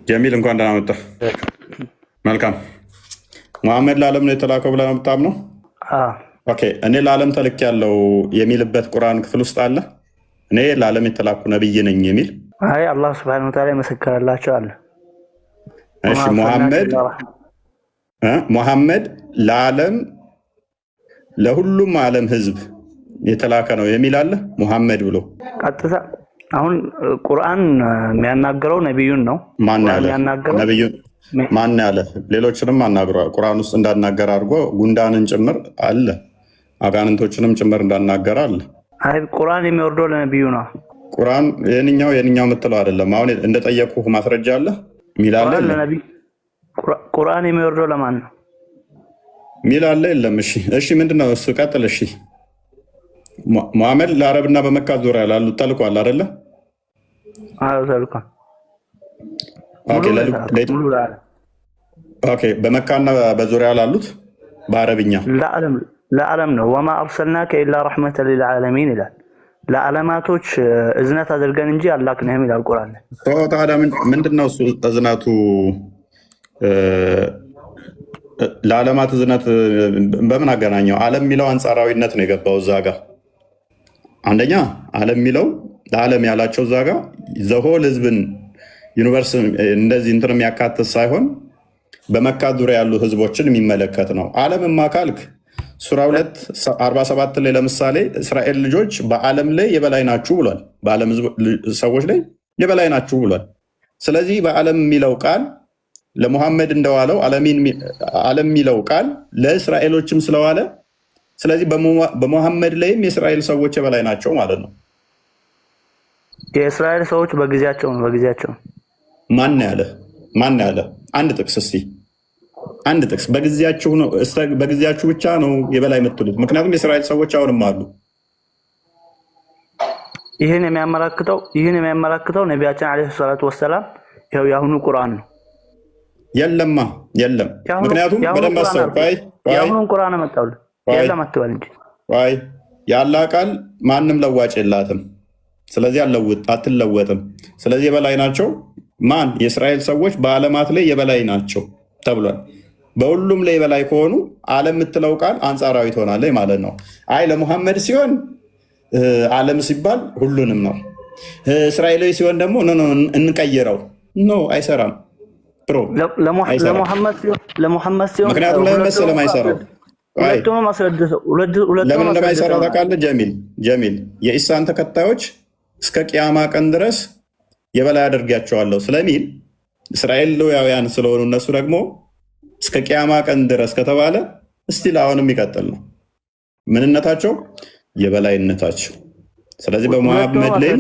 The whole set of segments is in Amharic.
ጀሚል እንኳን ደህና መጣ። መልካም። መሐመድ ለዓለም ነው የተላከው ብለህ ነው የምታምነው? ኦኬ። እኔ ለዓለም ተልክ ያለው የሚልበት ቁርአን ክፍል ውስጥ አለ እኔ ለዓለም የተላኩ ነብይ ነኝ የሚል? አይ አላህ Subhanahu Wa Ta'ala መሰከረላቸው አለ። እሺ መሐመድ ለዓለም ለሁሉም ዓለም ህዝብ የተላከ ነው የሚል አለ መሐመድ ብሎ ቀጥታ አሁን ቁርአን የሚያናገረው ነብዩን ነው። ማን ያለ ነብዩን ማን ያለ ሌሎችንም አናግሯል። ቁርአን ውስጥ እንዳናገር አድርጎ ጉንዳንን ጭምር አለ አጋንንቶችንም ጭምር እንዳናገር አለ። አይ ቁርአን የሚወርደው ለነብዩ ነው። ቁርአን የኛው የምትለው አይደለም። አሁን እንደጠየቁህ ማስረጃ አለ ሚላለ ለነብዩ ቁርአን የሚወርደው ለማን ነው ሚላለ የለም። እሺ ምንድነው እሱ? ቀጥል። እሺ መሐመድ ለአረብና በመካ ዙሪያ ላሉት ተልኳል አይደለ? አዎ ተልኳል። ኦኬ በመካና በዙሪያ ላሉት በአረብኛ ለዓለም ነው። ወማ አርሰልናከ ኢላ ረሕመተን ሊልዓለሚን ይላል። ለዓለማቶች እዝነት አድርገን እንጂ አላክንህም ይላል ቁርአን። ታዲያ ምንድነው እሱ እዝነቱ? ለዓለማት እዝነት በምን አገናኘው? ዓለም የሚለው አንጻራዊነት ነው የገባው እዛ ጋር። አንደኛ ዓለም የሚለው ለዓለም ያላቸው እዛ ጋር ዘሆል ህዝብን ዩኒቨርስ እንደዚህ እንትን የሚያካትት ሳይሆን በመካ ዙሪያ ያሉ ህዝቦችን የሚመለከት ነው። ዓለምማ ካልክ ሱራ 2:47 ላይ ለምሳሌ እስራኤል ልጆች በዓለም ላይ የበላይ ናችሁ ብሏል። በዓለም ሰዎች ላይ የበላይ ናችሁ ብሏል። ስለዚህ በዓለም የሚለው ቃል ለሙሐመድ እንደዋለው ዓለም የሚለው ቃል ለእስራኤሎችም ስለዋለ ስለዚህ በሙሐመድ ላይም የእስራኤል ሰዎች የበላይ ናቸው ማለት ነው። የእስራኤል ሰዎች በጊዜያቸው ማን ያለ? አንድ ጥቅስ እስቲ አንድ ጥቅስ። በጊዜያችሁ ነው በጊዜያችሁ ብቻ ነው የበላይ የምትሉት። ምክንያቱም የእስራኤል ሰዎች አሁንም አሉ። ይህን የሚያመላክተው ነቢያችን አለይሂ ሰላቱ ወሰላም ያው የአሁኑ ቁርአን ነው። የለም። ምክንያቱም በደንብ አሰብ የአሁኑን ቁርአን መጣው የለም አትበል እንጂ የአላህ ቃል ማንም ለዋጭ የላትም። ስለዚህ አትለወጥም። ስለዚህ የበላይ ናቸው። ማን? የእስራኤል ሰዎች በዓለማት ላይ የበላይ ናቸው ተብሏል። በሁሉም ላይ የበላይ ከሆኑ ዓለም የምትለው ቃል አንጻራዊ ትሆናለች ማለት ነው። አይ ለሙሐመድ ሲሆን ዓለም ሲባል ሁሉንም ነው። እስራኤላዊ ሲሆን ደግሞ እንቀይረው ኖ አይሰራም። ለሙሐመድ ሲሆን ምክንያቱም ለምን ስለማይሰራው ለምን እንደማይሰራ ታውቃለህ ጀሚል? የኢሳን ተከታዮች እስከ ቅያማ ቀን ድረስ የበላይ አድርጋቸዋለሁ ስለሚል እስራኤላውያን ስለሆኑ እነሱ ደግሞ እስከ ቅያማ ቀን ድረስ ከተባለ እስቲል አሁንም የሚቀጥል ነው ምንነታቸው፣ የበላይነታቸው። ስለዚህ በሙሐመድ ላይ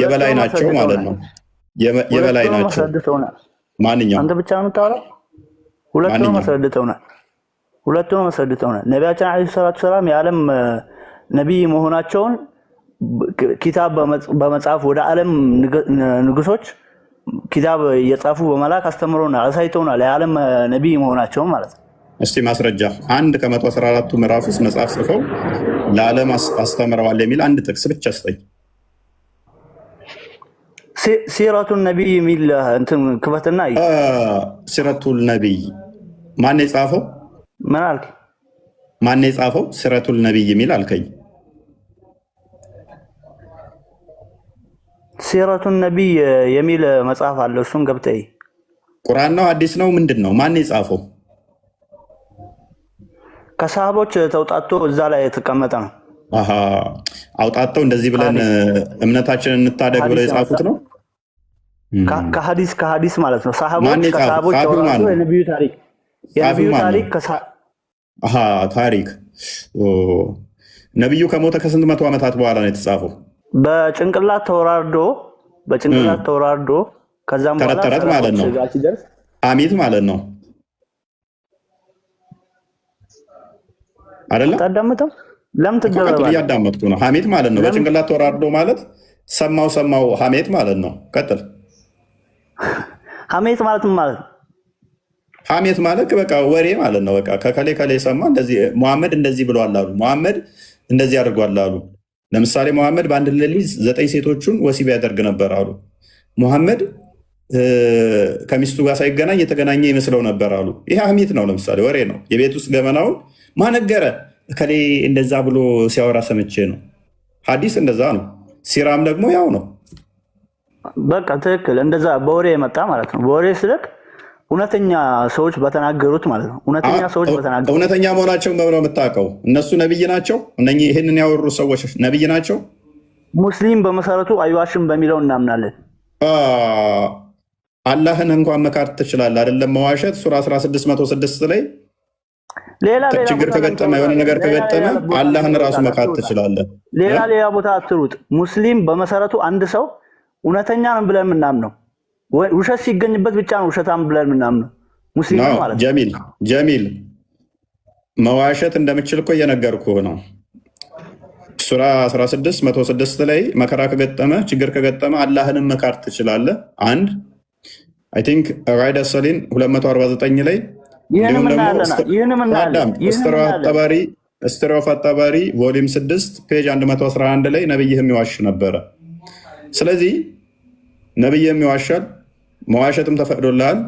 የበላይ ናቸው ማለት ነው። የበላይ ናቸው። ማንኛውም አንተ ብቻ ነው የምታወራው? ሁለቱንም አስረድተውናል። ነቢያችን አለይሂ ሰላቱ ሰላም የዓለም ነቢይ መሆናቸውን ኪታብ በመጻፍ ወደ ዓለም ንጉሶች ኪታብ እየጻፉ በመላክ አስተምሮናል፣ አሳይተውናል የዓለም ነቢይ መሆናቸውን ማለት ነው። እስቲ ማስረጃ 1 ምዕራፍ ውስጥ መጽሐፍ ጽፈው ለዓለም አስተምረዋል የሚል አንድ ጥቅስ ብቻ ስጠኝ። ሲረቱን ነቢይ የሚል እንትን ክፈትና ሲረቱል ነቢይ ማን የጻፈው? ምን አልክ? ማን የጻፈው? ሲረቱል ነቢይ የሚል አልከኝ። ሲረቱን ነቢይ የሚል መጽሐፍ አለ። እሱን ገብተህ ቁርአን ነው ሐዲስ ነው ምንድን ነው? ማን የጻፈው? ከሰሃቦች ተውጣቶ እዛ ላይ የተቀመጠ ነው። አውጣተው እንደዚህ ብለን እምነታችንን እንታደግ ብለው የጻፉት ነው። ከሐዲስ ማለት ነው። ሰሃቦች ከሰሃቦች ተውጣቶ የነቢዩ ታሪክ ታሪክ ነቢዩ ከሞተ ከስንት መቶ ዓመታት በኋላ ነው የተጻፈው? በጭንቅላት ተወራርዶ ከዛም በኋላ ተረት ማለት ነው። ሐሜት ማለት ነው አይደለ? ታዳምጠው ለምን ትደረባለህ? እያዳመጥኩ ነው። ሐሜት ማለት ነው። በጭንቅላት ተወራርዶ ማለት ሰማው ሐሜት ማለት ነው። ቀጥል። ሐሜት ማለት ማለት ሐሜት ማለት በቃ ወሬ ማለት ነው። በቃ ከከሌ ሰማ እንደዚህ መሐመድ እንደዚህ ብሏል አሉ። መሐመድ እንደዚህ አድርጓል አሉ። ለምሳሌ መሐመድ በአንድ ሌሊት 9 ሴቶቹን ወሲብ ያደርግ ነበር አሉ። መሐመድ ከሚስቱ ጋር ሳይገናኝ የተገናኘ ይመስለው ነበር አሉ። ይህ ሐሜት ነው። ለምሳሌ ወሬ ነው። የቤት ውስጥ ገመናውን ማነገረ እከሌ እንደዛ ብሎ ሲያወራ ሰምቼ ነው። ሐዲስ እንደዛ ነው። ሲራም ደግሞ ያው ነው። በቃ ትክክል። እንደዛ በወሬ የመጣ ማለት ነው። በወሬ ስልክ እውነተኛ ሰዎች በተናገሩት ማለት ነው። እውነተኛ ሰዎች በተናገሩት እውነተኛ መሆናቸውን በምነው የምታውቀው? እነሱ ነብይ ናቸው። እነኚህ ይህንን ያወሩ ሰዎች ነብይ ናቸው። ሙስሊም በመሰረቱ አይዋሽም በሚለው እናምናለን። አላህን እንኳን መካድ ትችላለህ አይደለም? መዋሸት ሱራ 1606 ላይ ችግር ከገጠመ የሆነ ነገር ከገጠመ አላህን ራሱ መካድ ትችላለህ። ሌላ ቦታ አትሩጥ። ሙስሊም በመሰረቱ አንድ ሰው እውነተኛ ነው ብለን የምናምነው ውሸት ሲገኝበት ብቻ ነው ውሸታም ብለን የምናምነው ሙስሊም ማለት ነው። ጀሚል መዋሸት እንደምችል እኮ እየነገርኩህ ነው። ሱራ 1606 ላይ መከራ ከገጠመ ችግር ከገጠመ አላህንም መካድ ትችላለህ። አንድ አይ ቲንክ ራይድ ሰሊን 249 ላይ ስትሮፍ አጣባሪ ቮሊም 6 ፔጅ 111 ላይ ነብይህም ይዋሽ ነበረ። ስለዚህ ነብይህም ይዋሻል፣ መዋሸትም ተፈቅዶልሃል።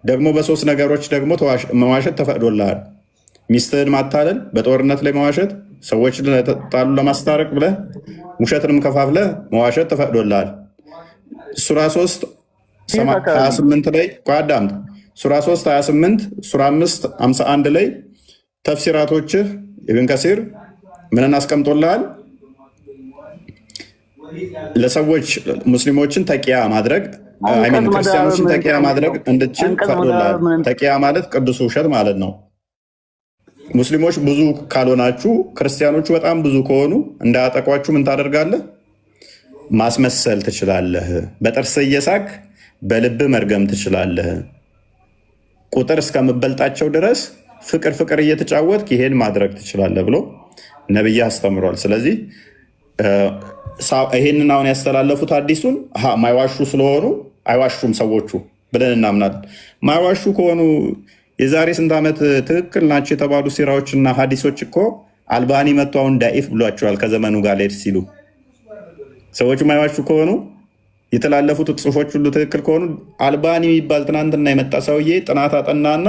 ደግሞ በሶስት ነገሮች ደግሞ መዋሸት ተፈቅዶልሃል። ሚስትህን ማታለል፣ በጦርነት ላይ መዋሸት፣ ሰዎች ጣሉ ለማስታረቅ ብለህ ውሸትንም ከፋፍለህ መዋሸት ተፈቅዶልሃል። ሱራ 3 28 ላይ ቋዳም ሱራ 3 28 ሱራ 5 51 ላይ ተፍሲራቶችህ ኢብን ከሲር ምንን አስቀምጦልሃል? ለሰዎች ሙስሊሞችን ተቂያ ማድረግ ክርስቲያኖችን ተቂያ ማድረግ እንድችል ፈቅዶልሃል። ተቂያ ማለት ቅዱስ ውሸት ማለት ነው። ሙስሊሞች ብዙ ካልሆናችሁ ክርስቲያኖቹ በጣም ብዙ ከሆኑ እንዳያጠቋችሁ ምን ታደርጋለህ? ማስመሰል ትችላለህ። በጥርስ እየሳቅ በልብ መርገም ትችላለህ። ቁጥር እስከምበልጣቸው ድረስ ፍቅር እየተጫወትክ ይሄን ማድረግ ትችላለህ ብሎ ነብይ አስተምሯል። ስለዚህ ይሄንን አሁን ያስተላለፉት አዲሱን ማይዋሹ ስለሆኑ አይዋሹም ሰዎቹ ብለን እናምናለን። ማይዋሹ ከሆኑ የዛሬ ስንት ዓመት ትክክል ናቸው የተባሉ ሲራዎችና ሀዲሶች እኮ አልባኒ መጥቶ አሁን ዳኢፍ ብሏቸዋል። ከዘመኑ ጋር ሌድ ሲሉ ሰዎቹ ማይዋሹ ከሆኑ የተላለፉት ጽሁፎች ሁሉ ትክክል ከሆኑ አልባኒ የሚባል ትናንትና የመጣ ሰውዬ ጥናት አጠናና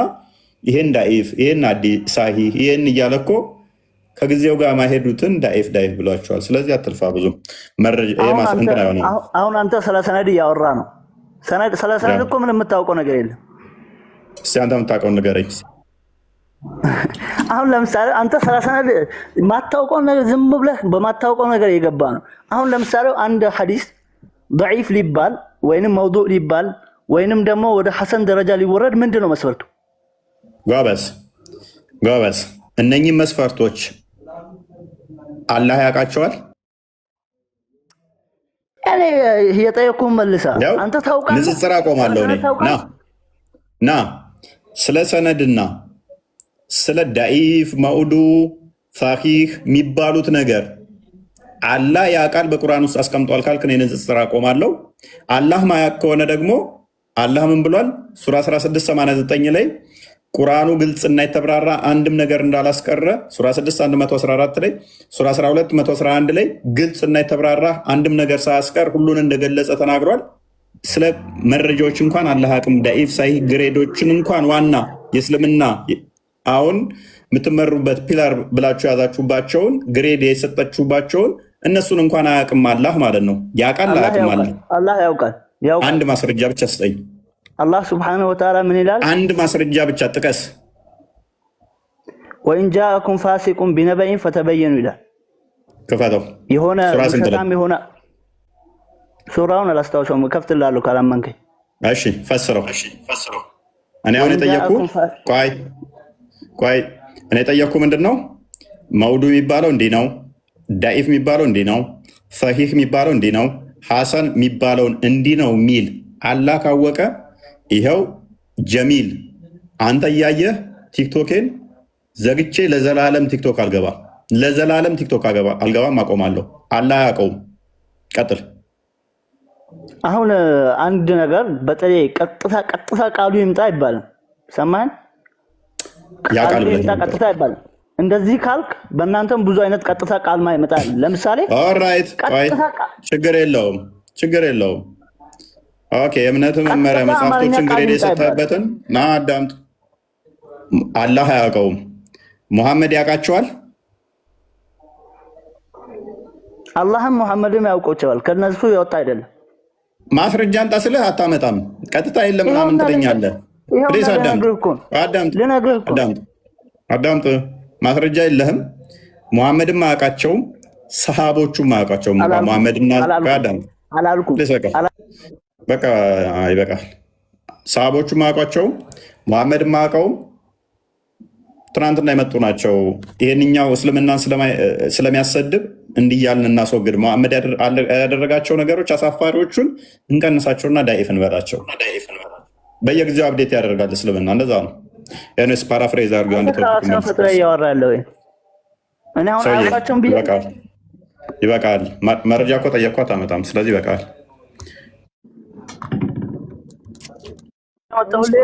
ይሄን ዳኢፍ፣ ይሄን ሳሂህ፣ ይሄን እያለ እኮ ከጊዜው ጋር ማሄዱትን ዳኢፍ ብሏቸዋል። ስለዚህ አትልፋ ብዙ አሁን አንተ ስለ ሰነድ እያወራ ነው። ስለ ሰነድ እኮ ምን የምታውቀው ነገር የለም። እስኪ አንተ የምታውቀውን ንገረኝ። አሁን ለምሳሌ አንተ ስለ ሰነድ ማታውቀው ነገር ዝም ብለህ በማታውቀው ነገር የገባ ነው። አሁን ለምሳሌ አንድ ሐዲስ ضعيف ሊባል ወይንም መውዱዕ ሊባል ወይንም ደግሞ ወደ ሐሰን ደረጃ ሊወረድ ምንድነው መስፈርቱ? ጎበዝ እነኚህ መስፈርቶች አላህ ያውቃቸዋል። እኔ የጠየኩህ መልሳ አንተ ታውቃለህ። ንጽጽር አቆማለሁ እኔ ና ስለ ሰነድና ስለ ዳኢፍ መውዱ ፋኺህ የሚባሉት ነገር አላህ ያውቃል በቁርአን ውስጥ አስቀምጧል ካልክ እኔ ንጽጽር አቆማለሁ። አላህ ማያውቅ ከሆነ ደግሞ አላህ ምን ብሏል? ሱራ 1689 ላይ ቁርአኑ ግልጽና የተብራራ አንድም ነገር እንዳላስቀረ ሱራ 6 114 ላይ ሱራ 12 111 ላይ ግልጽና የተብራራ አንድም ነገር ሳያስቀር ሁሉን እንደገለጸ ተናግሯል። ስለ መረጃዎች እንኳን አላህ አቅም ዳኢፍ ሳሂህ ግሬዶችን እንኳን ዋና የእስልምና አሁን የምትመሩበት ፒላር ብላችሁ ያዛችሁባቸውን ግሬድ የሰጠችሁባቸውን እነሱን እንኳን አያውቅም አላህ ማለት ነው። ያውቃል አያውቅም? አላህ ያውቃል። አንድ ማስረጃ ብቻ ስጠኝ። አላህ ሱብሓነሁ ወተዓላ ምን ይላል? አንድ ማስረጃ ብቻ ጥቀስ። ወኢን ጃአኩም ፋሲቁን ቢነበኢን ፈተበየኑ ይላል። ክፈተው። የሆነ ሰላም የሆነ ሱራውን አላስታውሰውም። ከፍትላለሁ ካላመንከኝ። እሺ ፈስረው። እኔ አሁን የጠየኩ ቆይ እኔ የጠየኩ ምንድነው? መውዱ የሚባለው እንዲህ ነው፣ ዳኢፍ የሚባለው እንዲህ ነው፣ ሰሂህ የሚባለው እንዲህ ነው፣ ሐሰን የሚባለውን እንዲህ ነው የሚል አላህ ካወቀ ይኸው ጀሚል አንተ እያየህ ቲክቶኬን ዘግቼ ለዘላለም ቲክቶክ አልገባም። ለዘላለም ቲክቶክ አልገባም፣ አቆማለሁ። አላህ አያውቀውም። ቀጥል። አሁን አንድ ነገር በተለይ ቀጥታ ቃሉ ይምጣ አይባልም። ሰማን? ቀጥታ አይባልም። እንደዚህ ካልክ በእናንተም ብዙ አይነት ቀጥታ ቃል ይመጣል። ለምሳሌ ኦልራይት፣ ችግር የለውም ኦኬ የእምነት መመሪያ ቀጥታ አማርኛ መጽሐፍቶችን ቃል ግሬድ ይምጣ ይባላል። የሰጠህበትን ና አዳምጥ። አላህ አያውቀውም፣ ሙሐመድ ያውቃቸዋል። አላህም ሙሐመድም ያውቀው ይችላል። ከነሱ የወጣ አይደለም። ማስረጃ አንጣ ስልህ አታመጣም። ቀጥታ የለም ይኸው ምናምን እና ትለኛለህ። ፕሊስ አዳምጥ፣ ልነግርህ እኮ ነው። አዳምጥ፣ ልነግርህ እኮ ነው። አዳምጥ፣ አዳምጥ። ማስረጃ የለህም። ሙሐመድም አያውቃቸውም፣ ሰሃቦቹም አያውቃቸውም። አላልኩም ሙሐመድና አላልኩም አላልኩም። ፕሊስ በቃ ይበቃል። ሰሃቦቹም አያውቋቸውም፣ ሙሐመድም አያውቀውም። ትናንትና የመጡ ናቸው። ይህንኛው እስልምናን ስለሚያሰድብ እንዲህ እያልን እናስወግድ። መሐመድ ያደረጋቸው ነገሮች አሳፋሪዎቹን እንቀንሳቸውና ዳኢፍ እንበላቸው። በየጊዜው አብዴት ያደርጋል እስልምና፣ እንደዛ ነው። ስ ፓራፍሬዝ አድርገው አንድ ፈጥረ እያወራ ያለው እኔ አሁን አያውቃቸውም ብዬ ይበቃል። መረጃ እኮ ጠየቅኩ አታመጣም። ስለዚህ ይበቃል።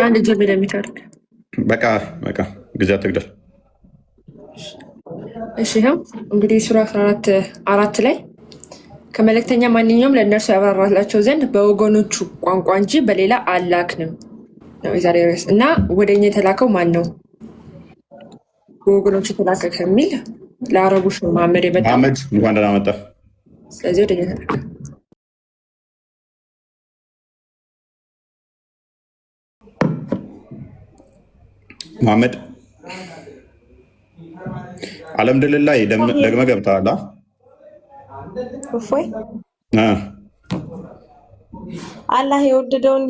አንድ ጅብ ለሚታርግ በቃ ጊዜ አትግደል። እሺ ይኸው እንግዲህ ሱራ 14 ላይ ከመልእክተኛ ማንኛውም ለእነርሱ ያብራራላቸው ዘንድ በወገኖቹ ቋንቋ እንጂ በሌላ አላክንም ነው የዛሬ ርዕስ። እና ወደኛ የተላከው ማን ነው? በወገኖቹ የተላከ ከሚል ለአረቦች ነው መሐመድ የመጣው። መሐመድ እንኳን ደህና መጣ። ስለዚህ ወደኛ የተላከ መሐመድ አልሐምዱሊላህ ደግመህ ገብተሃል። እፎይ አላህ የወደደውን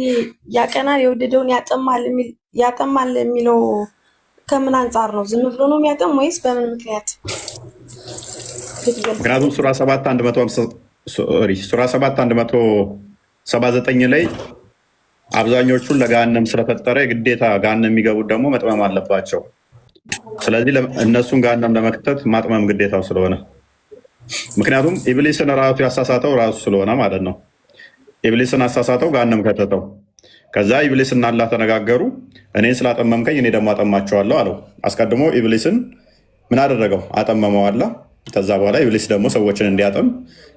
ያቀናል የወደደውን ያጠማል የሚለው ከምን አንጻር ነው? ዝም ብሎ ነው የሚያጠም ወይስ በምን ምክንያት? ምክንያቱም ሱራ 7 179 ላይ አብዛኞቹን ለገሃነም ስለፈጠረ የግዴታ ገሃነም የሚገቡት ደግሞ መጥመም አለባቸው። ስለዚህ እነሱን ገሃነም ለመክተት ማጥመም ግዴታው ስለሆነ፣ ምክንያቱም ኢብሊስን ራሱ ያሳሳተው ራሱ ስለሆነ ማለት ነው። ኢብሊስን አሳሳተው ገሃነም ከተተው። ከዛ ኢብሊስ እና አላህ ተነጋገሩ። እኔን ስላጠመምከኝ እኔ ደግሞ አጠማቸዋለሁ አለው። አስቀድሞ ኢብሊስን ምን አደረገው? አጠመመው አላህ። ከዛ በኋላ ኢብሊስ ደግሞ ሰዎችን እንዲያጠም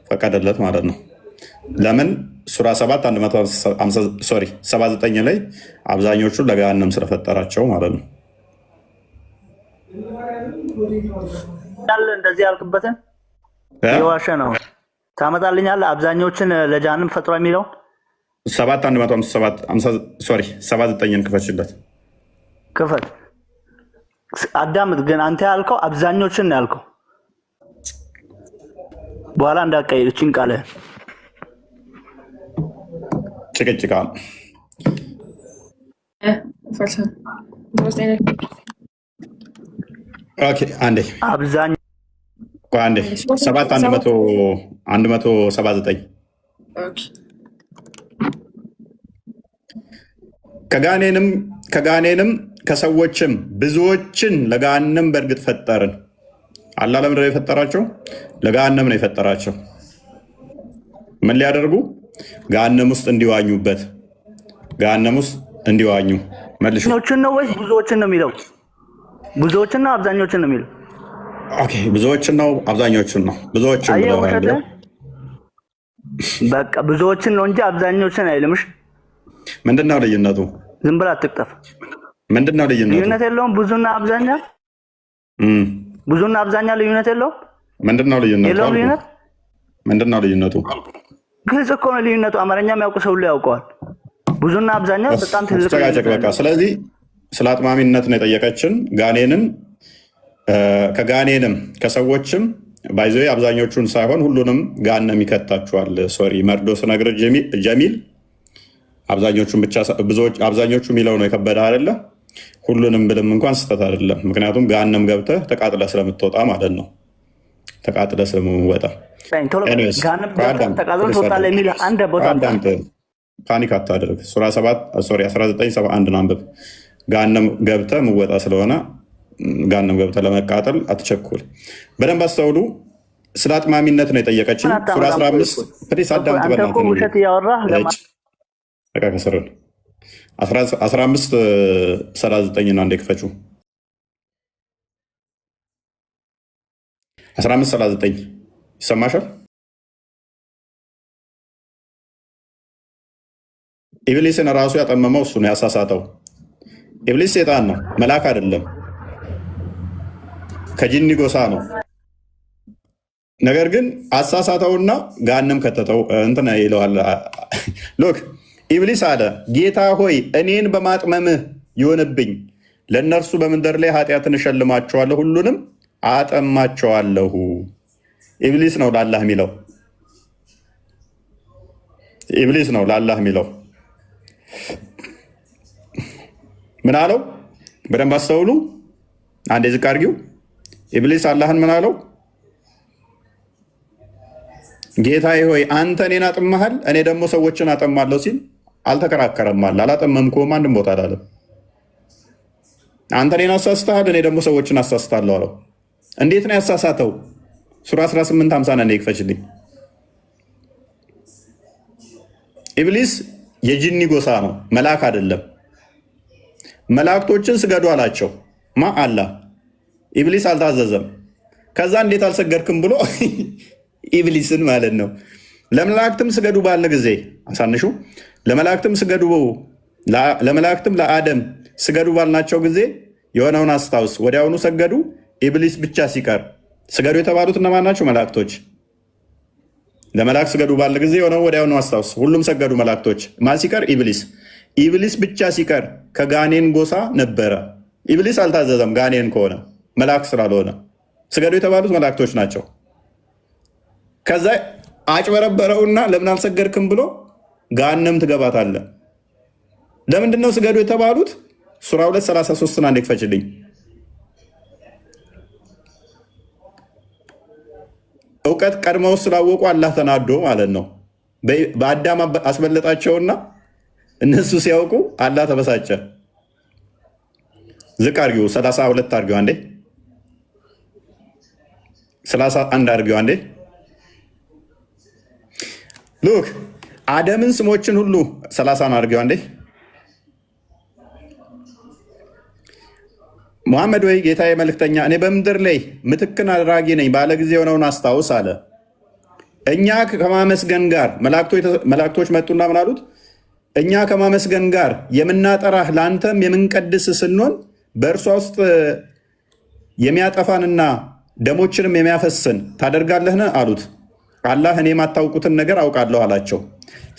ፈቀደለት ማለት ነው። ለምን? ሱራ 79 ላይ አብዛኞቹን ለገሃነም ስለፈጠራቸው ማለት ነው። እንደዚህ ያልክበትን የዋሸ ነው ታመጣልኛለህ? አብዛኞችን ለጀሃነም ፈጥሮ የሚለው 79ን ክፈችለት። ክፈት አዳምጥ። ግን አንተ ያልከው አብዛኞችን ነው ያልከው። በኋላ እንዳትቀይር እችን ቃልህን። ጭቅጭቃ አንዴ 179 ከጋኔንም ከሰዎችም ብዙዎችን ለገሃነም በእርግጥ ፈጠርን። አላህ ለምንድን ነው የፈጠራቸው? ለገሃነም ነው የፈጠራቸው። ምን ሊያደርጉ? ገሃነም ውስጥ እንዲዋኙበት። ገሃነም ውስጥ እንዲዋኙ መልሹ። ነው ወይስ ብዙዎችን ነው የሚለው? ብዙዎችን ነው አብዛኞችን ነው የሚለው? ብዙዎችን ነው አብዛኞችን ነው? ብዙዎችን በቃ ብዙዎችን ነው እንጂ አብዛኞችን አይልምሽ። ምንድነው ልዩነቱ? ዝም ብላ አትቅጠፍ። ምንድነው ልዩነቱ? ልዩነት የለውም። ብዙና አብዛኛ ልዩነት የለውም። ምንድነው ልዩነቱ? የለውም ልዩነት። ምንድነው ልዩነቱ? ግልጽ እኮ ነው ልዩነቱ። አማርኛ የሚያውቁ ሰው ሁሉ ያውቀዋል። ብዙና አብዛኛው በጣም ትልቅ በቃ ስለዚህ ስለ አጥማሚነት ነው የጠየቀችን። ከጋኔንም ከሰዎችም ባይዘ አብዛኞቹን ሳይሆን ሁሉንም ገሃነም ይከታችኋል። ሶሪ መርዶ ስነግርህ ጀሚል፣ አብዛኞቹን ብቻ አብዛኞቹ የሚለው ነው የከበደ አይደለ? ሁሉንም ብልም እንኳን ስህተት አይደለም። ምክንያቱም ገሃነም ገብተህ ተቃጥለህ ስለምትወጣ ማለት ነው። ተቃጥለህ ስለምትወጣ ፓኒክ አታደርግ። ሱራ 1971 አንብብ። ገሃነም ገብተህ ምወጣ ስለሆነ ገሃነም ገብተህ ለመቃጠል አትቸኩል። በደንብ አስተውሉ። ስለ አጥማሚነት ነው የጠየቀችኝ። ሱራ 15 ፕሊስ አዳምጥ። ውሸት እያወራህ ከስርን 1539 አንዴ ክፈችው። 1539 ይሰማሻል? ኢብሊስን ራሱ ያጠመመው እሱ ነው፣ ያሳሳተው። ኢብሊስ ሴጣን ነው፣ መልአክ አይደለም፣ ከጂኒ ጎሳ ነው። ነገር ግን አሳሳተውና ገሃነም ከተተው። እንትን ይለዋል። ሎክ ኢብሊስ አለ ጌታ ሆይ እኔን በማጥመምህ ይሆንብኝ፣ ለእነርሱ በምድር ላይ ኃጢአትን እሸልማቸዋለሁ፣ ሁሉንም አጠማቸዋለሁ። ኢብሊስ ነው ለአላህ የሚለው፣ ኢብሊስ ነው ለአላህ የሚለው። ምን አለው? በደንብ አስተውሉ። አንዴ ዝቅ አድርጊው። ኢብሊስ አላህን ምን አለው? ጌታዬ ሆይ አንተ እኔን አጥመሃል፣ እኔ ደግሞ ሰዎችን አጠማለሁ ሲል አልተከራከረም። አለ አላጠመምኩም፣ አንድም ቦታ አላለም። አንተ እኔን አሳስተሃል፣ እኔ ደግሞ ሰዎችን አሳስታለሁ አለው። እንዴት ነው ያሳሳተው? ሱራ 18:50 ነው ይክፈችልኝ። ኢብሊስ የጂኒ ጎሳ ነው፣ መልአክ አይደለም። መላእክቶችን ስገዱ አላቸው። ማ አላህ። ኢብሊስ አልታዘዘም። ከዛ እንዴት አልሰገድክም ብሎ ኢብሊስን ማለት ነው። ለመላእክትም ስገዱ ባለ ጊዜ አሳንሹ። ለመላእክትም ስገዱ፣ ለመላእክትም ለአደም ስገዱ ባልናቸው ጊዜ የሆነውን አስታውስ። ወዲያውኑ ሰገዱ፣ ኢብሊስ ብቻ ሲቀር። ስገዱ የተባሉት እነማን ናቸው? መላእክቶች። ለመላእክት ስገዱ ባለ ጊዜ የሆነው ወዲያውኑ አስታውስ። ሁሉም ሰገዱ መላእክቶች። ማን ሲቀር? ኢብሊስ። ኢብሊስ ብቻ ሲቀር ከጋኔን ጎሳ ነበረ። ኢብሊስ አልታዘዘም። ጋኔን ከሆነ መልአክ ስላልሆነ ስገዱ የተባሉት መላእክቶች ናቸው። ከዛ አጭበረበረውና ለምን አልሰገድክም ብሎ ገሃነም ትገባታለህ። ለምንድነው ስገዱ የተባሉት? ሱራ 2:33 አንዴ ክፈችልኝ። እውቀት ቀድመው ስላወቁ አላህ ተናዶ ማለት ነው። በአዳም አስበለጣቸውና እነሱ ሲያውቁ አላህ ተበሳጨ። ዝቅ አድርጊው፣ 32 አድርጊው አንዴ፣ 31 አድርጊው አንዴ። ሉክ አደምን ስሞችን ሁሉ 30 አድርጊው አንዴ። ሙሐመድ ወይ ጌታዬ መልእክተኛ፣ እኔ በምድር ላይ ምትክን አድራጊ ነኝ ባለ ጊዜ የሆነውን አስታውስ አለ። እኛ ከማመስገን ጋር መላእክቶች መጡና ምን አሉት? እኛ ከማመስገን ጋር የምናጠራህ ለአንተም የምንቀድስ ስንሆን በእርሷ ውስጥ የሚያጠፋንና ደሞችንም የሚያፈስን ታደርጋለህን አሉት። አላህ እኔ የማታውቁትን ነገር አውቃለሁ አላቸው።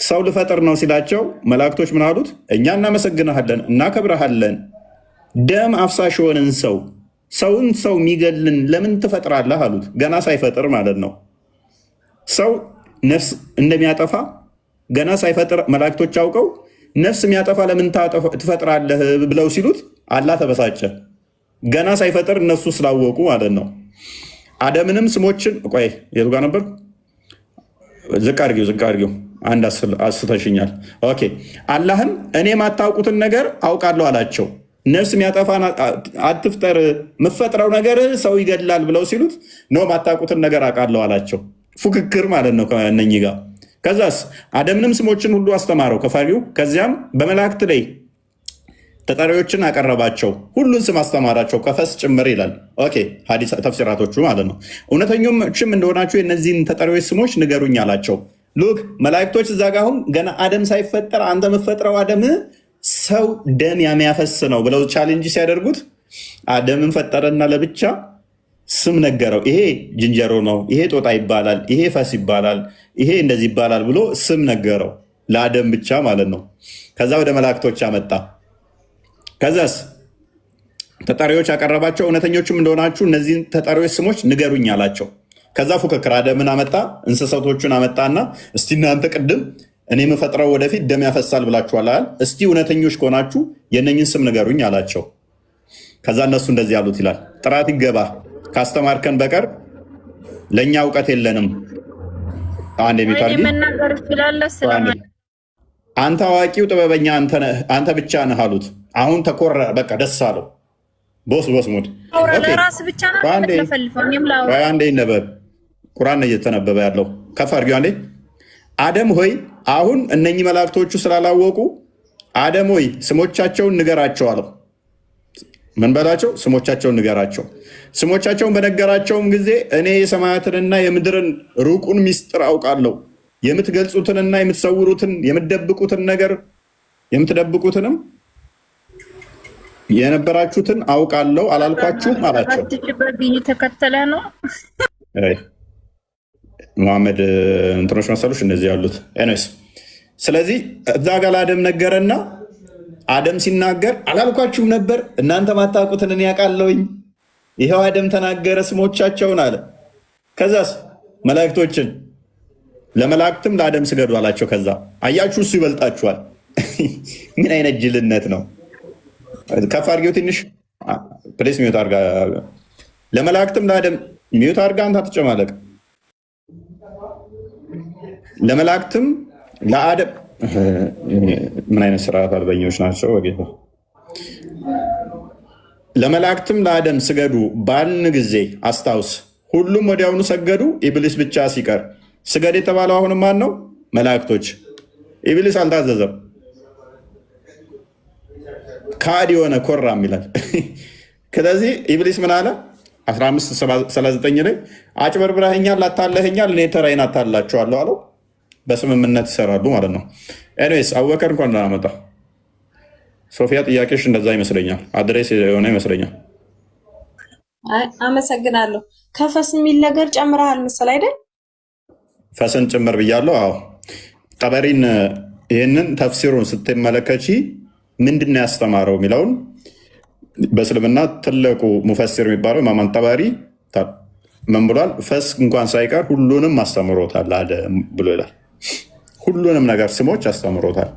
ሰው ልፈጥር ነው ሲላቸው መላእክቶች ምን አሉት? እኛ እናመሰግንሃለን፣ እናከብረሃለን። ደም አፍሳሽ የሆንን ሰውን ሰው የሚገልን ለምን ትፈጥራለህ አሉት። ገና ሳይፈጥር ማለት ነው። ሰው ነፍስ እንደሚያጠፋ ገና ሳይፈጥር መላእክቶች አውቀው ነፍስ የሚያጠፋ ለምን ትፈጥራለህ ብለው ሲሉት አላህ ተበሳጨ። ገና ሳይፈጥር እነሱ ስላወቁ ማለት ነው። አደምንም ስሞችን ቆይ የቱ ጋር ነበር? ዝቅ አድርጊው አንድ አስተሽኛል። ኦኬ አላህም እኔ የማታውቁትን ነገር አውቃለሁ አላቸው። ነፍስ የሚያጠፋን አትፍጠር፣ የምፈጥረው ነገር ሰው ይገድላል ብለው ሲሉት ነው የማታውቁትን ነገር አውቃለሁ አላቸው። ፉክክር ማለት ነው ከእነኚህ ጋር። ከዛስ አደምንም ስሞችን ሁሉ አስተማረው ከፈሪው። ከዚያም በመላእክት ላይ ተጠሪዎችን አቀረባቸው፣ ሁሉን ስም አስተማራቸው ከፈስ ጭምር ይላል። ኦኬ ሐዲስ ተፍሲራቶቹ ማለት ነው። እውነተኞችም እንደሆናችሁ የእነዚህን ተጠሪዎች ስሞች ንገሩኝ አላቸው። ሉክ መላእክቶች እዛ ጋ አሁን ገና አደም ሳይፈጠር አንተ የምትፈጥረው አደም ሰው ደም የሚያፈስ ነው ብለው ቻሌንጅ ሲያደርጉት አደምን ፈጠረና ለብቻ ስም ነገረው። ይሄ ዝንጀሮ ነው፣ ይሄ ጦጣ ይባላል፣ ይሄ ፈስ ይባላል፣ ይሄ እንደዚህ ይባላል ብሎ ስም ነገረው ለአደም ብቻ ማለት ነው። ከዛ ወደ መላእክቶች አመጣ። ከዛስ ተጠሪዎች ያቀረባቸው እውነተኞችም እንደሆናችሁ እነዚህን ተጠሪዎች ስሞች ንገሩኝ አላቸው። ከዛ ፉክክር አደምን አመጣ፣ እንስሳቶቹን አመጣና እስቲ እናንተ ቅድም እኔ የምፈጥረው ወደፊት ደም ያፈሳል ብላችኋል፣ እስቲ እውነተኞች ከሆናችሁ የእነኝን ስም ንገሩኝ አላቸው። ከዛ እነሱ እንደዚህ ያሉት ይላል፣ ጥራት ይገባ ካስተማርከን በቀር ለእኛ እውቀት የለንም። አንድ አንተ አዋቂው ጥበበኛ አንተ ብቻ ነህ አሉት። አሁን ተኮረ፣ በቃ ደስ አለው። ቦስ ሙድ አንዴ ይነበብ፣ ቁርአን ነው እየተነበበ ያለው። ከፍ አድርጊው አንዴ። አደም ሆይ አሁን እነኚህ መላእክቶቹ ስላላወቁ አደም ሆይ ስሞቻቸውን ንገራቸው አለው። ምን በላቸው? ስሞቻቸውን ንገራቸው። ስሞቻቸውን በነገራቸውም ጊዜ እኔ የሰማያትንና የምድርን ሩቁን ሚስጥር አውቃለሁ፣ የምትገልጹትንና የምትሰውሩትን የምትደብቁትን ነገር የምትደብቁትንም የነበራችሁትን አውቃለሁ አላልኳችሁም አላቸው። ተከተለ ነው መሐመድ እንትኖች መሰሎች እነዚህ ያሉት ኤኒዌይስ። ስለዚህ እዛ ጋር ለአደም ነገረና አደም ሲናገር አላልኳችሁም ነበር እናንተ ማታውቁትን እኔ አውቃለሁኝ። ይኸው አደም ተናገረ ስሞቻቸውን አለ። ከዛስ መላእክቶችን ለመላእክትም ለአደም ስገዱ አላቸው። ከዛ አያችሁ እሱ ይበልጣችኋል። ምን አይነት ጅልነት ነው? ከፍ አድርጌው ትንሽ ፕሌስ ሚዩት አድርጋ። ለመላእክትም ለአደም ሚዩት አድርጋ አንተ አትጨማለቅ። ለመላእክትም ለአደም ምን አይነት ስርዓት አልበኞች ናቸው በጌታ። ለመላእክትም ለአደም ስገዱ ባልን ጊዜ አስታውስ፣ ሁሉም ወዲያውኑ ሰገዱ፣ ኢብሊስ ብቻ ሲቀር። ስገድ የተባለው አሁንም ማን ነው? መላእክቶች። ኢብሊስ አልታዘዘም። ካድ የሆነ ኮራም ይላል። ስለዚህ ኢብሊስ ምን አለ? 1539 ላይ አጭበርብረኸኛል፣ አታለኸኛል፣ እኔ ተራዬን አታላችኋለሁ አለው። በስምምነት ይሰራሉ ማለት ነው። ኤኒዌይስ አቡበከር እንኳን ደህና መጣ። ሶፊያ ጥያቄሽ እንደዛ ይመስለኛል፣ አድሬስ የሆነ ይመስለኛል። አመሰግናለሁ። ከፈስ የሚል ነገር ጨምረሃል መሰል አይደል? ፈስን ጭምር ብያለሁ። አዎ ጠበሪን ይህንን ተፍሲሩን ስትመለከቺ ምንድን ያስተማረው የሚለውን በእስልምና ትልቁ ሙፈሲር የሚባለው ኢማም ጠበሪ ምን ብሏል? ፈስ እንኳን ሳይቀር ሁሉንም አስተምሮታል ብሎ ይላል። ሁሉንም ነገር ስሞች አስተምሮታል።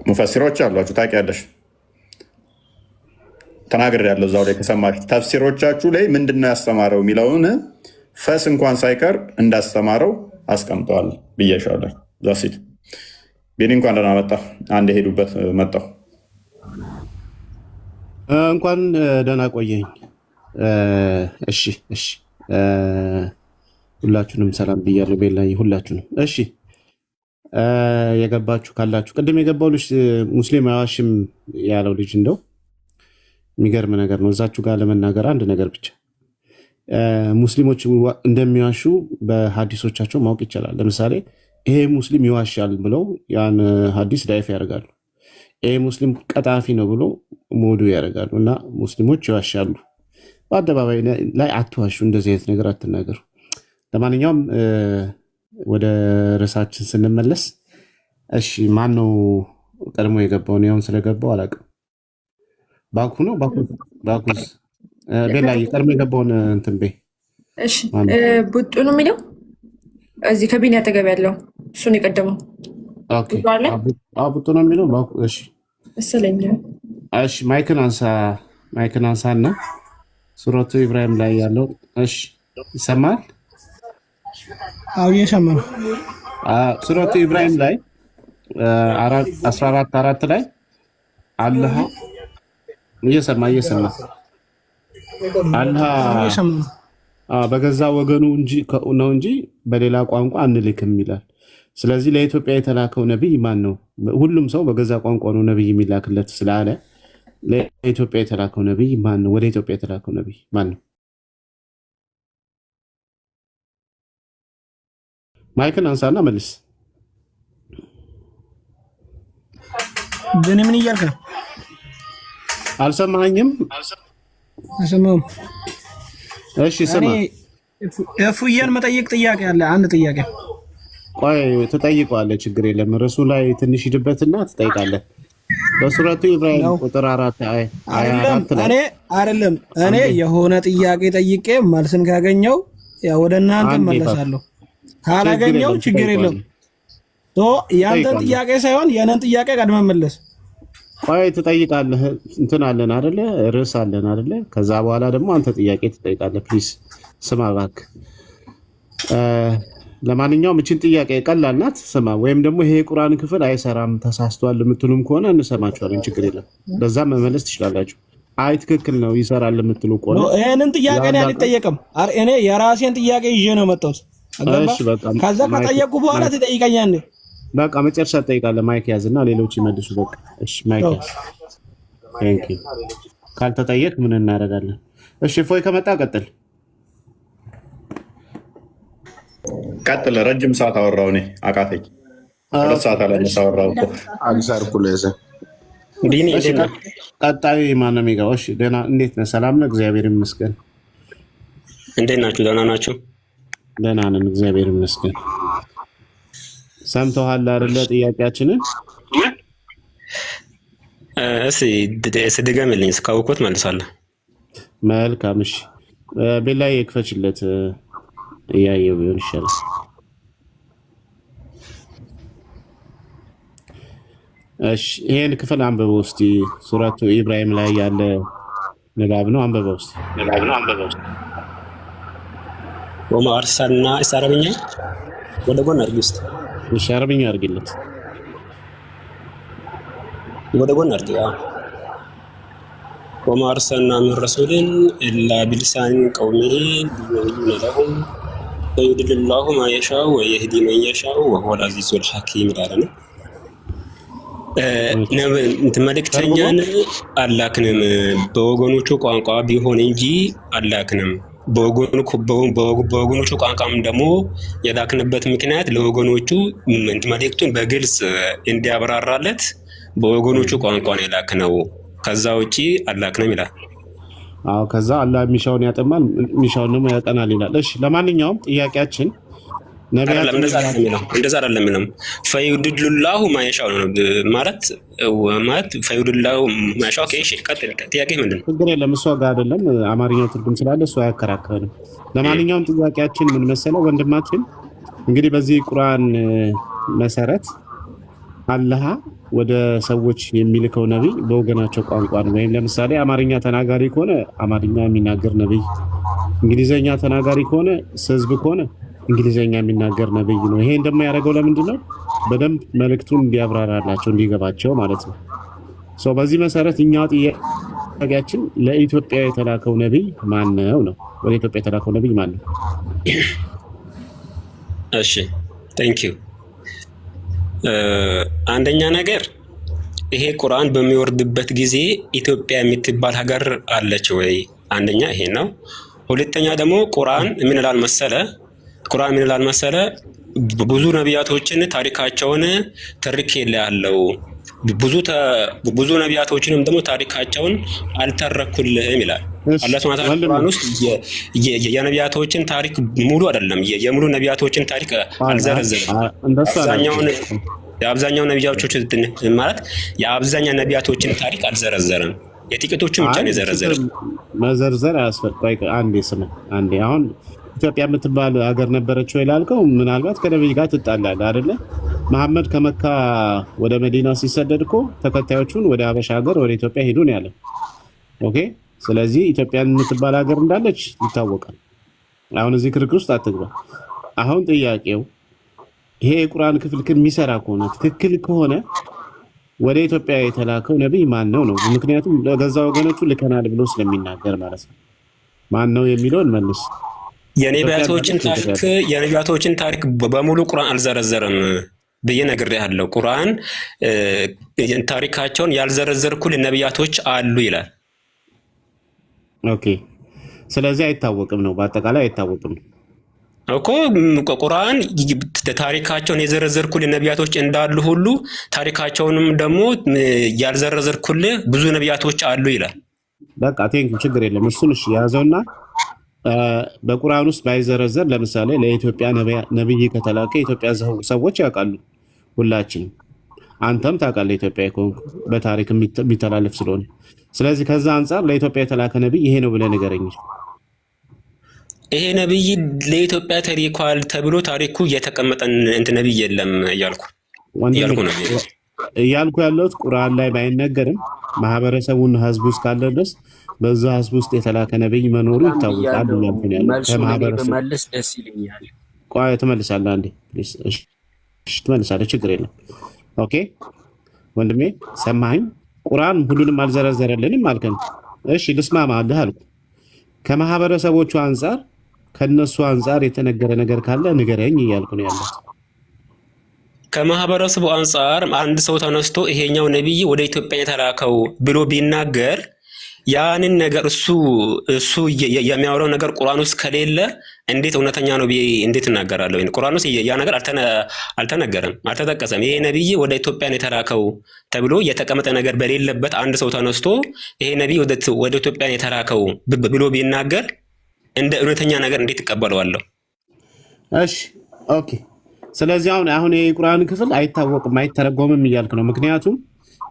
ሙፈሲሮች አሏችሁ ታውቂያለሽ። ተናግሬያለሁ እዛው ላይ ከሰማች ተፍሲሮቻችሁ ላይ ምንድነው ያስተማረው የሚለውን ፈስ እንኳን ሳይቀር እንዳስተማረው አስቀምጠዋል ብዬሻለሁ። ዛሲት ቤኒ እንኳን ደህና መጣ። አንድ የሄዱበት መጣው። እንኳን ደህና ቆየኝ። እሺ ሁላችሁንም ሰላም ብያለሁ። ቤላይ ሁላችሁንም። እሺ የገባችሁ ካላችሁ ቅድም የገባው ልጅ ሙስሊም አይዋሽም ያለው ልጅ እንደው የሚገርም ነገር ነው። እዛችሁ ጋር ለመናገር አንድ ነገር ብቻ ሙስሊሞች እንደሚዋሹ በሀዲሶቻቸው ማወቅ ይቻላል። ለምሳሌ ይሄ ሙስሊም ይዋሻል ብለው ያን ሀዲስ ዳይፍ ያደርጋሉ። ይሄ ሙስሊም ቀጣፊ ነው ብሎ ሞዱ ያደርጋሉ። እና ሙስሊሞች ይዋሻሉ። በአደባባይ ላይ አትዋሹ፣ እንደዚህ አይነት ነገር አትናገሩ። ለማንኛውም ወደ ርዕሳችን ስንመለስ፣ እሺ ማን ነው ቀድሞ የገባው? እኔ አሁን ስለገባው አላውቅም። ባኩ ነው ባኩስ ቤላይ ቀድሞ የገባውን እንትን በይ። እሺ ቡጡ ነው የሚለው እዚህ ከቢኒ አጠገብ ያለው እሱን የቀደመው ቡጡ ነው የሚለው ባኩ። እሺ መሰለኝ። እሺ ማይክን አንሳ እና ሱረቱ ኢብራሂም ላይ ያለው እሺ ይሰማል? አዎ እየሰማ ነው። ሱረቱ ኢብራሂም ላይ 14 ላይ አላህ እየሰማ አላህ በገዛ ወገኑ ነው እንጂ በሌላ ቋንቋ አንልክም ይላል። ስለዚህ ለኢትዮጵያ የተላከው ነቢይ ማን ነው? ሁሉም ሰው በገዛ ቋንቋ ነው ነቢይ የሚላክለት ስላለ ለኢትዮጵያ የተላከው ነቢይ ማን ነው? ወደ ኢትዮጵያ የተላከው ነቢይ ማን ነው? ማይክን አንሳና መልስ። ግን ምን እያልክ ነው? አልሰማኸኝም? አልሰማሁም። እሺ ስማ፣ እፉዬን መጠየቅ ጥያቄ አለ። አንድ ጥያቄ ቆይ ትጠይቀዋለህ፣ ችግር የለም። ርዕሱ ላይ ትንሽ ሂድበትና ትጠይቃለህ። በሱረቱ ኢብራሂም ቁጥር 4 አይደለም እኔ የሆነ ጥያቄ ጠይቄ መልስን ካገኘው ወደ እናንተ መለሳለሁ፣ ካላገኘው ችግር የለም። ያንተን ጥያቄ ሳይሆን የነን ጥያቄ ቀድመ መለስ። ቆይ ትጠይቃለህ። እንትን አለን አይደለ? ርዕስ አለን አይደለ? ከዛ በኋላ ደግሞ አንተ ጥያቄ ትጠይቃለህ። ፕሊዝ ስማ እባክህ። ለማንኛውም እችን ጥያቄ ቀላል ናት፣ ስማ። ወይም ደግሞ ይሄ የቁርአን ክፍል አይሰራም ተሳስቷል የምትሉም ከሆነ እንሰማችኋለን፣ ችግር የለም። በዛም መመለስ ትችላላችሁ። አይ ትክክል ነው ይሰራል የምትሉ ከሆነ ይሄንን ጥያቄ እኔ አልጠየቅም። እኔ የራሴን ጥያቄ ይዤ ነው መጣሁት። ከዛ ከጠየቁ በኋላ ትጠይቀኛለህ። በቃ መጨረሻ ትጠይቃለህ። ማይክ ያዝና ሌሎች ይመልሱ። በቃ እሺ፣ ማይክ ያዝ። ቴንክ ዩ። ካልተጠየቅ ምን እናደርጋለን? እሺ፣ ፎይ ከመጣ ቀጥል። ረጅም ሰዓት አወራሁ እኔ አቃተኝ። 2 ሰዓት አላነሳወራው እኮ አልሳርኩለዘ ዲኒ እንዴት ነው? ቀጣይ ማን ነው የሚገባው? እሺ ደህና፣ እንዴት ነህ? ሰላም ነው? እግዚአብሔር ይመስገን። እንዴት ናችሁ? ደህና ናችሁ? ደህና ነን፣ እግዚአብሔር ይመስገን። ሰምተዋል አይደለ? ጥያቄያችንን ድገምልኝ፣ እስካወቅሁት መልሳለሁ። መልካም። እሺ ቤላይ የክፈችለት እያየው ቢሆን ይሻላል። እሺ ይሄን ክፍል አንብበው እስቲ። ሱረቱ ኢብራሂም ላይ ያለ ንባብ ነው። አንብበው እስቲ። ወማ አርሰልና አረብኛ ወደ ጎን አድርጊ ውስጥ። እሺ አረብኛ አድርጊለት፣ ወደ ጎን አድርጊ። ወማ አርሰልና ሚን ረሱልን ኢላ ቢልሳን ቀውሚሂ ሊዩበይነ ለሁም ወዩድልላሁ ማ የሻኡ ወየህዲ መን የሻኡ ወሁወል አዚዙል ሐኪም ይላል ነው። መልእክተኛን አላክንም በወገኖቹ ቋንቋ ቢሆን እንጂ አላክንም። በወገኖቹ ቋንቋም ደግሞ የላክንበት ምክንያት ለወገኖቹ መልእክቱን በግልጽ እንዲያብራራለት በወገኖቹ ቋንቋ ነው የላክነው። ከዛ ውጪ አላክንም ይላል። አዎ ከዛ አላህ የሚሻውን ያጠማል የሚሻውን ደግሞ ያጠናል ይላል። እሺ ለማንኛውም ጥያቄያችን ነቢያት እንደዛ አይደለም የሚለው ፈዩድልላሁ ማየሻው ነው ማለት ፈዩድልላሁ ማየሻው። እሺ ቀጥል። ጥያቄ ምንድን ነው? ችግር የለም እሷ ጋር አይደለም አማርኛው ትርጉም ስላለ እሷ አያከራክረንም። ለማንኛውም ጥያቄያችን ምን መሰለው ወንድማችን፣ እንግዲህ በዚህ ቁርአን መሰረት አላህ ወደ ሰዎች የሚልከው ነብይ በወገናቸው ቋንቋ ነው። ወይም ለምሳሌ አማርኛ ተናጋሪ ከሆነ አማርኛ የሚናገር ነብይ፣ እንግሊዘኛ ተናጋሪ ከሆነ ህዝብ ከሆነ እንግሊዘኛ የሚናገር ነብይ ነው። ይሄ እንደማያደርገው ለምንድን ነው? በደንብ መልእክቱን እንዲያብራራላቸው እንዲገባቸው ማለት ነው። በዚህ መሰረት እኛ ጥያቄያችን ለኢትዮጵያ የተላከው ነብይ ማን ነው? ወደ ኢትዮጵያ የተላከው ነብይ ማን ነው? እሺ ቴንክ ዩ። አንደኛ ነገር ይሄ ቁርአን በሚወርድበት ጊዜ ኢትዮጵያ የምትባል ሀገር አለች ወይ? አንደኛ ይሄ ነው። ሁለተኛ ደግሞ ቁርአን ምን ይላል መሰለ? ብዙ ነቢያቶችን ታሪካቸውን ተርኬልሃለሁ፣ ብዙ ነቢያቶችንም ደግሞ ታሪካቸውን አልተረኩልህም ይላል። አላህ ሱብሓነሁ ወተዓላ ቁርአን ውስጥ የነቢያቶችን ታሪክ ሙሉ አይደለም የሙሉ ነቢያቶችን ታሪክ አልዘረዘረም። የአብዛኛው ነቢያቶች ማለት የአብዛኛው ነቢያቶችን ታሪክ አልዘረዘረም። የጥቂቶቹን ብቻ ነው የዘረዘረ። መዘርዘር አያስፈልግም። አንዴ አሁን ኢትዮጵያ የምትባል ሀገር ነበረች ወይ ላልከው፣ ምናልባት ከነብይ ጋር ትጣላለህ አይደለ? መሐመድ ከመካ ወደ መዲና ሲሰደድ እኮ ተከታዮቹን ወደ ሀበሻ ሀገር ወደ ኢትዮጵያ ሄዱ ነው ያለው። ኦኬ። ስለዚህ ኢትዮጵያ የምትባል ሀገር እንዳለች ይታወቃል። አሁን እዚህ ክርክር ውስጥ አትግባ። አሁን ጥያቄው ይሄ የቁርአን ክፍል የሚሰራ ከሆነ ትክክል ከሆነ ወደ ኢትዮጵያ የተላከው ነብይ ማን ነው? ምክንያቱም ለገዛ ወገኖቹ ልከናል ብሎ ስለሚናገር ማለት ነው። ማን ነው የሚለውን መልስ። የነቢያቶችን ታሪክ በሙሉ ቁርአን አልዘረዘረም ብዬ ነግሬሃለሁ። ቁርአን ታሪካቸውን ያልዘረዘርኩልህ ነቢያቶች አሉ ይላል። ኦኬ። ስለዚህ አይታወቅም ነው፣ በአጠቃላይ አይታወቅም ነው እኮ ቁርአን ታሪካቸውን የዘረዘርኩልህ ነቢያቶች እንዳሉ ሁሉ ታሪካቸውንም ደግሞ ያልዘረዘርኩልህ ብዙ ነቢያቶች አሉ ይላል። በቃ ቴንክ ችግር የለም። እሱን እሺ ያዘውና በቁርአን ውስጥ ባይዘረዘር ለምሳሌ ለኢትዮጵያ ነብይ ከተላከ የኢትዮጵያ ሰዎች ያውቃሉ፣ ሁላችንም አንተም ታውቃለህ ኢትዮጵያ ከሆንክ በታሪክ የሚተላለፍ ስለሆነ። ስለዚህ ከዛ አንጻር ለኢትዮጵያ የተላከ ነብይ ይሄ ነው ብለህ ንገረኝ። ይሄ ነብይ ለኢትዮጵያ ተልኳል ተብሎ ታሪኩ የተቀመጠ ነብይ የለም እያልኩ ያለሁት ቁርአን ላይ ባይነገርም ማህበረሰቡን ህዝብ ውስጥ ካለ ድረስ በዛ ህዝብ ውስጥ የተላከ ነብይ መኖሩ ይታወቃል። መልስ ደስ ይለኛል። ቆይ ትመልሳለህ አንዴ ፕሊዝ። እሺ ትመልሳለህ፣ ችግር የለም። ኦኬ ወንድሜ ሰማኸኝ? ቁርአን ሁሉንም አልዘረዘረልንም አልከን። እሺ ልስማማልህ አልኩ። ከማህበረሰቦቹ አንጻር ከነሱ አንጻር የተነገረ ነገር ካለ ንገረኝ እያልኩ ነው ያለሁት። ከማህበረሰቡ አንጻር አንድ ሰው ተነስቶ ይሄኛው ነብይ ወደ ኢትዮጵያ የተላከው ብሎ ቢናገር ያንን ነገር እሱ የሚያወራው ነገር ቁርአን ውስጥ ከሌለ እንዴት እውነተኛ ነው ብዬ እንዴት እናገራለሁ? ቁርአን ውስጥ ያ ነገር አልተነገረም፣ አልተጠቀሰም። ይሄ ነብይ ወደ ኢትዮጵያ ነው የተላከው ተብሎ የተቀመጠ ነገር በሌለበት አንድ ሰው ተነስቶ ይሄ ነብይ ወደ ኢትዮጵያ ነው የተላከው ብሎ ቢናገር እንደ እውነተኛ ነገር እንዴት እቀበለዋለሁ? እሺ ኦኬ። ስለዚህ አሁን ይሄ ቁርአን ክፍል አይታወቅም አይተረጎምም እያልክ ነው። ምክንያቱም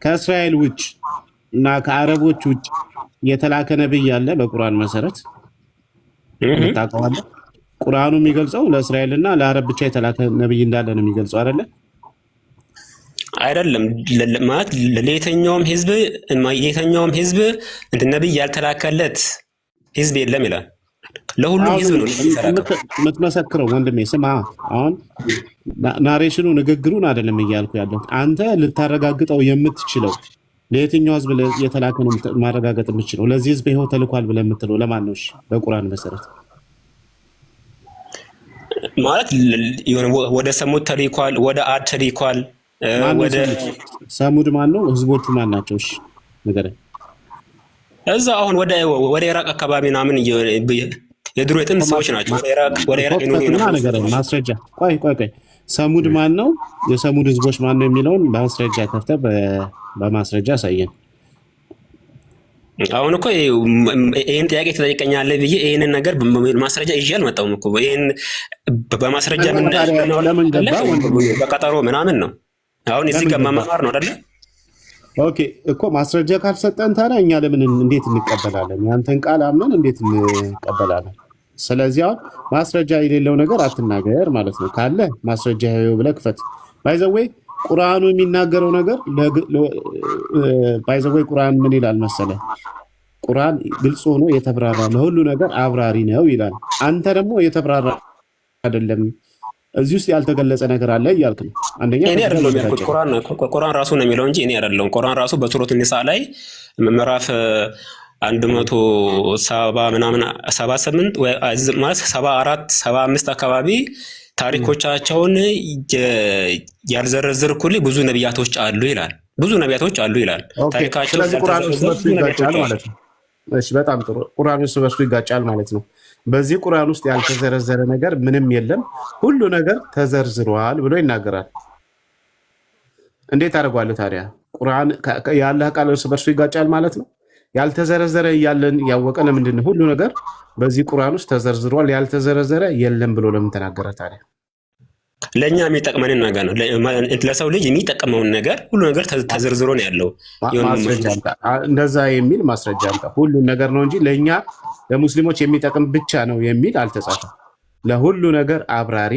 ከእስራኤል ውጭ እና ከአረቦች ውጭ የተላከ ነብይ ያለ በቁርአን መሰረት ታውቀዋለህ። ቁርአኑ የሚገልጸው ለእስራኤልና ለአረብ ብቻ የተላከ ነብይ እንዳለ ነው የሚገልጸው አይደለ? አይደለም ማለት ለየትኛውም ህዝብ ነብይ ያልተላከለት ህዝብ የለም ይላል። ለሁሉም ህዝብ ነው የምትመሰክረው ወንድሜ። ስማ አሁን ናሬሽኑ ንግግሩን አይደለም እያልኩ ያለው አንተ ልታረጋግጠው የምትችለው ለየትኛው ህዝብ የተላከ ነው ማረጋገጥ የምትችለው ለዚህ ህዝብ ይሄው ተልኳል ብለህ የምትለው ለማን ነው? እሺ በቁርአን መሰረት ማለት ወደ ሰሙድ ተልኳል፣ ወደ አድ ተልኳል። ወደ ሰሙድ ማን ነው? ህዝቦቹ ማን ናቸው? እሺ ንገረኝ። እዛ አሁን ወደ ኢራቅ አካባቢ ምናምን የድሮ የጥንት ሰዎች ናቸው። ወደ ኢራቅ ነው ማስረጃ። ቆይ ሰሙድ ማን ነው? የሰሙድ ህዝቦች ማን ነው የሚለውን በማስረጃ ከፍተህ በማስረጃ አሳየን። አሁን እኮ ይሄን ጥያቄ ተጠይቀኛለህ ብዬ ይሄንን ነገር ማስረጃ ይዤ አልመጣሁም እኮ። ይሄን በማስረጃ ለምን ገባ? በቀጠሮ ምናምን ነው። አሁን እዚህ ጋር መማር ነው አይደለ? ኦኬ እኮ ማስረጃ ካልሰጠን ታዲያ እኛ ለምን እንዴት እንቀበላለን? ያንተን ቃል አምነን እንዴት እንቀበላለን? ስለዚህ አሁን ማስረጃ የሌለው ነገር አትናገር ማለት ነው። ካለ ማስረጃ ይኸው ብለህ ክፈት። ባይዘዌይ ቁርአኑ የሚናገረው ነገር ባይዘዌይ ቁርአን ምን ይላል መሰለ? ቁርአን ግልጽ ሆኖ የተብራራ ለሁሉ ነገር አብራሪ ነው ይላል። አንተ ደግሞ የተብራራ አይደለም እዚህ ውስጥ ያልተገለጸ ነገር አለ እያልክ ነው። አንደኛ እኔ አይደለም ያልኩት ቁርአን ራሱ ነው የሚለው እንጂ እኔ አይደለም። ቁርአን ራሱ በሱረቱ ኒሳ ላይ ምዕራፍ 170 ምናምን 78 ወይ 74 75 አካባቢ ታሪኮቻቸውን ያልዘረዘርኩልህ ብዙ ነቢያቶች አሉ ይላል። ብዙ ነቢያቶች አሉ ይላል። ታሪካቸው ስለዚህ ቁርአን ውስጥ ይጋጫል ማለት ነው። እሺ በጣም ጥሩ። ቁርአን ውስጥ ይጋጫል ማለት ነው። በዚህ ቁርአን ውስጥ ያልተዘረዘረ ነገር ምንም የለም፣ ሁሉ ነገር ተዘርዝሯል ብሎ ይናገራል። እንዴት አደርጓለሁ ታዲያ? ቁርአን ያለህ ቃል እርስ በርሱ ይጋጫል ማለት ነው። ያልተዘረዘረ እያለን ያወቀ ለምንድን ነው ሁሉ ነገር በዚህ ቁርአን ውስጥ ተዘርዝሯል ያልተዘረዘረ የለም ብሎ ለምን ተናገረ ታዲያ? ለኛ የሚጠቅመንን ነገር ነው። ለሰው ልጅ የሚጠቅመውን ነገር ሁሉ ነገር ተዘርዝሮ ነው ያለው። እንደዛ የሚል ማስረጃ አምጣ። ሁሉ ነገር ነው እንጂ ለኛ ለሙስሊሞች የሚጠቅም ብቻ ነው የሚል አልተጻፈም። ለሁሉ ነገር አብራሪ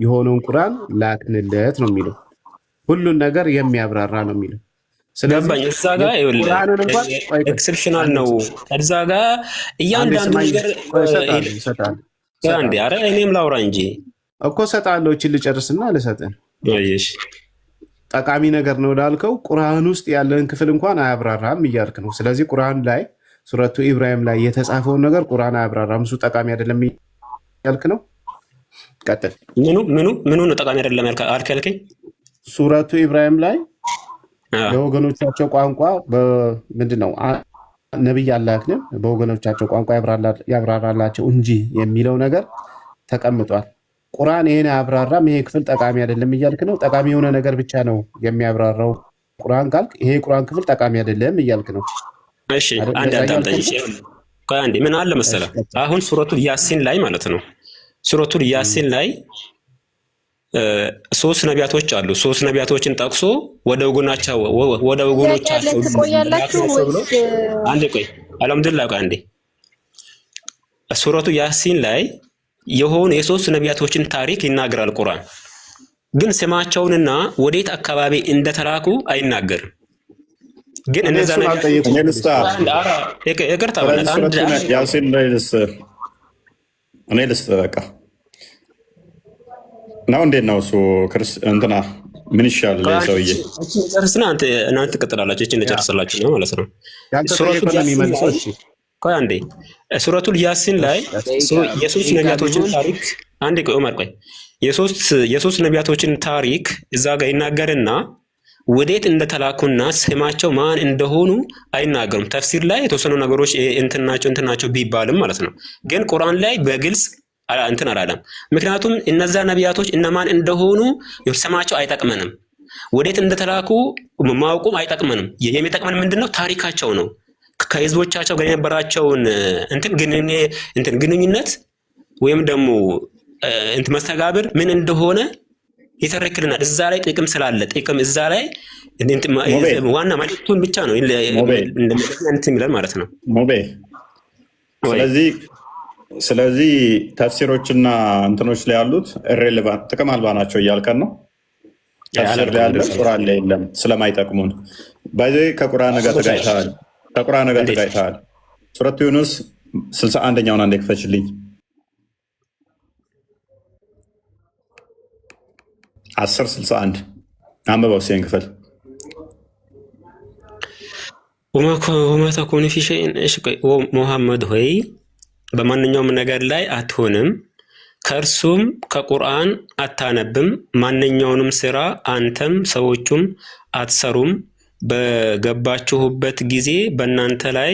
የሆነውን ቁርአን ላክንለት ነው የሚለው። ሁሉን ነገር የሚያብራራ ነው የሚለው። ስለዚህ እዛ ጋር ኤክሰፕሽናል ነው። እዛ ጋር እያንዳንዱ ነገር አንዴ አረ እኔም ላውራ እንጂ እኮ ሰጣለሁ። እቺ ልጨርስና ልሰጥን። እሺ ጠቃሚ ነገር ነው ላልከው ቁርአን ውስጥ ያለን ክፍል እንኳን አያብራራም እያልክ ነው። ስለዚህ ቁርአን ላይ ሱረቱ ኢብራሂም ላይ የተጻፈውን ነገር ቁርአን አያብራራም፣ እሱ ጠቃሚ አይደለም እያልክ ነው። ቀጥል። ምኑ ነው ጠቃሚ አይደለም አልከልከኝ? ሱረቱ ኢብራሂም ላይ በወገኖቻቸው ቋንቋ ምንድነው ነብይ አላክንም በወገኖቻቸው ቋንቋ ያብራራላቸው እንጂ የሚለው ነገር ተቀምጧል። ቁርአን ይሄን አያብራራም፣ ይሄ ክፍል ጠቃሚ አይደለም እያልክ ነው። ጠቃሚ የሆነ ነገር ብቻ ነው የሚያብራራው ቁርአን ካልክ ይሄ ቁርአን ክፍል ጠቃሚ አይደለም እያልክ ነው። እሺ አንድ አዳምጠኝ። ቆይ አንዴ ምን አለ መሰለህ፣ አሁን ሱረቱል ያሲን ላይ ማለት ነው። ሱረቱል ያሲን ላይ ሶስት ነቢያቶች አሉ። ሶስት ነቢያቶችን ጠቅሶ ወደ ወገኖቻቸው ትቆያላችሁ ወይስ አንዴ ቆይ አልሐምዱሊላህ ቆይ አንዴ ሱረቱ ያሲን ላይ የሆኑ የሶስት ነቢያቶችን ታሪክ ይናገራል ቁርአን። ግን ስማቸውንና ወዴት አካባቢ እንደተላኩ አይናገርም። ግን እነዛ እኔ ልስጥ በቃ ነው። እንዴት ነው እሱ እንትና ምን ይሻላል? ሰውዬ ጨርስና እናንተ ትቀጥላላችሁ። እቺ እንደጨርስላችሁ ነው ማለት ነው። ቆይ አንዴ ሱረቱል ያሲን ላይ የሶስት ነቢያቶችን ታሪክ አንዴ ቆይ ዑመር ቆይ የሶስት ነቢያቶችን ታሪክ እዛ ጋር ይናገርና ወዴት እንደተላኩና ስማቸው ማን እንደሆኑ አይናገሩም። ተፍሲር ላይ የተወሰኑ ነገሮች እንትናቸው ቢባልም ማለት ነው። ግን ቁርአን ላይ በግልጽ እንትን አላለም። ምክንያቱም እነዛ ነቢያቶች እነማን እንደሆኑ ስማቸው አይጠቅመንም። ወዴት እንደተላኩ ማወቁም አይጠቅመንም። የሚጠቅመን ምንድነው? ታሪካቸው ነው። ከህዝቦቻቸው ጋር የነበራቸውን ግንኙነት ወይም ደግሞ መስተጋብር ምን እንደሆነ ይተረክልናል። እዛ ላይ ጥቅም ስላለ እዛ ላይ ዋና መልእክቱን ብቻ ነው እንደሚለን ማለት ነው። ስለዚህ ተፍሲሮችና እንትኖች ላይ ያሉት ኢሬሌቫንት ጥቅም አልባ ናቸው እያልከን ነው። ተፍሲር ላይ ያለ ቁርአን ላይ የለም ስለማይጠቅሙን። በዚህ ከቁርአን ጋር ተጋጭተሃል። ሱረቱ ዩኑስ 61ኛውን አንዴ ክፈችልኝ። 10:61 አንብበው ሲን ክፈል። ወማ ተኩኑ ፊ ሸይን ሙሐመድ ሆይ በማንኛውም ነገር ላይ አትሆንም፣ ከእርሱም ከቁርአን አታነብም፣ ማንኛውንም ስራ አንተም ሰዎቹም አትሰሩም። በገባችሁበት ጊዜ በእናንተ ላይ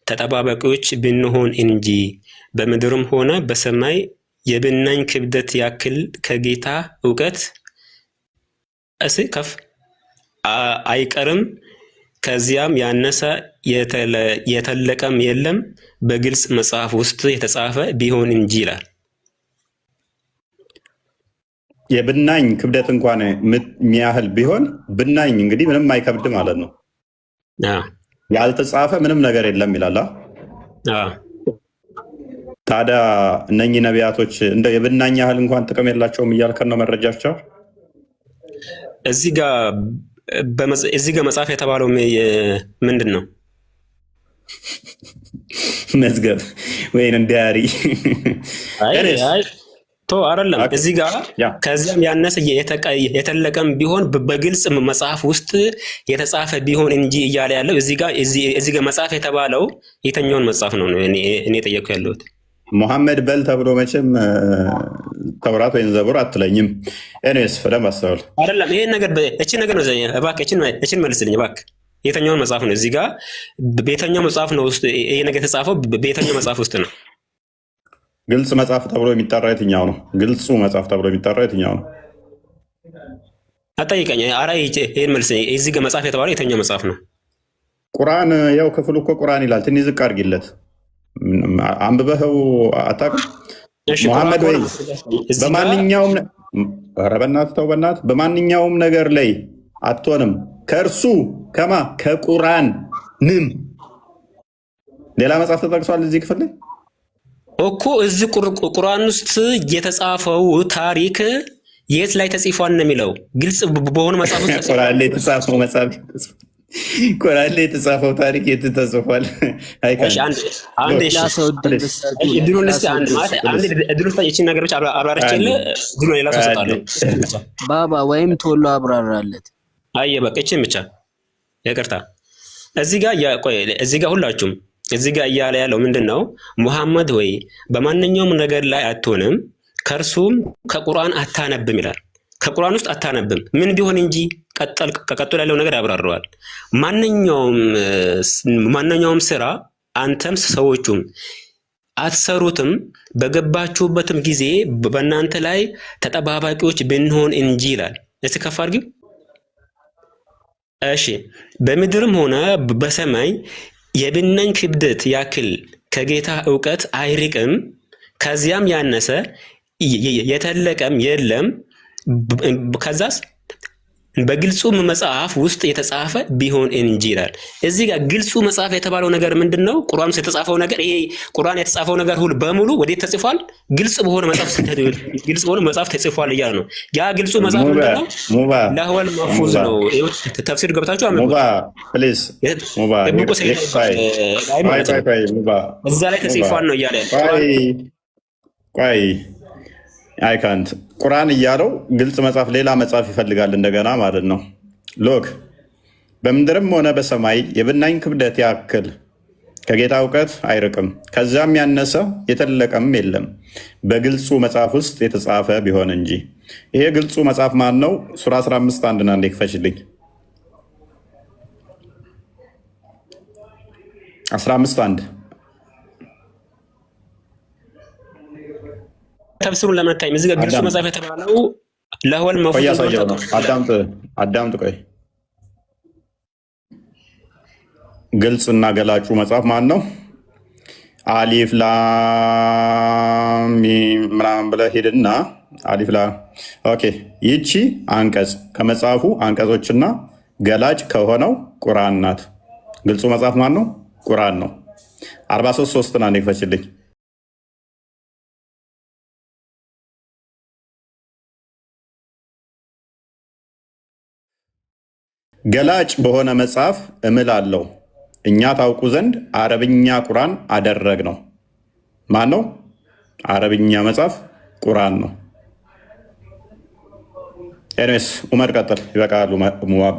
ተጠባባቂዎች ብንሆን እንጂ በምድርም ሆነ በሰማይ የብናኝ ክብደት ያክል ከጌታ እውቀት ከፍ አይቀርም። ከዚያም ያነሰ የተለቀም የለም በግልጽ መጽሐፍ ውስጥ የተጻፈ ቢሆን እንጂ ይላል። የብናኝ ክብደት እንኳን የሚያህል ቢሆን ብናኝ እንግዲህ ምንም አይከብድ ማለት ነው። ያልተጻፈ ምንም ነገር የለም ይላል። ታዲያ እነኚህ ነቢያቶች እንደ የብናኝ ያህል እንኳን ጥቅም የላቸውም እያልከን ነው መረጃቸው? እዚህ ጋር መጽሐፍ የተባለው ምንድን ነው? መዝገብ ወይንም ዲያሪ አይደለም። እዚህ ጋር ከዚያም ያነሰ የተለቀም ቢሆን በግልጽ መጽሐፍ ውስጥ የተጻፈ ቢሆን እንጂ እያለ ያለው እዚህ ጋር መጽሐፍ የተባለው የተኛውን መጽሐፍ ነው እኔ ጠየቅኩ ያለሁት። ሙሐመድ በል ተብሎ መቼም ተውራት ወይም ዘቡር አትለኝም። ኤኒዌይስ በደንብ አስተውል። አይደለም ይሄን ነገር እቺን ነገር ነው እባክህ እቺን መልስልኝ እባክህ። የተኛውን መጽሐፍ ነው እዚህ ጋር በየትኛው መጽሐፍ ነው ውስጥ ይሄ ነገር የተጻፈው? በየትኛው መጽሐፍ ውስጥ ነው? ግልጽ መጽሐፍ ተብሎ የሚጠራ የትኛው ነው? ግልጹ መጽሐፍ ተብሎ የሚጠራ የትኛው ነው? አጠይቀኝ። ኧረ ይሄን መልስልኝ። እዚህ ጋር መጽሐፍ የተባለው የተኛው መጽሐፍ ነው? ቁርአን። ያው ክፍሉ እኮ ቁርአን ይላል። ትንሽ ዝቅ አድርጊለት። አንብበኸው አታውቅም? ሙሐመድ ወይ በማንኛውም ኧረ በእናትህ ተው በእናትህ በማንኛውም ነገር ላይ አትሆንም ከእርሱ ከቁርአን ሌላ መጽሐፍ ተጠቅሷል እዚህ ክፍል ላይ እኮ። እዚህ ቁርአን ውስጥ የተጻፈው ታሪክ የት ላይ ተጽፏል ነው የሚለው? ግልጽ በሆነ መጽሐፍ ውስጥ ቁርአን ላይ የተጻፈው መጽሐፍ ቁርአን ላይ የተጻፈው ታሪክ የት ተጽፏል? ባባ ወይም ቶሎ አብራራለት። አየ በቃ እቺን ብቻ ይቅርታ። እዚህ ጋር ሁላችሁም እዚህ ጋር እያለ ያለው ምንድነው? ሙሐመድ ሆይ በማንኛውም ነገር ላይ አትሆንም፣ ከእርሱም ከቁርአን አታነብም ይላል። ከቁርአን ውስጥ አታነብም ምን ቢሆን እንጂ ቀጥሎ ያለው ነገር ያብራረዋል። ማንኛውም ስራ አንተም ሰዎቹም አትሰሩትም፣ በገባችሁበትም ጊዜ በእናንተ ላይ ተጠባባቂዎች ብንሆን እንጂ ይላል። እስኪ ከፍ አድርጊው። እሺ በምድርም ሆነ በሰማይ የብናኝ ክብደት ያክል ከጌታ እውቀት አይርቅም፣ ከዚያም ያነሰ የተለቀም የለም። ከዛስ በግልጹ መጽሐፍ ውስጥ የተጻፈ ቢሆን እንጂ ይላል። እዚህ ጋር ግልጹ መጽሐፍ የተባለው ነገር ምንድነው? ቁርአን ውስጥ የተጻፈው ነገር ይሄ ቁርአን የተጻፈው ነገር ሁሉ በሙሉ ወዴት ተጽፏል? ግልጽ በሆነ መጽሐፍ ተጽፏል እያለ ነው። ያ ግልጹ መጽሐፍ ምንድነው? ለህወል መፍዙ ነው። ተፍሲር ገብታችሁ አመኑ። እዛ ላይ ተጽፏል ነው እያለ አይካንት ቁርአን እያለው ግልጽ መጽሐፍ ሌላ መጽሐፍ ይፈልጋል እንደገና ማለት ነው። ሎክ በምድርም ሆነ በሰማይ የብናኝ ክብደት ያክል ከጌታ እውቀት አይርቅም፣ ከዚያም ያነሰ የተለቀም የለም በግልጹ መጽሐፍ ውስጥ የተጻፈ ቢሆን እንጂ። ይሄ ግልጹ መጽሐፍ ማን ነው? ሱራ 15 አንድና እንዴ ክፈችልኝ። 15:1 ተፍሲሩን ለመታይ እዚህ ጋር ግልጹ መጽሐፍ የተባለው ለሆል መፍቱ ያሳየው ነው። አዳምጥ ቆይ። ግልጽና ገላጩ መጽሐፍ ማን ነው? አሊፍ ላም ሚም ምናምን ብለህ ሄድና አሊፍ ላም። ኦኬ፣ ይቺ አንቀጽ ከመጽሐፉ አንቀጾችና ገላጭ ከሆነው ቁርአን ናት። ግልጹ መጽሐፍ ማን ነው? ቁርአን ነው። 43:3 ና ይክፈችልኝ። ገላጭ በሆነ መጽሐፍ እምላለሁ እኛ ታውቁ ዘንድ አረብኛ ቁርአን አደረግ ነው። ማን ነው? አረብኛ መጽሐፍ ቁርአን ነው። ኤኒዌይስ ኡመር ቀጥል። ይበቃሉ ሙዋባ።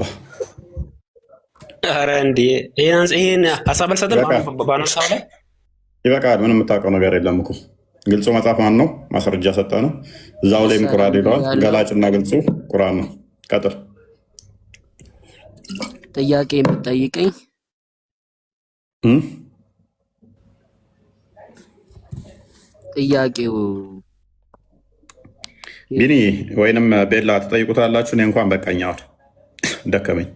ኧረ እንዴ ይሄን ሀሳብ አልሰጥም ባነሳው ላይ ይበቃል። ምንም የምታውቀው ነገር የለም እኮ። ግልጹ መጽሐፍ ማን ነው? ማስረጃ ሰጠ ነው። እዛው ላይም ቁርአን ይለዋል። ገላጭና ግልጹ ቁርአን ነው። ቀጥል። ጥያቄ የምትጠይቀኝ ጥያቄው ቢኒ ወይንም ቤላ ትጠይቁታላችሁ። እኔ እንኳን በቃኛው ደከመኝ።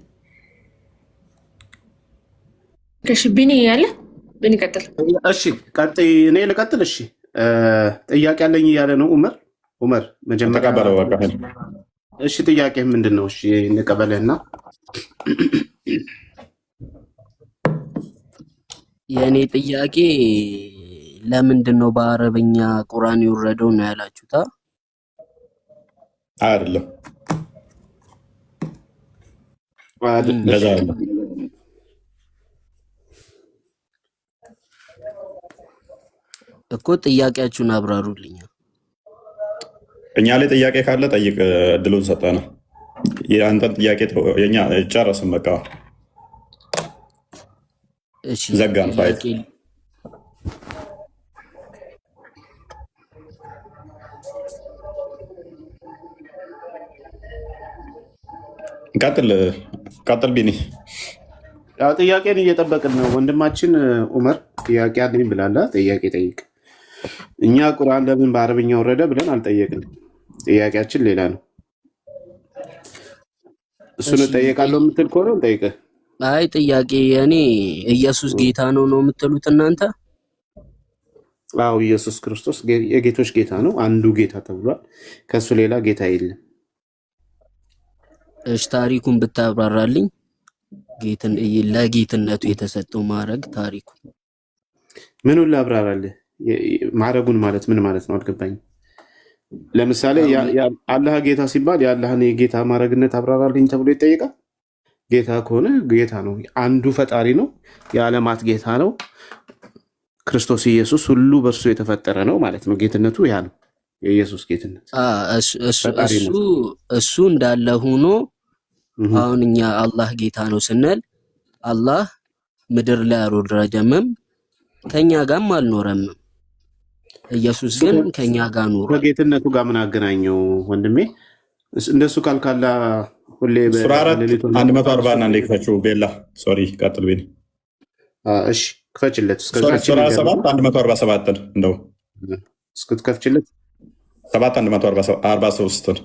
እሺ ቢኒ ያለ ቢኒ ቀጥል። እሺ ቀጥይ። እኔ ልቀጥል። እሺ ጥያቄ አለኝ እያለ ነው ኡመር መጀመሪያ ተቀበለው። በቃ እሺ ጥያቄ ምንድን ነው? እሺ እንቀበልህና የእኔ ጥያቄ ለምንድን ነው በአረብኛ ቁርአን የወረደው ነው ያላችሁታ? አይደለም እኮ ጥያቄያችሁን አብራሩልኝ። እኛ ላይ ጥያቄ ካለ ጠይቅ፣ እድሉን ሰጠነ። የአንተን ጥያቄ የኛ ጨረስን። በቃ ዘጋን ፋይት። ቀጥል ቢኒ። ያው ጥያቄን እየጠበቅን ነው። ወንድማችን ኡመር ጥያቄ አለኝ ብላላ። ጥያቄ ጠይቅ። እኛ ቁርአን ለምን በአረብኛ ወረደ ብለን አልጠየቅንም። ጥያቄያችን ሌላ ነው። እሱን እጠየቃለሁ የምትል ከሆነ ጠይቀህ። አይ ጥያቄ እኔ ኢየሱስ ጌታ ነው የምትሉት እናንተ? አዎ ኢየሱስ ክርስቶስ የጌቶች ጌታ ነው። አንዱ ጌታ ተብሏል። ከሱ ሌላ ጌታ የለም። እሺ ታሪኩን ብታብራራልኝ። ለጌትነቱ የተሰጠው ማዕረግ ታሪኩ ምኑን ላብራራልህ? ማዕረጉን ማለት ምን ማለት ነው? አልገባኝም። ለምሳሌ አላህ ጌታ ሲባል የአላህን የጌታ ማዕረግነት አብራራልኝ ተብሎ ይጠይቃል። ጌታ ከሆነ ጌታ ነው። አንዱ ፈጣሪ ነው። የዓለማት ጌታ ነው። ክርስቶስ ኢየሱስ ሁሉ በእርሱ የተፈጠረ ነው ማለት ነው። ጌትነቱ ያ ነው። የኢየሱስ ጌትነት እሱ እንዳለ ሆኖ አሁን እኛ አላህ ጌታ ነው ስንል አላህ ምድር ላይ አልወረደምም፣ ከኛ ጋርም አልኖረም። ኢየሱስ ግን ከኛ ጋር ኖረ። ከጌትነቱ ጋር ምን አገናኘው ወንድሜ? እንደሱ ካልካላ ሁሌ ሱራ 4 እና እንደክፈችው ቤላ ሶሪ ቀጥል ቤኒ። እሺ ክፈችለት። ሱራ 7 147 እንደው እስክትከፍችለት 7 143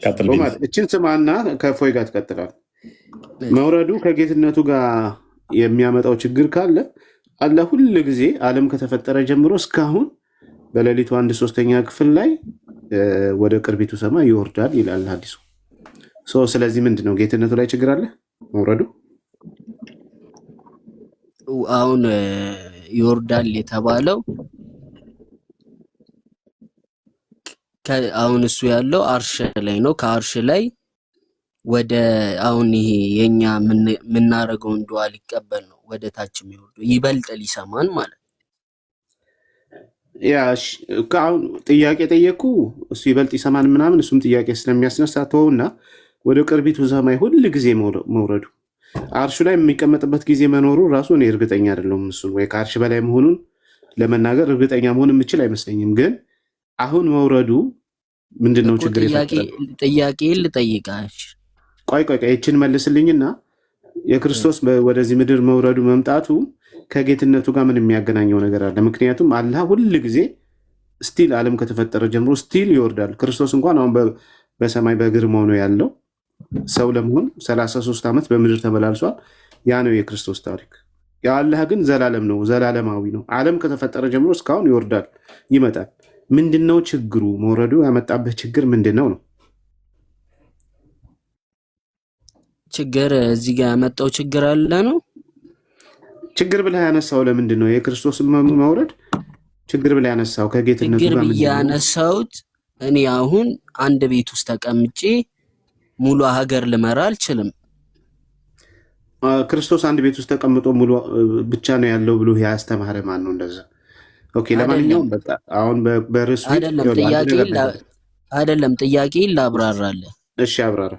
ቀጥል ቤኒ። እችን ስማና ከፎይ ጋር ትቀጥላል። መውረዱ ከጌትነቱ ጋር የሚያመጣው ችግር ካለ አላህ ሁል ጊዜ ዓለም ከተፈጠረ ጀምሮ እስካሁን በሌሊቱ 1/3 ክፍል ላይ ወደ ቅርቢቱ ሰማይ ይወርዳል ይላል ሐዲሱ። ስለዚህ ምንድን ነው ጌትነቱ ላይ ችግር አለ መውረዱ? አሁን ይወርዳል የተባለው አሁን እሱ ያለው አርሽ ላይ ነው። ከአርሽ ላይ ወደ አሁን ይሄ የኛ የምናደርገውን ዱዓ ሊቀበል ነው ወደ ታች የሚወርደው ይበልጥ ሊሰማን ማለት ነው። አሁን ጥያቄ ጠየቁ እሱ ይበልጥ ይሰማን ምናምን፣ እሱም ጥያቄ ስለሚያስነሳ ተወውና ወደ ቅርቢቱ ሰማይ ሁል ጊዜ መውረዱ አርሹ ላይ የሚቀመጥበት ጊዜ መኖሩ ራሱ እኔ እርግጠኛ አይደለሁም። እሱን ወይ ከአርሽ በላይ መሆኑን ለመናገር እርግጠኛ መሆን የምችል አይመስለኝም። ግን አሁን መውረዱ ምንድነው ችግር? ጥያቄ ልጠይቃሽ። ቆይ ይችን መልስልኝና የክርስቶስ ወደዚህ ምድር መውረዱ መምጣቱ ከጌትነቱ ጋር ምን የሚያገናኘው ነገር አለ? ምክንያቱም አላህ ሁል ጊዜ ስቲል ዓለም ከተፈጠረ ጀምሮ ስቲል ይወርዳል። ክርስቶስ እንኳን አሁን በሰማይ በግርማው ነው ያለው። ሰው ለመሆን 33 ዓመት በምድር ተመላልሷል። ያ ነው የክርስቶስ ታሪክ። የአላህ ግን ዘላለም ነው፣ ዘላለማዊ ነው። ዓለም ከተፈጠረ ጀምሮ እስካሁን ይወርዳል፣ ይመጣል። ምንድነው ችግሩ? መውረዱ ያመጣበት ችግር ምንድነው ነው? ችግር እዚህ ጋር ያመጣው ችግር አለ ነው። ችግር ብለህ ያነሳው ለምንድን ነው? የክርስቶስን መውረድ ችግር ብለህ ያነሳው ከጌትነቱ ችግር ጋር ብዬ ያነሳሁት እኔ አሁን አንድ ቤት ውስጥ ተቀምጬ ሙሉ ሀገር ልመራ አልችልም። ክርስቶስ አንድ ቤት ውስጥ ተቀምጦ ሙሉ ብቻ ነው ያለው ብሎ ያስተማረ ማን ነው? እንደዛ ኦኬ። ለማንኛውም በቃ አሁን በርዕሱ አይደለም ጥያቄ ላብራራለህ። እሺ አብራራ።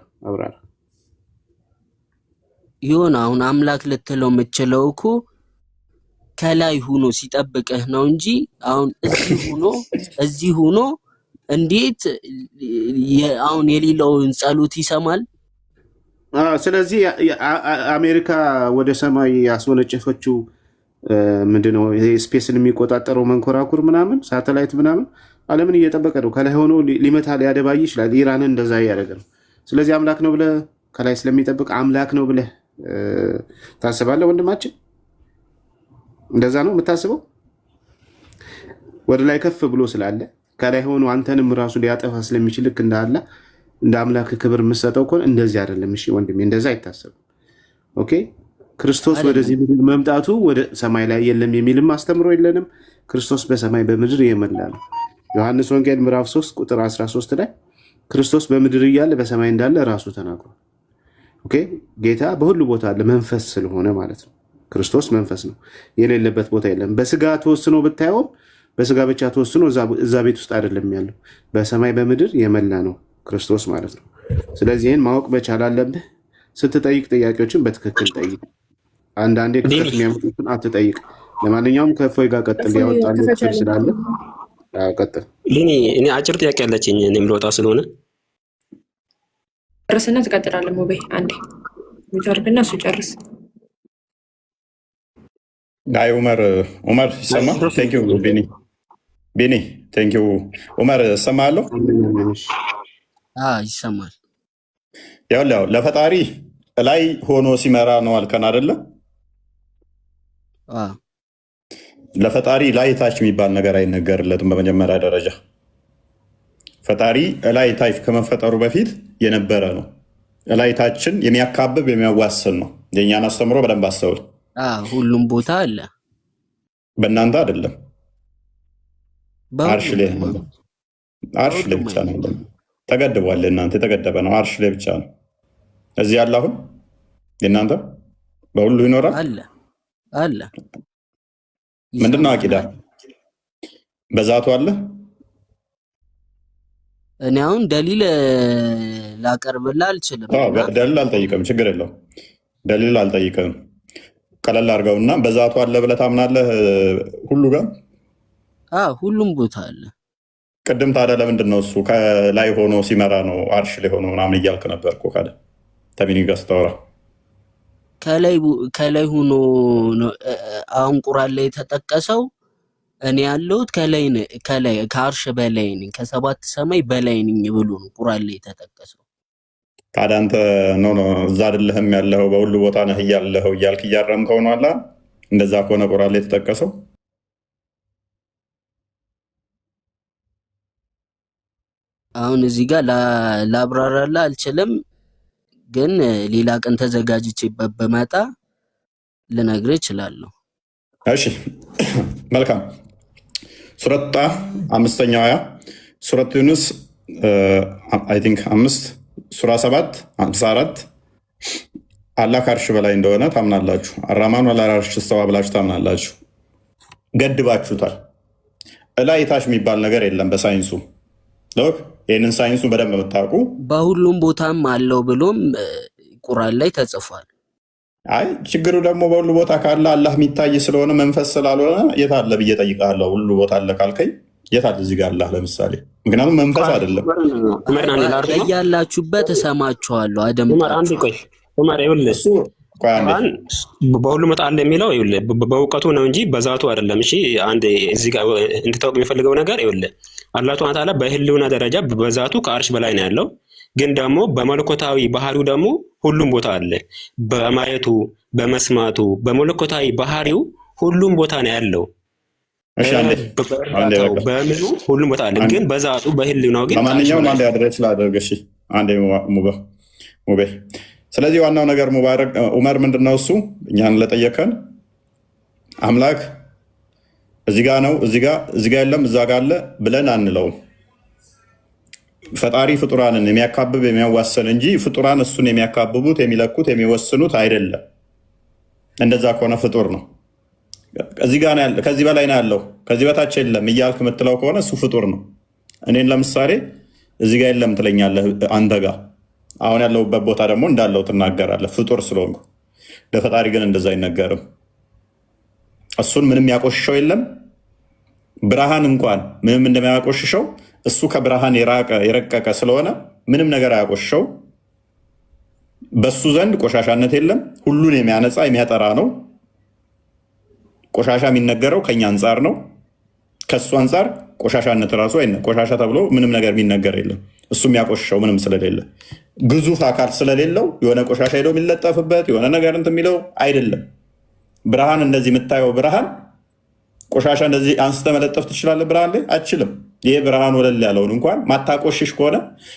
ይሁን አሁን አምላክ ልትለው የምችለው እኮ ከላይ ሆኖ ሲጠብቅህ ነው እንጂ አሁን እዚህ ሆኖ እንዴት አሁን የሌለውን ጸሎት ይሰማል? ስለዚህ አሜሪካ ወደ ሰማይ ያስወነጨፈችው ምንድነው? ይሄ ስፔስን የሚቆጣጠረው መንኮራኩር ምናምን ሳተላይት ምናምን ዓለምን እየጠበቀ ነው። ከላይ ሆኖ ሊመታ ሊያደባይ ይችላል። ኢራንን እንደዛ እያደረገ ነው። ስለዚህ አምላክ ነው ብለህ ከላይ ስለሚጠብቅ አምላክ ነው ብለህ ታስባለህ? ወንድማችን እንደዛ ነው የምታስበው? ወደ ላይ ከፍ ብሎ ስላለ ከላይ ሆኖ አንተንም ራሱ ሊያጠፋ ስለሚችል ልክ እንዳለ እንደ አምላክ ክብር የምትሰጠው ከሆነ እንደዚህ አይደለም። እሺ ወንድሜ እንደዛ አይታሰብም። ኦኬ ክርስቶስ ወደዚህ ምድር መምጣቱ ወደ ሰማይ ላይ የለም የሚልም አስተምሮ የለንም። ክርስቶስ በሰማይ በምድር የመላ ነው። ዮሐንስ ወንጌል ምዕራፍ 3 ቁጥር 13 ላይ ክርስቶስ በምድር እያለ በሰማይ እንዳለ ራሱ ተናግሯል። ኦኬ ጌታ በሁሉ ቦታ አለ፣ መንፈስ ስለሆነ ማለት ነው። ክርስቶስ መንፈስ ነው፣ የሌለበት ቦታ የለም። በስጋ ተወስኖ ብታየውም በስጋ ብቻ ተወስኖ እዛ ቤት ውስጥ አይደለም ያለው፣ በሰማይ በምድር የመላ ነው ክርስቶስ ማለት ነው። ስለዚህ ይህን ማወቅ መቻል አለብህ። ስትጠይቅ ጥያቄዎችን በትክክል ጠይቅ። አንዳንዴ ክፍተት የሚያመጡትን አትጠይቅ። ለማንኛውም ከእፎይ ጋር ቀጥል፣ ያወጣሉ ክፍል ስላለ ቀጥል። እኔ አጭር ጥያቄ ያለችኝ እኔም ልወጣ ስለሆነ ጨርስና ትቀጥላለህ። ሞቤ አንዴ ሚተርግና እሱ ጨርስ። አይ ኡመር ይሰማ? ቴንክ ዩ ቢኒ ቴንክ ዩ ኡመር እሰማለሁ። ይሰማል። ያው ለፈጣሪ ላይ ሆኖ ሲመራ ነው አልከን አይደለ? ለፈጣሪ ላይ ታች የሚባል ነገር አይነገርለትም። በመጀመሪያ ደረጃ ፈጣሪ ላይ ታች ከመፈጠሩ በፊት የነበረ ነው። ላይ ታችን የሚያካብብ የሚያዋስን ነው። የእኛን አስተምሮ በደንብ አስተውል። ሁሉም ቦታ አለ፣ በእናንተ አይደለም። አርሽ ላይ ብቻ ነው ተገድቧል። እናንተ የተገደበ ነው። አርሽ ላይ ብቻ ነው። እዚህ ያለ አሁን የእናንተ በሁሉ ይኖራል አለ። ምንድነው አቂዳ? በዛቱ አለ። እኔ አሁን ደሊል ላቀርብልህ አልችልም። ደሊል አልጠይቅም፣ ችግር የለውም። ደሊል አልጠይቅም። ቀለል አድርገውና በዛቱ አለ ብለህ ታምናለህ? ሁሉ ጋር ሁሉም ቦታ አለ። ቅድም ታዲያ ለምንድን ነው እሱ ከላይ ሆኖ ሲመራ ነው አርሽ ላይ ሆኖ ምናምን እያልክ ነበር እኮ ካለ ተቢኒ ጋር ስታወራ ከላይ ሆኖ አሁን ቁርአን ላይ የተጠቀሰው እኔ ያለሁት ከላይ ከአርሽ በላይ ነኝ፣ ከሰባት ሰማይ በላይ ነኝ ብሎ ነው ቁርአን ላይ የተጠቀሰው። ታዲያ አንተ እዛ አይደለህም ያለኸው በሁሉ ቦታ ነህ እያለኸው እያልክ እያረምከው ነው አላ። እንደዛ ከሆነ ቁርአን ላይ የተጠቀሰው አሁን እዚህ ጋር ላብራራልህ አልችልም፣ ግን ሌላ ቀን ተዘጋጅቼበት በመጣ ልነግርህ እችላለሁ። እሺ መልካም። ሱረት ጣ 5ኛው አያ፣ ሱረት ዩኑስ አይ ቲንክ 5 ሱራ 7 54 አላህ ከአርሽ በላይ እንደሆነ ታምናላችሁ። አራማን ወላ አርሽ ስተዋ ብላችሁ ታምናላችሁ። ገድባችሁታል። እላይ ታች የሚባል ነገር የለም በሳይንሱ። ይህንን ሳይንሱ በደንብ የምታውቁ በሁሉም ቦታም አለው ብሎም ቁርአን ላይ ተጽፏል። አይ ችግሩ ደግሞ በሁሉ ቦታ ካለ አላህ የሚታይ ስለሆነ መንፈስ ስላልሆነ የት አለ ብዬ ጠይቃለሁ። ሁሉ ቦታ አለ ካልከኝ የት አለ እዚህ ጋር አላህ ለምሳሌ? ምክንያቱም መንፈስ አይደለም። ያላችሁበት እሰማችኋለሁ። ቁርአን በሁሉም ቦታ አለ የሚለው ይኸውልህ በእውቀቱ ነው እንጂ በዛቱ አይደለም። እሺ አንድ እዚህ ጋር እንድታውቅ የሚፈልገው ነገር ይኸውልህ አላህ ሱብሓነሁ ወተዓላ በህልውና ደረጃ በዛቱ ከአርሽ በላይ ነው ያለው። ግን ደግሞ በመለኮታዊ ባህሪው ደግሞ ሁሉም ቦታ አለ። በማየቱ፣ በመስማቱ፣ በመለኮታዊ ባህሪው ሁሉም ቦታ ነው ያለው። በምኑ ሁሉም ቦታ አለ። ግን በዛቱ በህልውናው ግን ለማንኛውም አንድ አድሬስ ላደርግ። እሺ አንዴ ሙቤ ስለዚህ ዋናው ነገር ሙባረክ ዑመር ምንድነው እሱ እኛን ለጠየቀን አምላክ እዚህ ጋር ነው እዚህ ጋር የለም እዛ ጋር አለ ብለን አንለውም። ፈጣሪ ፍጡራንን የሚያካብብ የሚያዋሰን እንጂ ፍጡራን እሱን የሚያካብቡት የሚለኩት የሚወስኑት አይደለም። እንደዛ ከሆነ ፍጡር ነው። እዚህ ጋር ነው ያለው፣ ከዚህ በላይ ነው ያለው፣ ከዚህ በታች የለም እያልክ የምትለው ከሆነ እሱ ፍጡር ነው። እኔን ለምሳሌ እዚህ ጋር የለም ትለኛለህ አንተ ጋር አሁን ያለሁበት ቦታ ደግሞ እንዳለው ትናገራለህ ፍጡር ስለሆንኩ። ለፈጣሪ ግን እንደዛ አይነገርም። እሱን ምንም ያቆሽሸው የለም። ብርሃን እንኳን ምንም እንደማያቆሽሸው እሱ ከብርሃን የረቀቀ ስለሆነ ምንም ነገር አያቆሽሸው። በሱ ዘንድ ቆሻሻነት የለም። ሁሉን የሚያነጻ የሚያጠራ ነው። ቆሻሻ የሚነገረው ከኛ አንጻር ነው። ከሱ አንጻር ቆሻሻነት ራሱ ቆሻሻ ተብሎ ምንም ነገር የሚነገር የለም። እሱ የሚያቆሽሸው ምንም ስለሌለ ግዙፍ አካል ስለሌለው የሆነ ቆሻሻ ሄዶ የሚለጠፍበት የሆነ ነገር እንትን የሚለው አይደለም። ብርሃን እንደዚህ የምታየው ብርሃን ቆሻሻ እንደዚህ አንስተ መለጠፍ ትችላለህ? ብርሃን ላይ አችልም። ይሄ ብርሃን ወለል ያለውን እንኳን ማታቆሽሽ ከሆነ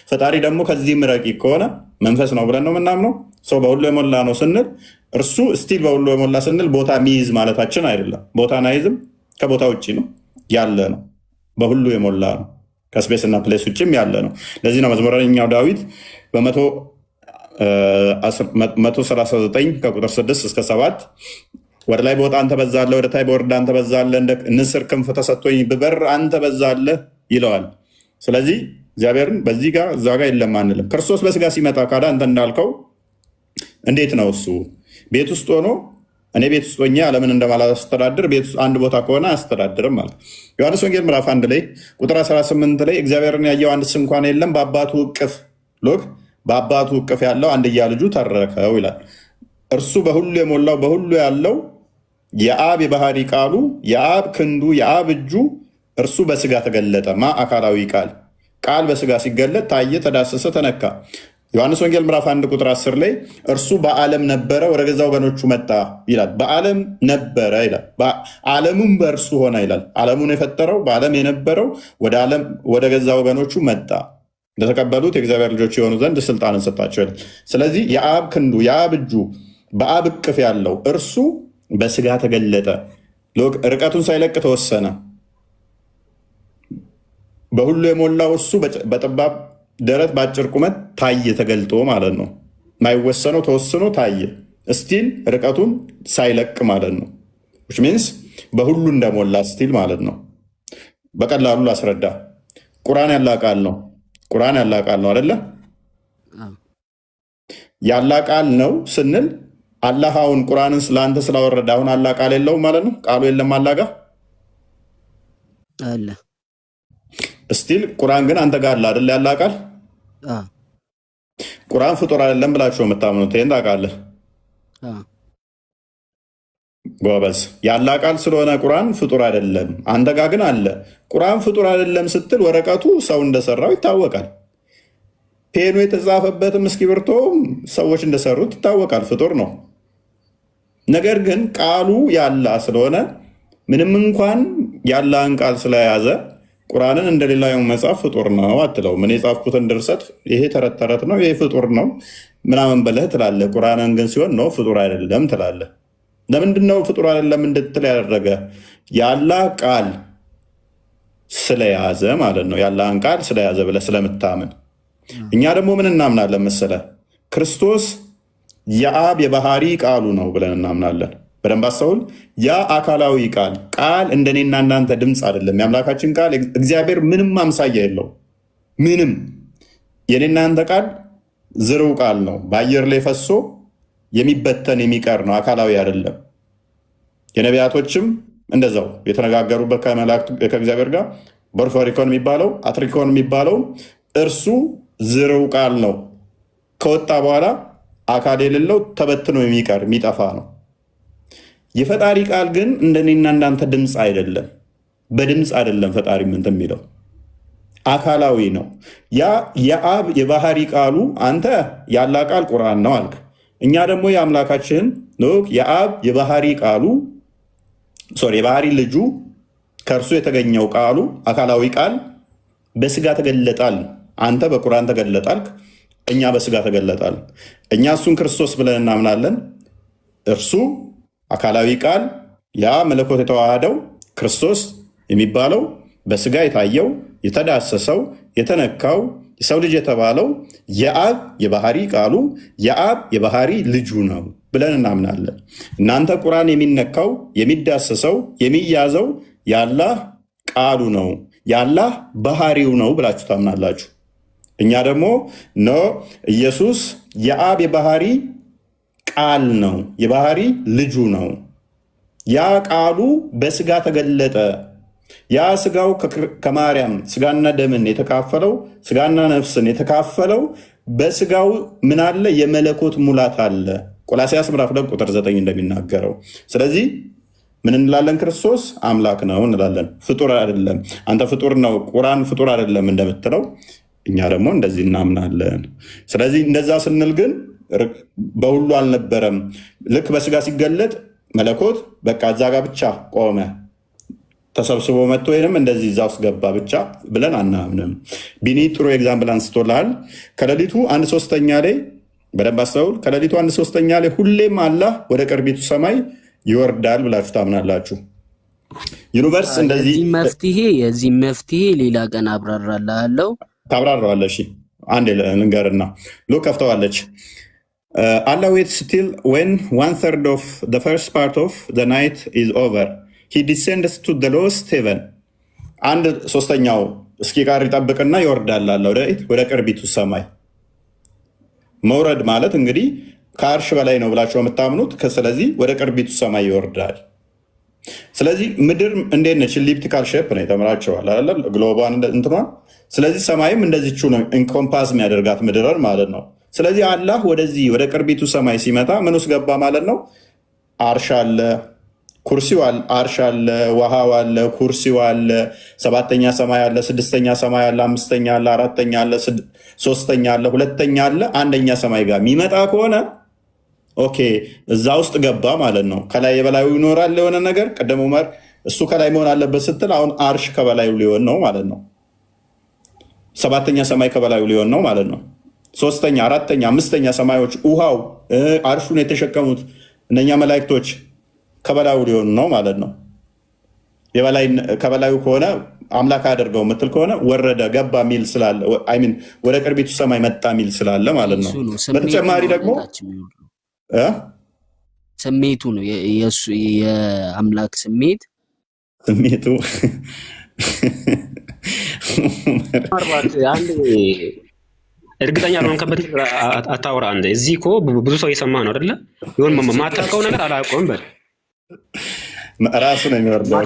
ፈጣሪ ደግሞ ከዚህም ረቂቅ ከሆነ መንፈስ ነው ብለን ነው የምናምነው። ሰው በሁሉ የሞላ ነው ስንል እርሱ ስቲል በሁሉ የሞላ ስንል ቦታ የሚይዝ ማለታችን አይደለም። ቦታን አይዝም፣ ከቦታ ውጭ ነው ያለ ነው። በሁሉ የሞላ ነው፣ ከስፔስ እና ፕሌስ ውጭም ያለ ነው። ለዚህ ነው መዝሙረኛው ዳዊት በ139 ከቁጥር 6 እስከ 7 ወደ ላይ በወጣ አንተ በዛለህ፣ ወደ ታይ በወርድ አንተ በዛለህ፣ እንደ ንስር ክንፍ ተሰጥቶኝ ብበር አንተ በዛለህ ይለዋል። ስለዚህ እግዚአብሔርን በዚህ ጋር እዛ ጋር የለም አንልም። ክርስቶስ በስጋ ሲመጣ ካዳ አንተ እንዳልከው እንዴት ነው እሱ ቤት ውስጥ ሆኖ እኔ ቤት ውስጥ ሆኜ ዓለምን እንደማላስተዳድር ቤት ውስጥ አንድ ቦታ ከሆነ አያስተዳድርም ማለት። ዮሐንስ ወንጌል ምዕራፍ 1 ላይ ቁጥር 18 ላይ እግዚአብሔርን ያየው አንድስ እንኳን የለም በአባቱ እቅፍ ሎክ በአባቱ እቅፍ ያለው አንድያ ልጁ ተረከው ይላል። እርሱ በሁሉ የሞላው በሁሉ ያለው የአብ የባህሪ ቃሉ የአብ ክንዱ የአብ እጁ እርሱ በስጋ ተገለጠ። ማ አካላዊ ቃል በስጋ ሲገለጥ ታየ፣ ተዳሰሰ፣ ተነካ። ዮሐንስ ወንጌል ምዕራፍ 1 ቁጥር 10 ላይ እርሱ በዓለም ነበረ ወደ ገዛ ወገኖቹ መጣ ይላል። በዓለም ነበረ ይላል፣ ዓለሙም በእርሱ ሆነ ይላል። ዓለሙን የፈጠረው በዓለም የነበረው ወደ ገዛ ወገኖቹ መጣ፣ እንደተቀበሉት የእግዚአብሔር ልጆች የሆኑ ዘንድ ስልጣንን ሰጣቸው ይላል። ስለዚህ የአብ ክንዱ የአብ እጁ በአብ እቅፍ ያለው እርሱ በስጋ ተገለጠ። ርቀቱን ሳይለቅ ተወሰነ። በሁሉ የሞላው እርሱ በጠባብ ደረት በአጭር ቁመት ታየ፣ ተገልጦ ማለት ነው። ማይወሰነው ተወስኖ ታየ፣ ስቲል ርቀቱን ሳይለቅ ማለት ነው። ዊች ሚንስ በሁሉ እንደሞላ ስቲል ማለት ነው። በቀላሉ ላስረዳ። ቁርአን ያላ ቃል ነው። ቁርአን ያላ ቃል ነው አይደለ? ያላ ቃል ነው ስንል አላህ አሁን ቁርአንን ስለአንተ ስላወረደ አሁን አላ ቃል የለውም ማለት ነው። ቃሉ የለም አላጋ አለ። ስቲል ቁርአን ግን አንተ ጋር አለ አይደል? ያላ ቃል ቁርአን ፍጡር አይደለም ብላችሁ የምታምኑት ይሄን ታውቃለህ? ጎበዝ። ያላ ቃል ስለሆነ ቁርአን ፍጡር አይደለም። አንተ ጋር ግን አለ። ቁርአን ፍጡር አይደለም ስትል ወረቀቱ ሰው እንደሰራው ይታወቃል። ፔኑ የተጻፈበትም እስክሪብቶም ሰዎች እንደሰሩት ይታወቃል። ፍጡር ነው። ነገር ግን ቃሉ ያላ ስለሆነ ምንም እንኳን ያላን ቃል ስለያዘ ቁርአንን እንደሌላው መጽሐፍ ፍጡር ነው አትለው። ምን የጻፍኩትን ድርሰት ይሄ ተረት ተረት ነው ይሄ ፍጡር ነው ምናምን ብለህ ትላለህ። ቁርአንን ግን ሲሆን ነው ፍጡር አይደለም ትላለህ። ለምንድነው ፍጡር አይደለም እንድትል ያደረገ? ያላ ቃል ስለያዘ ማለት ነው። ያላን ቃል ስለያዘ ብለህ ስለምታምን። እኛ ደግሞ ምን እናምናለን መሰለህ? ክርስቶስ የአብ የባህሪ ቃሉ ነው ብለን እናምናለን። በደንብ አስተውል። ያ አካላዊ ቃል እንደኔና እናንተ ድምፅ አይደለም። የአምላካችን ቃል እግዚአብሔር ምንም አምሳያ የለው። ምንም የኔና እናንተ ቃል ዝርው ቃል ነው። በአየር ላይ ፈሶ የሚበተን የሚቀር ነው። አካላዊ አይደለም። የነቢያቶችም እንደዛው የተነጋገሩበት ከእግዚአብሔር ጋር ቦርፎሪኮን የሚባለው አትሪኮን የሚባለው እርሱ ዝርው ቃል ነው። ከወጣ በኋላ አካል የሌለው ተበትኖ የሚቀር የሚጠፋ ነው። የፈጣሪ ቃል ግን እንደኔና እንዳንተ ድምፅ አይደለም። በድምፅ አይደለም ፈጣሪ ምን የሚለው አካላዊ ነው። ያ የአብ የባህሪ ቃሉ አንተ ያላ ቃል ቁርአን ነው አልክ። እኛ ደግሞ የአምላካችን የአብ የባህሪ ቃሉ የባህሪ ልጁ ከእርሱ የተገኘው ቃሉ አካላዊ ቃል በስጋ ተገለጣል። አንተ በቁርአን ተገለጣልክ፣ እኛ በስጋ ተገለጣል። እኛ እሱን ክርስቶስ ብለን እናምናለን። እርሱ አካላዊ ቃል ያ መለኮት የተዋሃደው ክርስቶስ የሚባለው በስጋ የታየው የተዳሰሰው የተነካው የሰው ልጅ የተባለው የአብ የባህሪ ቃሉ የአብ የባህሪ ልጁ ነው ብለን እናምናለን። እናንተ ቁርአን የሚነካው የሚዳሰሰው የሚያዘው የአላህ ቃሉ ነው የአላህ ባህሪው ነው ብላችሁ ታምናላችሁ። እኛ ደግሞ ኢየሱስ የአብ የባህሪ ቃል ነው የባህሪ ልጁ ነው። ያ ቃሉ በስጋ ተገለጠ። ያ ስጋው ከማርያም ስጋና ደምን የተካፈለው ስጋና ነፍስን የተካፈለው በስጋው ምን አለ? የመለኮት ሙላት አለ። ቆላስይስ ምዕራፍ 2 ቁጥር 9 እንደሚናገረው። ስለዚህ ምን እንላለን? ክርስቶስ አምላክ ነው እንላለን። ፍጡር አይደለም። አንተ ፍጡር ነው ቁርአን ፍጡር አይደለም እንደምትለው እኛ ደግሞ እንደዚህ እናምናለን። ስለዚህ እንደዛ ስንል ግን በሁሉ አልነበረም። ልክ በስጋ ሲገለጥ መለኮት በቃ እዛ ጋር ብቻ ቆመ ተሰብስቦ መጥቶ ወይንም እንደዚህ እዛ ውስጥ ገባ ብቻ ብለን አናምንም። ቢኒ ጥሩ ኤግዛምፕል አንስቶልሃል። ከሌሊቱ 1/3 ላይ በደንብ አስተውል። ከሌሊቱ 1/3 ላይ ሁሌም አላህ ወደ ቅርቢቱ ሰማይ ይወርዳል ብላችሁ ታምናላችሁ። ዩኒቨርስ እንደዚህ የዚህ መፍትሄ ሌላ ቀን አብራራላለሁ። ታብራራዋለህ። እሺ አንዴ ልንገርና ከፍተዋለች። Allah waits till when 1/3 of the first part of the night is over. He descends to the lowest heaven. 1/3 እስኪቀር ይጠብቅና ይወርዳል አለ ወደ ቅርቢቱ ሰማይ። መውረድ ማለት እንግዲህ ከአርሽ በላይ ነው ብላችሁ የምታምኑት። ስለዚህ ወደ ቅርቢቱ ሰማይ ይወርዳል። ስለዚህ ምድር እንዴት ነች? ኢሊፕቲካል ሼፕ ነው የተምራቸዋል አይደል? ግሎባን እንትኗን። ስለዚህ ሰማይም እንደዚቹ ነው ኢንኮምፓስ የሚያደርጋት ምድርን ማለት ነው። ስለዚህ አላህ ወደዚህ ወደ ቅርቢቱ ሰማይ ሲመጣ ምን ውስጥ ገባ ማለት ነው? አርሽ አለ፣ ኩርሲው አለ፣ አርሽ አለ፣ ውሃው አለ፣ ኩርሲው አለ፣ 7ኛ ሰማይ አለ፣ 6ኛ ሰማይ አለ፣ 5ኛ አለ፣ 4ኛ አለ፣ 3ኛ አለ፣ 2ኛ አለ። 1ኛ ሰማይ ጋር የሚመጣ ከሆነ ኦኬ እዛ ውስጥ ገባ ማለት ነው። ከላይ የበላዩ ይኖራል የሆነ ነገር። ቅድም ዑመር እሱ ከላይ መሆን አለበት ስትል አሁን አርሽ ከበላዩ ሊሆን ነው ማለት ነው። 7ኛ ሰማይ ከበላዩ ሊሆን ነው ማለት ነው። 3ኛ፣ 4ኛ፣ 5ኛ ሰማዮች ውሃው አርሹን የተሸከሙት እነኛ መላእክቶች ከበላዩ ሊሆኑ ነው ማለት ነው። ከበላዩ ከሆነ አምላክ አደርገው የምትል ከሆነ ወረደ ገባ ሚል ስላለ ወደ ቅርቢቱ ሰማይ መጣ ሚል ስላለ ማለት ነው። በተጨማሪ ደግሞ ስሜቱ ነው የአምላክ ስሜቱ እርግጠኛ ያልሆንክበት አታውራ። አንተ እዚህ እኮ ብዙ ሰው እየሰማ ነው አይደለ? ይሁን ማታውቀው ነገር አላውቀውም በል ራሱ ነው የሚወርደው።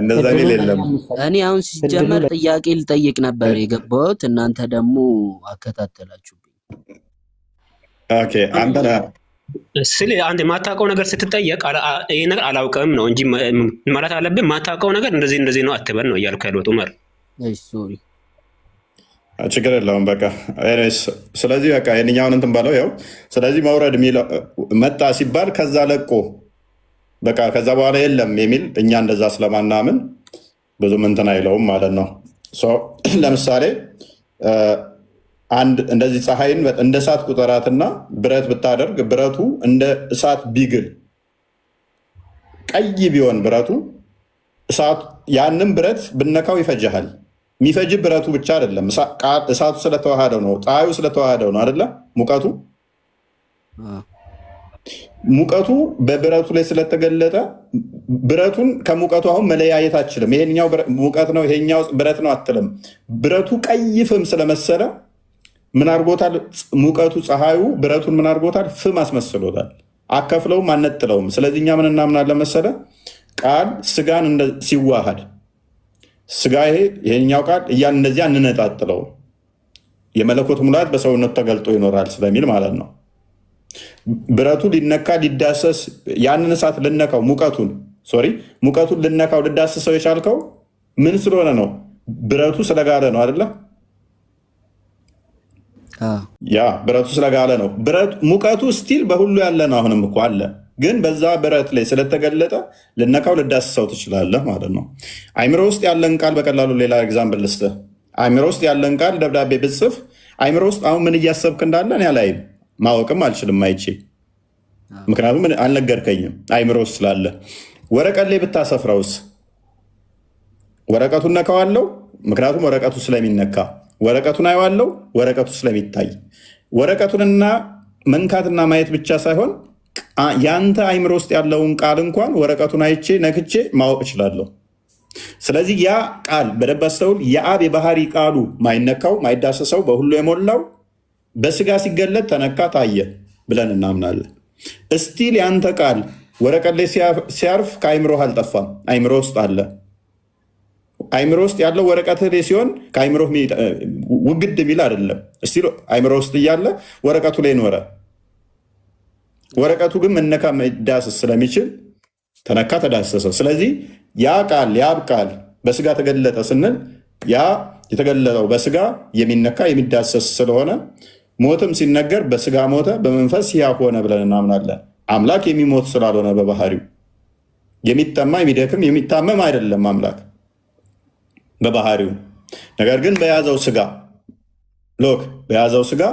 እንደዛ ሚል የለም። እኔ አሁን ሲጀመር ጥያቄ ልጠይቅ ነበር የገባሁት፣ እናንተ ደግሞ አከታተላችሁብኝ። ኦኬ አንተ ስለ አንድ የማታውቀው ነገር ስትጠየቅ ይሄ ነገር አላውቅም ነው እንጂ ማለት አለብን። የማታውቀው ነገር እንደዚህ ነው አትበል ነው እያልኩ ያለሁት ዑመር። ሶሪ ችግር የለውም በቃ። ስለዚህ በቃ የእኛውን እንትን ባለው ያው ስለዚህ መውረድ መጣ ሲባል ከዛ ለቆ በቃ ከዛ በኋላ የለም የሚል እኛ እንደዛ ስለማናምን ብዙም እንትን አይለውም ማለት ነው። ለምሳሌ አንድ እንደዚህ ፀሐይን እንደ እሳት ቁጠራትና ብረት ብታደርግ ብረቱ እንደ እሳት ቢግል ቀይ ቢሆን ብረቱ ያንን ብረት ብነካው ይፈጅሃል። የሚፈጅ ብረቱ ብቻ አይደለም፣ እሳቱ ስለተዋሃደው ነው፣ ፀሐዩ ስለተዋሃደው ነው አይደለ? ሙቀቱ በብረቱ ላይ ስለተገለጠ ብረቱን ከሙቀቱ አሁን መለያየት አትችልም። ይሄኛው ሙቀት ነው ይሄኛው ብረት ነው አትልም። ብረቱ ቀይ ፍም ስለመሰለ ምን አድርጎታል? ሙቀቱ ፀሐዩ ብረቱን ምን አድርጎታል? ፍም አስመስሎታል። አከፍለውም አነጥለውም። ስለዚህ እኛ ምን እናምናለን መሰለ? ቃል ስጋን ሲዋሃድ ስጋ ይሄኛው ቃል እያን እንደዚያ እንነጣጥለው የመለኮት ሙላት በሰውነቱ ተገልጦ ይኖራል ስለሚል ማለት ነው። ብረቱ ሊነካ ሊዳሰስ ያንን እሳት ልነካው ሙቀቱን ልነካው ልዳሰሰው የቻልከው ምን ስለሆነ ነው? ብረቱ ስለጋለ ነው አይደለ? ያ ብረቱ ስለጋለ ነው። ሙቀቱ ስቲል በሁሉ ያለ ነው። አሁንም እኮ አለ፣ ግን በዛ ብረት ላይ ስለተገለጠ ልነካው ልዳሰሰው ትችላለህ ማለት ነው። አይምሮ ውስጥ ያለን ቃል በቀላሉ ሌላ ኤግዛምፕል ልስጥህ። አይምሮ ውስጥ ያለን ቃል ደብዳቤ ብጽፍ አይምሮ ውስጥ አሁን ምን እያሰብክ እንዳለ እኔ አላይም፣ ማወቅም አልችልም አይቼ፣ ምክንያቱም አልነገርከኝም አይምሮ ውስጥ ስላለ። ወረቀት ላይ ብታሰፍረውስ ወረቀቱን ነካዋለው፣ ምክንያቱም ወረቀቱ ስለሚነካ። ወረቀቱን አየዋለው፣ ወረቀቱ ስለሚታይ። ወረቀቱንና መንካትና ማየት ብቻ ሳይሆን ያንተ አይምሮ ውስጥ ያለውን ቃል እንኳን ወረቀቱን አይቼ ነክቼ ማወቅ እችላለሁ። ስለዚህ ያ ቃል በደንብ አስተውል። የአብ የባህሪ ቃሉ ማይነካው ማይዳሰሰው በሁሉ የሞላው በስጋ ሲገለጥ ተነካ ታየ ብለን እናምናለን። እስቲል ያንተ ቃል ወረቀት ላይ ሲያርፍ ከአይምሮህ አልጠፋም፣ አይምሮ ውስጥ አለ። አይምሮ ውስጥ ያለው ወረቀት ላይ ሲሆን ከአይምሮ ውግድ የሚል አይደለም። እስቲል አይምሮ ውስጥ እያለ ወረቀቱ ላይ ኖረ። ወረቀቱ ግን መነካ መዳሰስ ስለሚችል ተነካ ተዳሰሰ። ስለዚህ ያ ቃል የአብ ቃል በስጋ ተገለጠ ስንል ያ የተገለጠው በስጋ የሚነካ የሚዳሰስ ስለሆነ ሞትም ሲነገር በስጋ ሞተ በመንፈስ ሕያው ሆነ ብለን እናምናለን። አምላክ የሚሞት ስላልሆነ በባህሪው የሚጠማ የሚደክም የሚታመም አይደለም አምላክ በባህሪው። ነገር ግን በያዘው ስጋ በያዘው ስጋ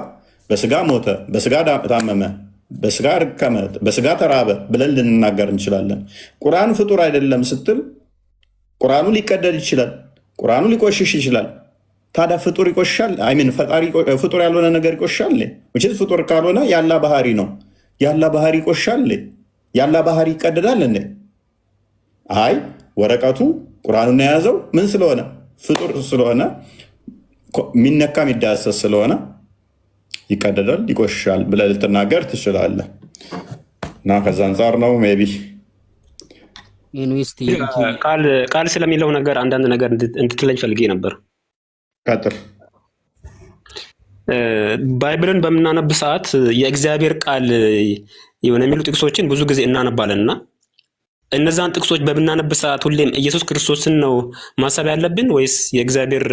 በስጋ ሞተ፣ በስጋ ታመመ፣ በስጋ ርከመ፣ በስጋ ተራበ ብለን ልንናገር እንችላለን። ቁርአን ፍጡር አይደለም ስትል ቁርአኑ ሊቀደድ ይችላል፣ ቁርአኑ ሊቆሽሽ ይችላል። ታዲያ ፍጡር ይቆሻል? አይምን ፍጡር ያልሆነ ነገር ይቆሻል? ፍጡር ካልሆነ ያላ ባህሪ ነው። ያላ ባህሪ ይቆሻል? ያላ ባህሪ ይቀደዳል? አይ ወረቀቱ ቁርአኑን የያዘው ምን ስለሆነ ፍጡር ስለሆነ የሚነካ የሚዳሰስ ስለሆነ ይቀደዳል፣ ይቆሻል ብለህ ልትናገር ትችላለህ። እና ከዛ አንጻር ነው ሜይ ቢ ቃል ስለሚለው ነገር አንዳንድ ነገር እንድትለኝ ፈልጌ ነበር። ቀጥል። ባይብልን በምናነብ ሰዓት የእግዚአብሔር ቃል የሆነ የሚሉ ጥቅሶችን ብዙ ጊዜ እናነባለን እና እነዛን ጥቅሶች በምናነብ ሰዓት ሁሌም ኢየሱስ ክርስቶስን ነው ማሰብ ያለብን ወይስ የእግዚአብሔር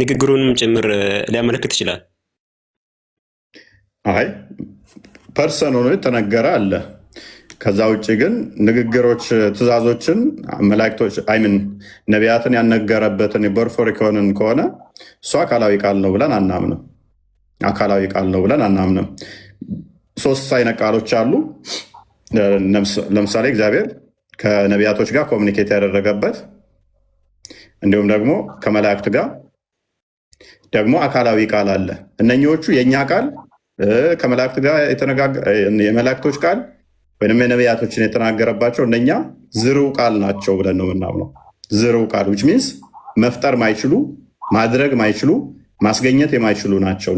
ንግግሩንም ጭምር ሊያመለክት ይችላል? አይ ፐርሰን ሆኖ የተነገረ አለ። ከዛ ውጭ ግን ንግግሮች፣ ትእዛዞችን መላእክቶች አይምን ነቢያትን ያነገረበትን የቦርፎሪኮንን ከሆነ እሱ አካላዊ ቃል ነው ብለን አናምንም። አካላዊ ቃል ነው ብለን አናምንም። ሶስት አይነት ቃሎች አሉ። ለምሳሌ እግዚአብሔር ከነቢያቶች ጋር ኮሚኒኬት ያደረገበት እንዲሁም ደግሞ ከመላእክት ጋር ደግሞ አካላዊ ቃል አለ። እነኚዎቹ የእኛ ቃል ከመላእክት ጋር የመላእክቶች ቃል ወይም የነቢያቶችን የተናገረባቸው እነኛ ዝርው ቃል ናቸው ብለን ነው የምናምነው። ዝርው ቃል ዊች ሚንስ መፍጠር ማይችሉ ማድረግ ማይችሉ ማስገኘት የማይችሉ ናቸው።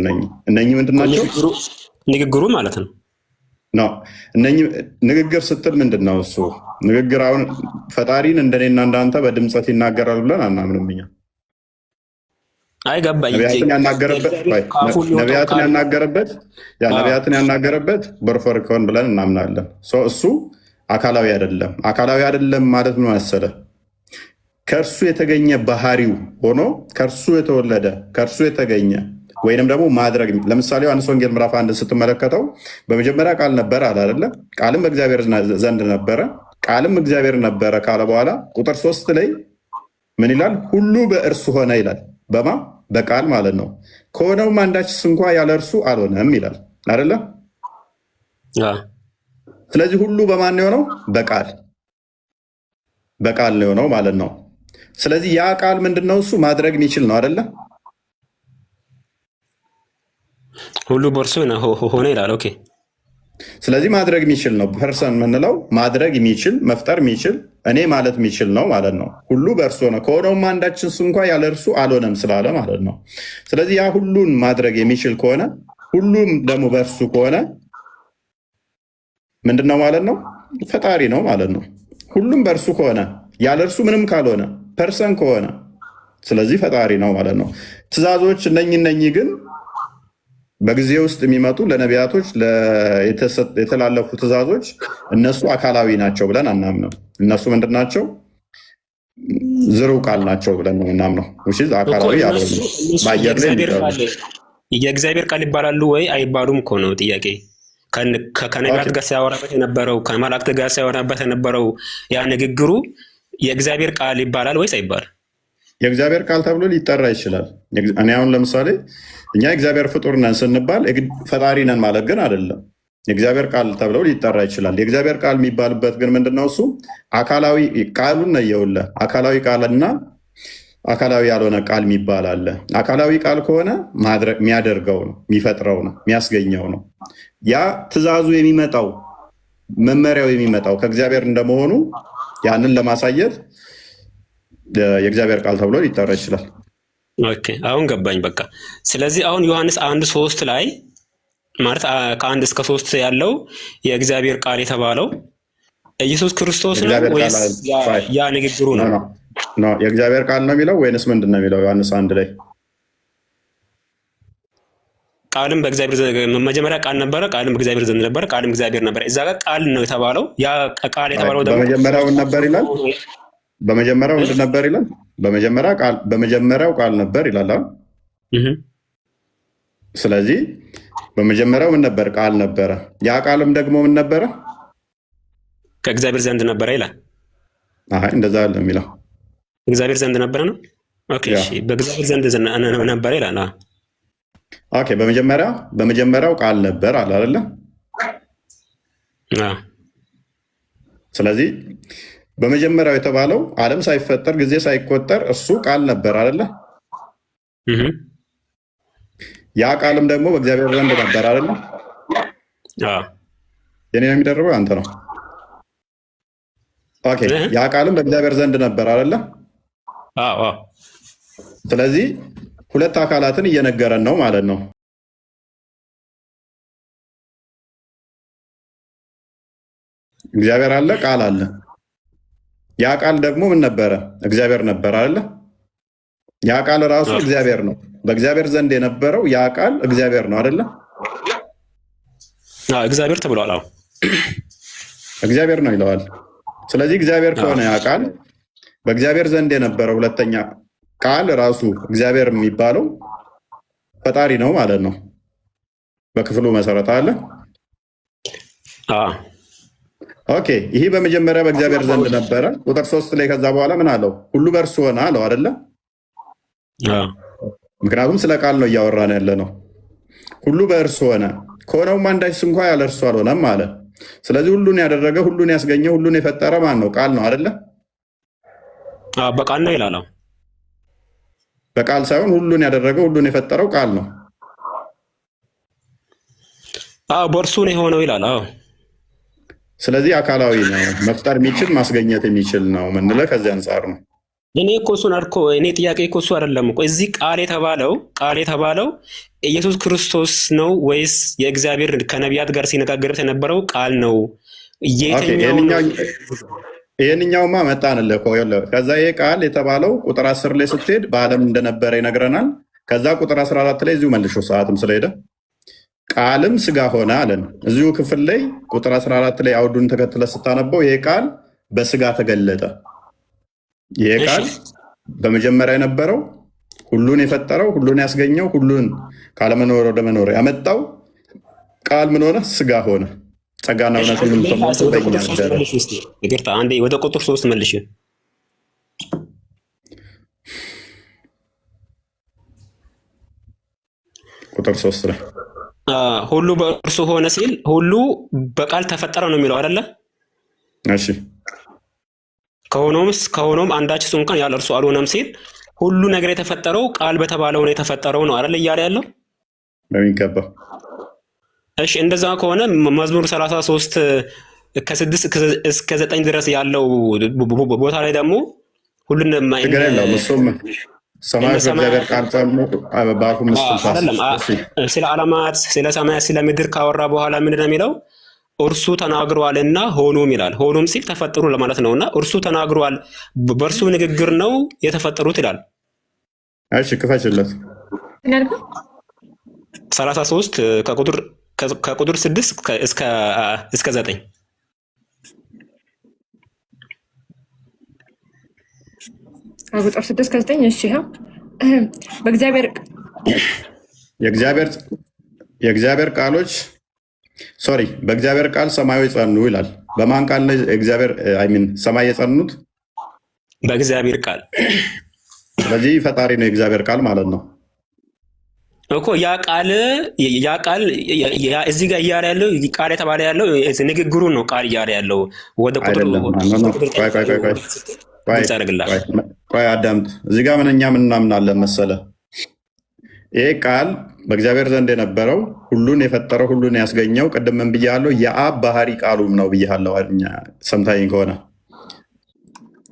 እነኚህ ምንድን ናቸው? ንግግሩ ማለት ነው። ንግግር ስትል ምንድን ነው እሱ? ንግግር አሁን ፈጣሪን እንደኔና እንዳንተ በድምፀት ይናገራል ብለን አናምንም እኛ። ነቢያትን ያናገረበት ቦርፎሪኮን ብለን እናምናለን። እሱ አካላዊ አይደለም። አካላዊ አይደለም ማለት ምን መሰለህ? ከእርሱ የተገኘ ባህሪው ሆኖ ከእርሱ የተወለደ ከእርሱ የተገኘ ወይንም ደግሞ ማድረግ። ለምሳሌ ዮሐንስ ወንጌል ምዕራፍ 1 ስትመለከተው በመጀመሪያ ቃል ነበረ አለ አይደለ? ቃልም በእግዚአብሔር ዘንድ ነበረ፣ ቃልም እግዚአብሔር ነበረ ካለ በኋላ ቁጥር 3 ላይ ምን ይላል? ሁሉ በእርሱ ሆነ ይላል። በማ በቃል ማለት ነው። ከሆነውም አንዳችስ እንኳ ያለ እርሱ አልሆነም ይላል አይደለ? ስለዚህ ሁሉ በማን የሆነው? በቃል ነው የሆነው ማለት ነው። ስለዚህ ያ ቃል ምንድነው? እሱ ማድረግ የሚችል ነው አይደለ? ሁሉ በእርሱ ሆነ ይላል። ኦኬ። ስለዚህ ማድረግ የሚችል ነው። ፐርሰን የምንለው ማድረግ የሚችል መፍጠር የሚችል እኔ ማለት የሚችል ነው ማለት ነው። ሁሉ በእርሱ ሆነ ከሆነውም አንዳችስ እንኳ ያለ እርሱ አልሆነም ስላለ ማለት ነው። ስለዚህ ያ ሁሉን ማድረግ የሚችል ከሆነ ሁሉም ደግሞ በእርሱ ከሆነ ምንድነው ማለት ነው? ፈጣሪ ነው ማለት ነው። ሁሉም በእርሱ ከሆነ ያለ እርሱ ምንም ካልሆነ ፐርሰን ከሆነ ስለዚህ ፈጣሪ ነው ማለት ነው። ትእዛዞች እነኚህ ግን በጊዜ ውስጥ የሚመጡ ለነቢያቶች የተላለፉ ትእዛዞች እነሱ አካላዊ ናቸው ብለን አናምነው። እነሱ ምንድን ናቸው? ዝርው ቃል ናቸው ብለን ነው ምናምነው። አካላዊ በአየር ላይ የእግዚአብሔር ቃል ይባላሉ ወይ አይባሉም እኮ ነው ጥያቄ። ከነቢያት ጋር ሲያወራበት የነበረው ከመላእክት ጋር ሲያወራበት የነበረው ያ ንግግሩ የእግዚአብሔር ቃል ይባላል ወይስ አይባል? የእግዚአብሔር ቃል ተብሎ ሊጠራ ይችላል። እኔ አሁን ለምሳሌ እኛ የእግዚአብሔር ፍጡር ነን ስንባል ፈጣሪ ነን ማለት ግን አይደለም። የእግዚአብሔር ቃል ተብለው ሊጠራ ይችላል። የእግዚአብሔር ቃል የሚባልበት ግን ምንድነው? እሱ አካላዊ ቃሉን ነየውለ አካላዊ ቃልና አካላዊ ያልሆነ ቃል የሚባል አለ። አካላዊ ቃል ከሆነ የሚያደርገው ነው፣ የሚፈጥረው ነው፣ የሚያስገኘው ነው። ያ ትእዛዙ የሚመጣው መመሪያው የሚመጣው ከእግዚአብሔር እንደመሆኑ ያንን ለማሳየት የእግዚአብሔር ቃል ተብሎ ሊጠራ ይችላል። ኦኬ አሁን ገባኝ። በቃ ስለዚህ አሁን ዮሐንስ 1:3 ላይ ማለት ከ1 እስከ 3 ያለው የእግዚአብሔር ቃል የተባለው ኢየሱስ ክርስቶስ ነው ወይስ ያ ንግግሩ ነው? የእግዚአብሔር ቃል ነው የሚለው ወይንስ ምንድን ነው የሚለው? ዮሐንስ 1 ላይ ቃልም በእግዚአብሔር መጀመሪያ ቃል ነበረ፣ ቃልም በእግዚአብሔር ዘንድ ነበረ፣ ቃልም እግዚአብሔር ነበረ። እዛ ጋር ቃል ነው የተባለው። ያ ቃል የተባለው ደግሞ በመጀመሪያው ነበር ይላል። በመጀመሪያው ምንድን ነበር ይላል? በመጀመሪያው ቃል ነበር ይላል። ስለዚህ በመጀመሪያው ምን ነበር? ቃል ነበረ። ያ ቃልም ደግሞ ምን ነበረ? ከእግዚአብሔር ዘንድ ነበረ ይላል። አይ እንደዛ አለ የሚለው እግዚአብሔር ዘንድ ነበረ ነው። ኦኬ እሺ፣ በእግዚአብሔር ዘንድ ነበረ ይላል። ኦኬ በመጀመሪያው ቃል ነበር አለ አይደለ? ስለዚህ በመጀመሪያው የተባለው ዓለም ሳይፈጠር ጊዜ ሳይቆጠር እሱ ቃል ነበር አይደለ? ያ ቃልም ደግሞ በእግዚአብሔር ዘንድ ነበር አይደለ? የኔ የሚደርበው አንተ ነው። ኦኬ ያ ቃልም በእግዚአብሔር ዘንድ ነበር አይደለ? ስለዚህ ሁለት አካላትን እየነገረን ነው ማለት ነው። እግዚአብሔር አለ፣ ቃል አለ። ያ ቃል ደግሞ ምን ነበረ? እግዚአብሔር ነበር አይደለ? ያ ቃል ራሱ እግዚአብሔር ነው። በእግዚአብሔር ዘንድ የነበረው ያ ቃል እግዚአብሔር ነው አይደለ? እግዚአብሔር ተብሏል። እግዚአብሔር ነው ይለዋል። ስለዚህ እግዚአብሔር ከሆነ ያ ቃል በእግዚአብሔር ዘንድ የነበረው ሁለተኛ ቃል ራሱ እግዚአብሔር የሚባለው ፈጣሪ ነው ማለት ነው። በክፍሉ መሰረት አለ። ኦኬ ይሄ በመጀመሪያ በእግዚአብሔር ዘንድ ነበረ። ቁጥር 3 ላይ ከዛ በኋላ ምን አለው? ሁሉ በእርሱ ሆነ አለው አይደለ? ምክንያቱም ስለ ቃል ነው እያወራን ያለ ነው። ሁሉ በእርሱ ሆነ፣ ከሆነውም አንዳች እንኳ ያለ እርሱ አልሆነም አለ። ስለዚህ ሁሉን ያደረገ፣ ሁሉን ያስገኘ፣ ሁሉን የፈጠረ ማን ነው? ቃል ነው አይደለ? በቃል ነው ይላል። በቃል ሳይሆን ሁሉን ያደረገ፣ ሁሉን የፈጠረው ቃል ነው። በእርሱ ነው የሆነው ይላል። ስለዚህ አካላዊ ነው፣ መፍጠር የሚችል ማስገኘት የሚችል ነው ምንለው ከዚህ አንጻር ነው። እኔ እኮ እሱን አልኩ። እኔ ጥያቄ እኮ እሱ አይደለም እኮ እዚህ ቃል የተባለው ኢየሱስ ክርስቶስ ነው ወይስ የእግዚአብሔር ከነቢያት ጋር ሲነጋገርበት የነበረው ቃል ነው? ይህንኛውማ መጣንልህ እኮ። ከዛ ይሄ ቃል የተባለው ቁጥር 10 ላይ ስትሄድ በዓለም እንደነበረ ይነግረናል። ከዛ ቁጥር 14 ላይ እዚሁ መልሾ ሰዓትም ስለሄደ ቃልም ስጋ ሆነ አለን። እዚሁ ክፍል ላይ ቁጥር 14 ላይ አውዱን ተከትለ ስታነበው ይሄ ቃል በስጋ ተገለጠ። ይሄ ቃል በመጀመሪያ የነበረው ሁሉን የፈጠረው፣ ሁሉን ያስገኘው፣ ሁሉን ካለመኖር ወደ መኖር ያመጣው ቃል ምን ሆነ? ስጋ ሆነ። ጸጋና እውነትን ወደ ቁጥር 3 መልሽ። ቁጥር 3 ላይ ሁሉ በእርሱ ሆነ ሲል ሁሉ በቃል ተፈጠረ ነው የሚለው አይደለ? እሺ ከሆኖም አንዳችስ እንኳን ያለ እርሱ አልሆነም ሲል ሁሉ ነገር የተፈጠረው ቃል በተባለው ነው የተፈጠረው ነው አይደል እያለ ያለው በሚገባ። እሺ እንደዛ ከሆነ መዝሙር 33 ከ6 እስከ 9 ድረስ ያለው ቦታ ላይ ደግሞ ሁሉን ስለ ዓለማት ስለ ሰማያት ስለ ምድር ካወራ በኋላ ምንድን ነው የሚለው? እርሱ ተናግሯልና ሆኖም ይላል። ሆኖም ሲል ተፈጠሩ ለማለት ነውና እርሱ ተናግሯል፣ በእርሱ ንግግር ነው የተፈጠሩት ይላል። እሺ ክፈችለት። 33 ከቁጥር 6 እስከ 9 ቁጥር 6 እስከ 9 እሺ በእግዚአብሔር የእግዚአብሔር ቃሎች በእግዚአብሔር ቃል ሰማዮች ጸኑ ይላል። በማን ቃል ነው እግዚአብሔር ሰማይ የጸኑት? በእግዚአብሔር ቃል። ስለዚህ ፈጣሪ ነው የእግዚአብሔር ቃል ማለት ነው እኮ። ያ ቃል እዚህ ጋር እያለ ያለው ቃል የተባለ ያለው ንግግሩ ነው። ቃል እያለ ያለው ወደ ቁጥር ቆይ አዳምጥ። እዚህ ጋር እኛ ምን እናምናለን መሰለ? ይሄ ቃል በእግዚአብሔር ዘንድ የነበረው ሁሉን የፈጠረው ሁሉን ያስገኘው ቅድም ምን ብያለሁ? የአብ ባህሪ ቃሉም ነው ብያለሁ።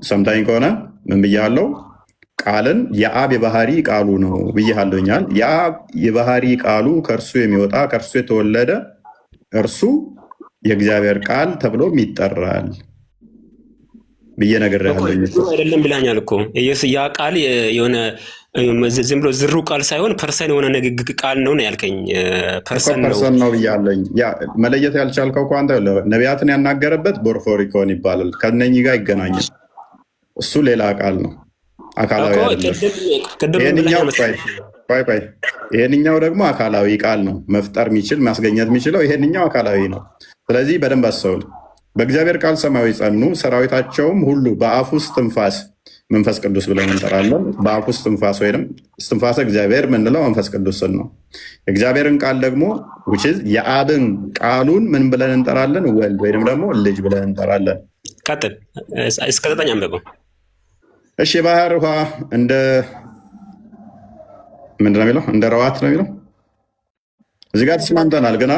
ሰምታኝ ከሆነ ምን ብያለሁ? ቃልን የአብ የባህሪ ቃሉ ነው ብያለሁኛል። የአብ የባህሪ ቃሉ ከእርሱ የሚወጣ ከእርሱ የተወለደ እርሱ የእግዚአብሔር ቃል ተብሎም ይጠራል ብዬ ነግሬሃለሁ። አይደለም ብላኛል እኮ ያ ቃል የሆነ ዝም ብሎ ዝሩ ቃል ሳይሆን ፐርሰን የሆነ ንግግር ቃል ነው ያልከኝ። ፐርሰን ነው ብያለኝ። መለየት ያልቻልከው እኮ አንተ ነቢያትን ያናገረበት ቦርፎሪኮን ይባላል። ከነኚህ ጋር ይገናኛል። እሱ ሌላ ቃል ነው፣ አካላዊ አይደለም። ይሄንኛው ደግሞ አካላዊ ቃል ነው። መፍጠር የሚችል ማስገኘት የሚችለው ይሄንኛው አካላዊ ነው። ስለዚህ በደንብ አስተውል። በእግዚአብሔር ቃል ሰማያዊ ጸኑ፣ ሰራዊታቸውም ሁሉ በአፍ ውስጥ ትንፋስ መንፈስ ቅዱስ ብለን እንጠራለን። በአፍ ውስጥ ትንፋስ ወይም እስትንፋሰ እግዚአብሔር ምንለው መንፈስ ቅዱስን ነው። የእግዚአብሔርን ቃል ደግሞ የአብን ቃሉን ምን ብለን እንጠራለን? ወልድ ወይም ደግሞ ልጅ ብለን እንጠራለን። ቀጥል እስከ 9 አንብበው። እሺ የባህር ውሃ ምንድን ነው የሚለው? እንደ ረዋት ነው የሚለው። እዚህ ጋር ተስማምተናል ግን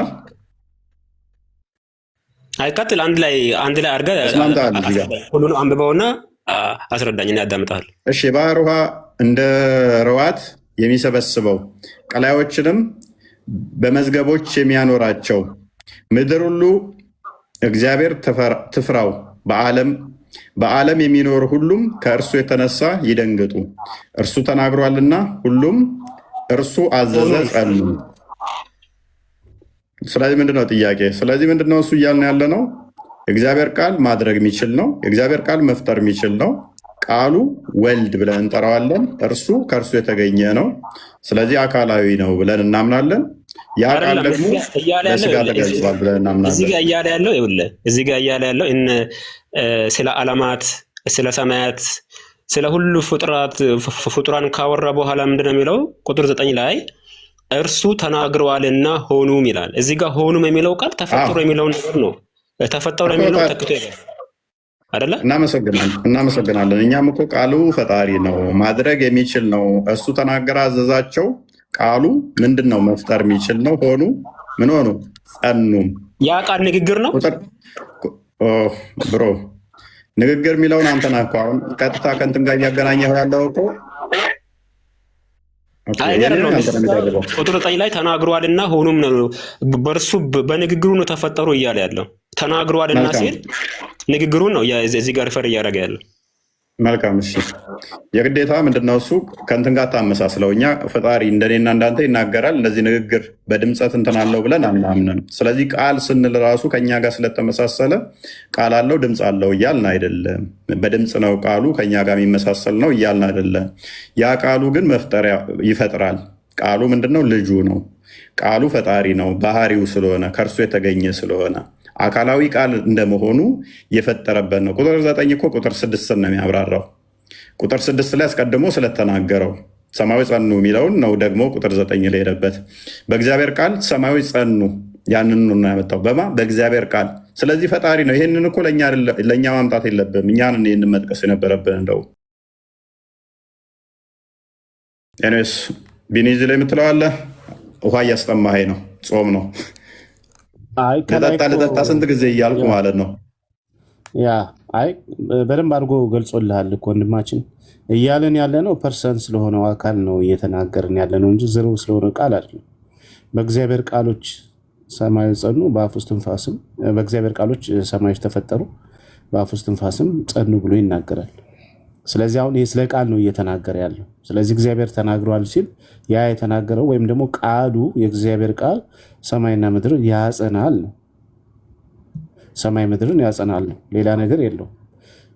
አይቀጥል። አንድ ላይ አድርገህ ሁሉንም አንብበውና አስረዳኝ እና ያዳምጣል። እሺ የባህር ውሃ እንደ ረዋት የሚሰበስበው ቀላዮችንም በመዝገቦች የሚያኖራቸው ምድር ሁሉ እግዚአብሔር ትፍራው፣ በዓለም የሚኖር ሁሉም ከእርሱ የተነሳ ይደንግጡ። እርሱ ተናግሯልና ሁሉም እርሱ አዘዘ ጸኑ። ስለዚህ ምንድነው ጥያቄ? ስለዚህ ምንድነው እሱ እያልን ያለ ነው? የእግዚአብሔር ቃል ማድረግ የሚችል ነው። የእግዚአብሔር ቃል መፍጠር የሚችል ነው። ቃሉ ወልድ ብለን እንጠራዋለን። እርሱ ከእርሱ የተገኘ ነው። ስለዚህ አካላዊ ነው ብለን እናምናለን። ያ ቃል ደግሞ በስጋ ተገልጿል ብለን እናምናለን። እዚህ ጋር እያለ ያለው ስለ ዓለማት፣ ስለ ሰማያት፣ ስለ ሁሉ ፍጡራን ካወራ በኋላ ምንድነው የሚለው? ቁጥር 9 ላይ እርሱ ተናግረዋልና ሆኑም ይላል። እዚህ ጋር ሆኑም የሚለው ቃል ተፈጥሮ የሚለው ነገር ነው። ተፈጠሩ የሚለው ተክቶ ይላል አይደለ? እናመሰግናለን። እኛም እኮ ቃሉ ፈጣሪ ነው፣ ማድረግ የሚችል ነው። እሱ ተናገረ፣ አዘዛቸው። ቃሉ ምንድን ነው? መፍጠር የሚችል ነው። ሆኑ ምን ሆኑ? ጸኑም። ያ ቃል ንግግር ነው ብሮ። ንግግር የሚለውን አንተ ነህ እኮ አሁን ቀጥታ ከእንትን ጋር እያገናኘህ ያለው እኮ ቁጥር 9 ላይ ተናግሯልና ሆኑም ነው። በእርሱ በንግግሩ ነው ተፈጠሩ እያለ ያለው። ተናግሯልና ሲል ንግግሩን ነው እዚህ ጋር ፈር እያደረገ ያለው። መልካም። እሺ የግዴታ ምንድነው እሱ ከእንትን ጋር ታመሳስለው። እኛ ፈጣሪ እንደኔና እንዳንተ ይናገራል፣ እንደዚህ ንግግር በድምፀት እንትን አለው ብለን አናምንም። ስለዚህ ቃል ስንል ራሱ ከእኛ ጋር ስለተመሳሰለ ቃል አለው ድምፅ አለው እያልን አይደለም። በድምፅ ነው ቃሉ ከእኛ ጋር የሚመሳሰል ነው እያልን አይደለም። ያ ቃሉ ግን መፍጠሪያ ይፈጥራል። ቃሉ ምንድነው? ልጁ ነው። ቃሉ ፈጣሪ ነው፣ ባህሪው ስለሆነ ከእርሱ የተገኘ ስለሆነ አካላዊ ቃል እንደመሆኑ የፈጠረበት ነው። ቁጥር 9 እኮ ቁጥር 6 ነው የሚያብራራው። ቁጥር 6 ላይ አስቀድሞ ስለተናገረው ሰማያዊ ጸኑ የሚለውን ነው ደግሞ ቁጥር 9 ላይ ሄደበት። በእግዚአብሔር ቃል ሰማያዊ ጸኑ፣ ያንን ነው ያመጣው። በእግዚአብሔር ቃል። ስለዚህ ፈጣሪ ነው። ይህንን እኮ ለእኛ ማምጣት የለብም። እኛን ይህንን መጥቀስ የነበረብን እንደው ኤኒዌይስ ቢኒዝ ላይ የምትለዋለ ውሃ እያስጠማኸኝ ነው። ጾም ነው ልጠጣ ስንት ጊዜ እያልኩ ማለት ነው። ያ አይ በደንብ አድርጎ ገልጾልሃል እኮ ወንድማችን። እያለን ያለ ነው ፐርሰን ስለሆነው አካል ነው እየተናገርን ያለ ነው እንጂ ዝሩ ስለሆነ ቃል አይደለም። በእግዚአብሔር ቃሎች ሰማዮች ጸኑ፣ በአፍ ውስጥ ትንፋስም፣ በእግዚአብሔር ቃሎች ሰማዮች ተፈጠሩ፣ በአፍ ውስጥ ትንፋስም ጸኑ ብሎ ይናገራል። ስለዚህ አሁን ይህ ስለ ቃል ነው እየተናገረ ያለው። ስለዚህ እግዚአብሔር ተናግሯል ሲል ያ የተናገረው ወይም ደግሞ ቃሉ የእግዚአብሔር ቃል ሰማይና ምድርን ያጸናል ነው። ሰማይ ምድርን ያጸናል ነው፣ ሌላ ነገር የለው።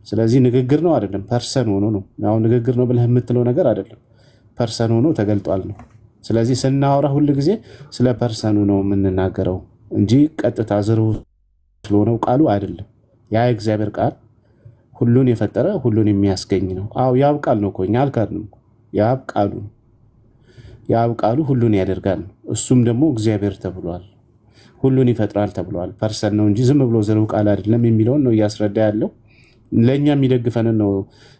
ስለዚህ ንግግር ነው አይደለም፣ ፐርሰን ሆኖ ነው። አሁን ንግግር ነው ብለህ የምትለው ነገር አይደለም፣ ፐርሰን ሆኖ ተገልጧል ነው። ስለዚህ ስናወራ ሁል ጊዜ ስለ ፐርሰኑ ነው የምንናገረው እንጂ ቀጥታ ዝሩ ስለሆነው ቃሉ አይደለም። ያ የእግዚአብሔር ቃል ሁሉን የፈጠረ ሁሉን የሚያስገኝ ነው። አዎ ያብ ቃል ነው እኮ እኛ አልካድንም። ያብ ቃሉ ነው። ያብ ቃሉ ሁሉን ያደርጋል። እሱም ደግሞ እግዚአብሔር ተብሏል፣ ሁሉን ይፈጥራል ተብሏል። ፐርሰን ነው እንጂ ዝም ብሎ ዝሩ ቃል አይደለም የሚለውን ነው እያስረዳ ያለው። ለእኛ የሚደግፈንን ነው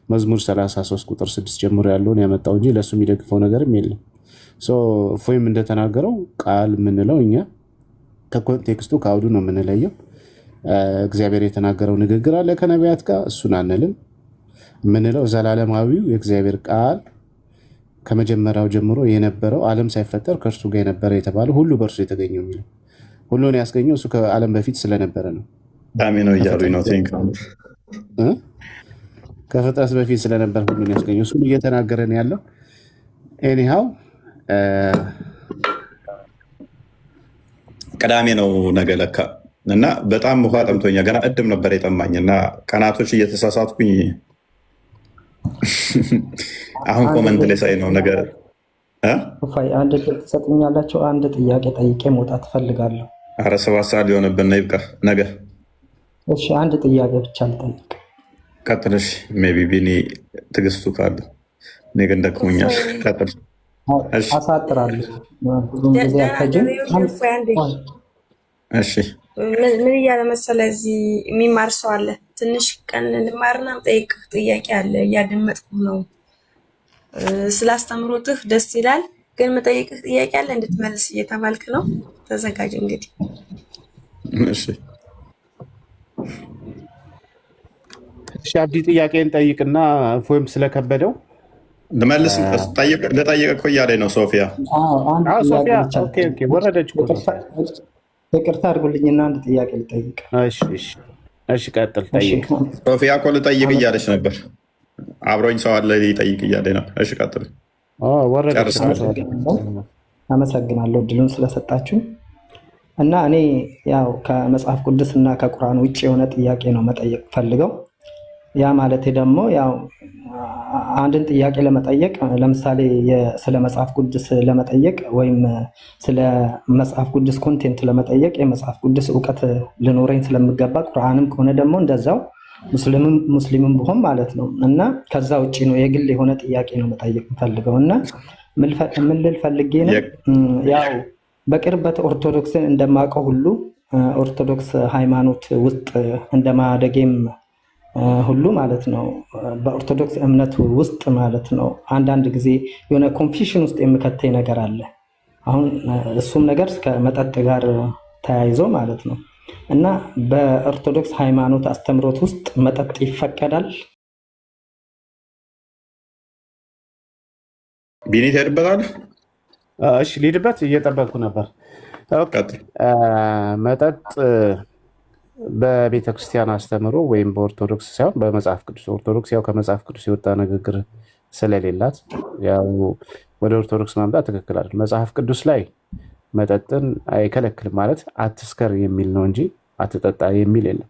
መዝሙር 33 ቁጥር 6 ጀምሮ ያለውን ያመጣው እንጂ ለእሱ የሚደግፈው ነገርም የለም። እፎይም እንደተናገረው ቃል የምንለው እኛ ከኮንቴክስቱ ከአውዱ ነው የምንለየው። እግዚአብሔር የተናገረው ንግግር አለ ከነቢያት ጋር፣ እሱን አንልም። የምንለው ዘላለማዊው የእግዚአብሔር ቃል ከመጀመሪያው ጀምሮ የነበረው ዓለም ሳይፈጠር ከእርሱ ጋር የነበረ የተባለ ሁሉ በእርሱ የተገኘው የሚለው ሁሉን ያስገኘው እሱ ከዓለም በፊት ስለነበረ ነው። ዳሜ ነው እያሉኝ ነው። ከፍጥረት በፊት ስለነበር ሁሉን ያስገኘው እሱን እየተናገረን ያለው። ኤኒሃው ቅዳሜ ነው ነገ ለካ እና በጣም ውሃ ጠምቶኛ ገና እድም ነበር የጠማኝ እና ቀናቶች እየተሳሳትኩኝ አሁን ኮመንት ላይ ሳይ ነው ነገር አንድ ትሰጥኛላቸው። አንድ ጥያቄ ጠይቄ መውጣት እፈልጋለሁ። ኧረ 7 ሰዓት ሊሆንብን ይብቃ ነገ። እሺ አንድ ጥያቄ ብቻ ልጠይቅ። ቀጥልሽ። ሜይ ቢ ቢኒ ትዕግስቱ ካለ እኔ ግን ደክሞኛል። ቀጥል። አሳጥራለሁ፣ ብዙም ጊዜ አልፈጅም። እሺ ምን እያለ መሰለህ፣ እዚህ የሚማር ሰው አለ። ትንሽ ቀን ልማርና ጠይቅ ጥያቄ አለ። እያደመጥኩ ነው። ስላስተምሮትህ ደስ ይላል፣ ግን መጠይቅህ ጥያቄ አለ እንድትመልስ እየተባልክ ነው። ተዘጋጅ እንግዲህ። እሺ አብዲ ጥያቄን ጠይቅና እፎይም ስለከበደው ልመልስ ልጠይቅ እኮ እያለኝ ነው ሶፊያ። ወረደች። ይቅርታ አድርጉልኝና አንድ ጥያቄ ልጠይቅ። እሺ ቀጥል፣ ጠይቅ። ሶፊያ እኮ ልጠይቅ እያለች ነበር። አብሮኝ ሰው አለ ሊጠይቅ እያለኝ ነበር። እሺ ቀጥል። አመሰግናለሁ እድሉን ስለሰጣችሁ እና እኔ ያው ከመጽሐፍ ቅዱስ እና ከቁርአን ውጭ የሆነ ጥያቄ ነው መጠየቅ ፈልገው። ያ ማለት ደግሞ ያው አንድን ጥያቄ ለመጠየቅ ለምሳሌ ስለ መጽሐፍ ቅዱስ ለመጠየቅ ወይም ስለ መጽሐፍ ቅዱስ ኮንቴንት ለመጠየቅ የመጽሐፍ ቅዱስ እውቀት ሊኖረኝ ስለሚገባ፣ ቁርአንም ከሆነ ደግሞ እንደዛው ሙስሊምም ብሆን ማለት ነው። እና ከዛ ውጭ ነው የግል የሆነ ጥያቄ ነው መጠየቅ ፈልገው እና ምን ልል ፈልጌ ነው ያው በቅርበት ኦርቶዶክስን እንደማውቀው ሁሉ ኦርቶዶክስ ሃይማኖት ውስጥ እንደማደጌም ሁሉ ማለት ነው በኦርቶዶክስ እምነት ውስጥ ማለት ነው አንዳንድ ጊዜ የሆነ ኮንፊውዥን ውስጥ የሚከተኝ ነገር አለ። አሁን እሱም ነገር ከመጠጥ ጋር ተያይዞ ማለት ነው እና በኦርቶዶክስ ሃይማኖት አስተምሮት ውስጥ መጠጥ ይፈቀዳል? ቢኒ ትሄድበታል? እሺ ልሄድበት እየጠበቅኩ ነበር። መጠጥ በቤተ ክርስቲያን አስተምሮ ወይም በኦርቶዶክስ ሳይሆን በመጽሐፍ ቅዱስ፣ ኦርቶዶክስ ያው ከመጽሐፍ ቅዱስ የወጣ ንግግር ስለሌላት ያው ወደ ኦርቶዶክስ ማምጣት ትክክል አይደል። መጽሐፍ ቅዱስ ላይ መጠጥን አይከለክልም ማለት አትስከር የሚል ነው እንጂ አትጠጣ የሚል የለም።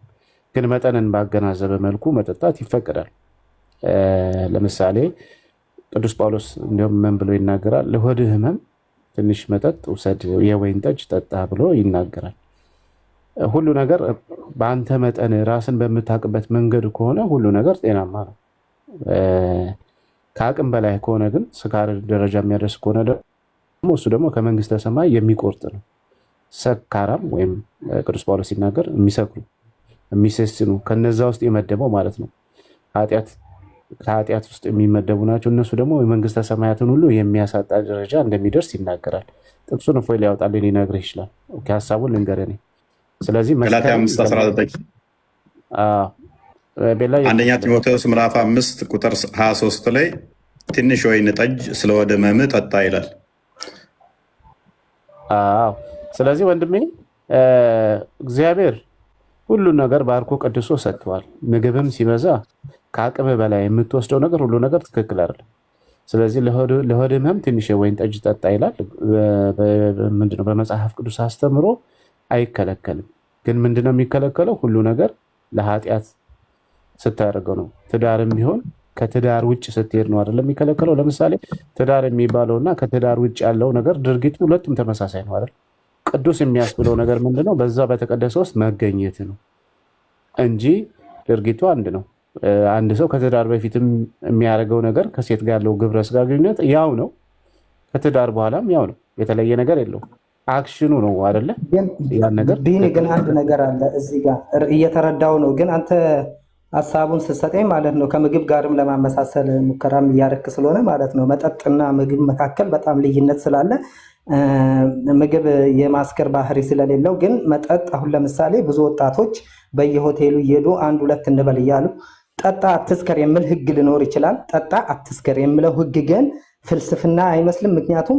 ግን መጠንን ባገናዘበ መልኩ መጠጣት ይፈቀዳል። ለምሳሌ ቅዱስ ጳውሎስ እንዲሁም ምን ብሎ ይናገራል? ለሆድህ ህመም ትንሽ መጠጥ ውሰድ፣ የወይን ጠጅ ጠጣ ብሎ ይናገራል። ሁሉ ነገር በአንተ መጠን ራስን በምታውቅበት መንገድ ከሆነ ሁሉ ነገር ጤናማ ነው። ከአቅም በላይ ከሆነ ግን ስካር ደረጃ የሚያደርስ ከሆነ ደግሞ እሱ ደግሞ ከመንግስተ ሰማይ የሚቆርጥ ነው። ሰካራም ወይም ቅዱስ ጳውሎስ ሲናገር የሚሰክሩ የሚሰስኑ ከነዛ ውስጥ የመደበው ማለት ነው ከኃጢአት ውስጥ የሚመደቡ ናቸው። እነሱ ደግሞ የመንግስተ ሰማያትን ሁሉ የሚያሳጣ ደረጃ እንደሚደርስ ይናገራል። ጥቅሱን እፎይ ሊያወጣልን ሊነግርህ ይችላል። ሀሳቡን ልንገርህ እኔ። ስለዚህ ገላትያ 5:19 አንደኛ ጢሞቴዎስ ምዕራፍ 5 ቁጥር 23 ላይ ትንሽ ወይን ጠጅ ስለ ወደ ህመምህ ጠጣ ይላል። ስለዚህ ወንድሜ እግዚአብሔር ሁሉን ነገር ባርኮ ቀድሶ ሰጥተዋል። ምግብም ሲበዛ ከአቅምህ በላይ የምትወስደው ነገር ሁሉ ነገር ትክክል አይደለም። ስለዚህ ለሆድ ህመም ትንሽ የወይን ጠጅ ጠጣ ይላል። ምንድነው በመጽሐፍ ቅዱስ አስተምሮ አይከለከልም። ግን ምንድነው የሚከለከለው? ሁሉ ነገር ለኃጢአት ስታደርገው ነው። ትዳርም ቢሆን ከትዳር ውጭ ስትሄድ ነው አይደለም የሚከለከለው። ለምሳሌ ትዳር የሚባለውና ከትዳር ውጭ ያለው ነገር ድርጊቱ ሁለቱም ተመሳሳይ ነው አይደል? ቅዱስ የሚያስብለው ነገር ምንድነው? በዛ በተቀደሰ ውስጥ መገኘት ነው እንጂ ድርጊቱ አንድ ነው። አንድ ሰው ከትዳር በፊትም የሚያደርገው ነገር ከሴት ጋር ያለው ግብረ ስጋ ግንኙነት ያው ነው፣ ከትዳር በኋላም ያው ነው። የተለየ ነገር የለውም። አክሽኑ ነው አይደለ? ያን ነገር ግን አንድ ነገር አለ እዚህ ጋር እየተረዳው ነው። ግን አንተ ሀሳቡን ስትሰጠኝ ማለት ነው ከምግብ ጋርም ለማመሳሰል ሙከራም እያደረክ ስለሆነ ማለት ነው መጠጥና ምግብ መካከል በጣም ልዩነት ስላለ ምግብ የማስከር ባህሪ ስለሌለው፣ ግን መጠጥ አሁን ለምሳሌ ብዙ ወጣቶች በየሆቴሉ እየሄዱ አንድ ሁለት እንበል እያሉ ጠጣ አትስከር የሚል ህግ ሊኖር ይችላል። ጠጣ አትስከር የሚለው ህግ ግን ፍልስፍና አይመስልም። ምክንያቱም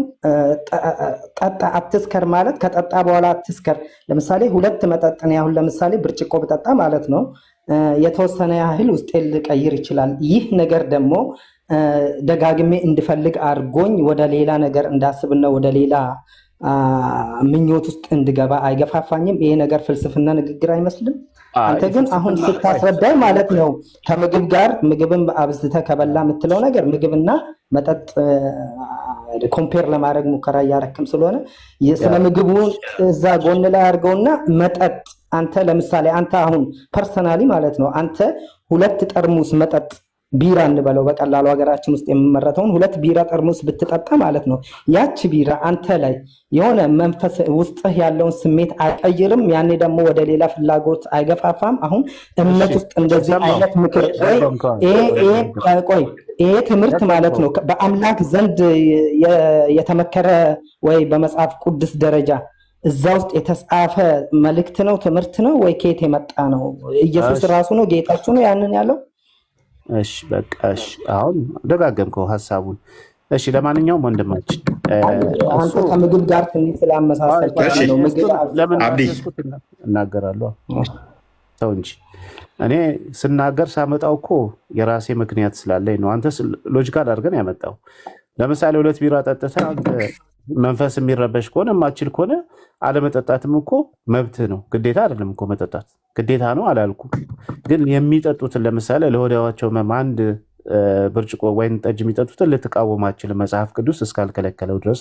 ጠጣ አትስከር ማለት ከጠጣ በኋላ አትስከር። ለምሳሌ ሁለት መጠጥን ያሁን ለምሳሌ ብርጭቆ ብጠጣ ማለት ነው የተወሰነ ያህል ውስጤ ሊቀይር ይችላል። ይህ ነገር ደግሞ ደጋግሜ እንድፈልግ አድርጎኝ ወደ ሌላ ነገር እንዳስብና ወደ ሌላ ምኞት ውስጥ እንድገባ አይገፋፋኝም። ይሄ ነገር ፍልስፍና ንግግር አይመስልም? አንተ ግን አሁን ስታስረዳኝ ማለት ነው ከምግብ ጋር ምግብን አብዝተህ ከበላ የምትለው ነገር ምግብና መጠጥ ኮምፔር ለማድረግ ሙከራ እያረክም ስለሆነ ስለ ምግቡ እዛ ጎን ላይ አድርገውና መጠጥ አንተ ለምሳሌ አንተ አሁን ፐርሰናሊ ማለት ነው አንተ ሁለት ጠርሙስ መጠጥ ቢራ እንበለው በቀላሉ ሀገራችን ውስጥ የሚመረተውን ሁለት ቢራ ጠርሙስ ብትጠጣ ማለት ነው ያቺ ቢራ አንተ ላይ የሆነ መንፈስ ውስጥህ ያለውን ስሜት አይቀይርም። ያኔ ደግሞ ወደ ሌላ ፍላጎት አይገፋፋም። አሁን እምነት ውስጥ እንደዚህ አይነት ምክር ይሄ ትምህርት ማለት ነው በአምላክ ዘንድ የተመከረ ወይ በመጽሐፍ ቅዱስ ደረጃ እዛ ውስጥ የተጻፈ መልእክት ነው ትምህርት ነው ወይ ከየት የመጣ ነው? ኢየሱስ ራሱ ነው ጌታችሁ ነው ያንን ያለው? እሺ በቃ እሺ፣ አሁን ደጋገምከው ሀሳቡን። እሺ ለማንኛውም ወንድማችን አንተ ከምግብ ጋር ትንሽ ስላመሳሰልክ ነው ምግብ ለምን እናገራለሁ ተው እንጂ እኔ ስናገር ሳመጣው እኮ የራሴ ምክንያት ስላለኝ ነው። አንተ ሎጂካል አድርገን ያመጣው። ለምሳሌ ሁለት ቢራ ጠጥተህ አንተ መንፈስ የሚረበሽ ከሆነ የማትችል ከሆነ አለመጠጣትም እኮ መብትህ ነው፣ ግዴታ አይደለም እኮ መጠጣት ግዴታ ነው አላልኩም። ግን የሚጠጡትን ለምሳሌ ለሆዳቸው አንድ ብርጭቆ ወይን ጠጅ የሚጠጡትን ልትቃወም አትችልም፣ መጽሐፍ ቅዱስ እስካልከለከለው ድረስ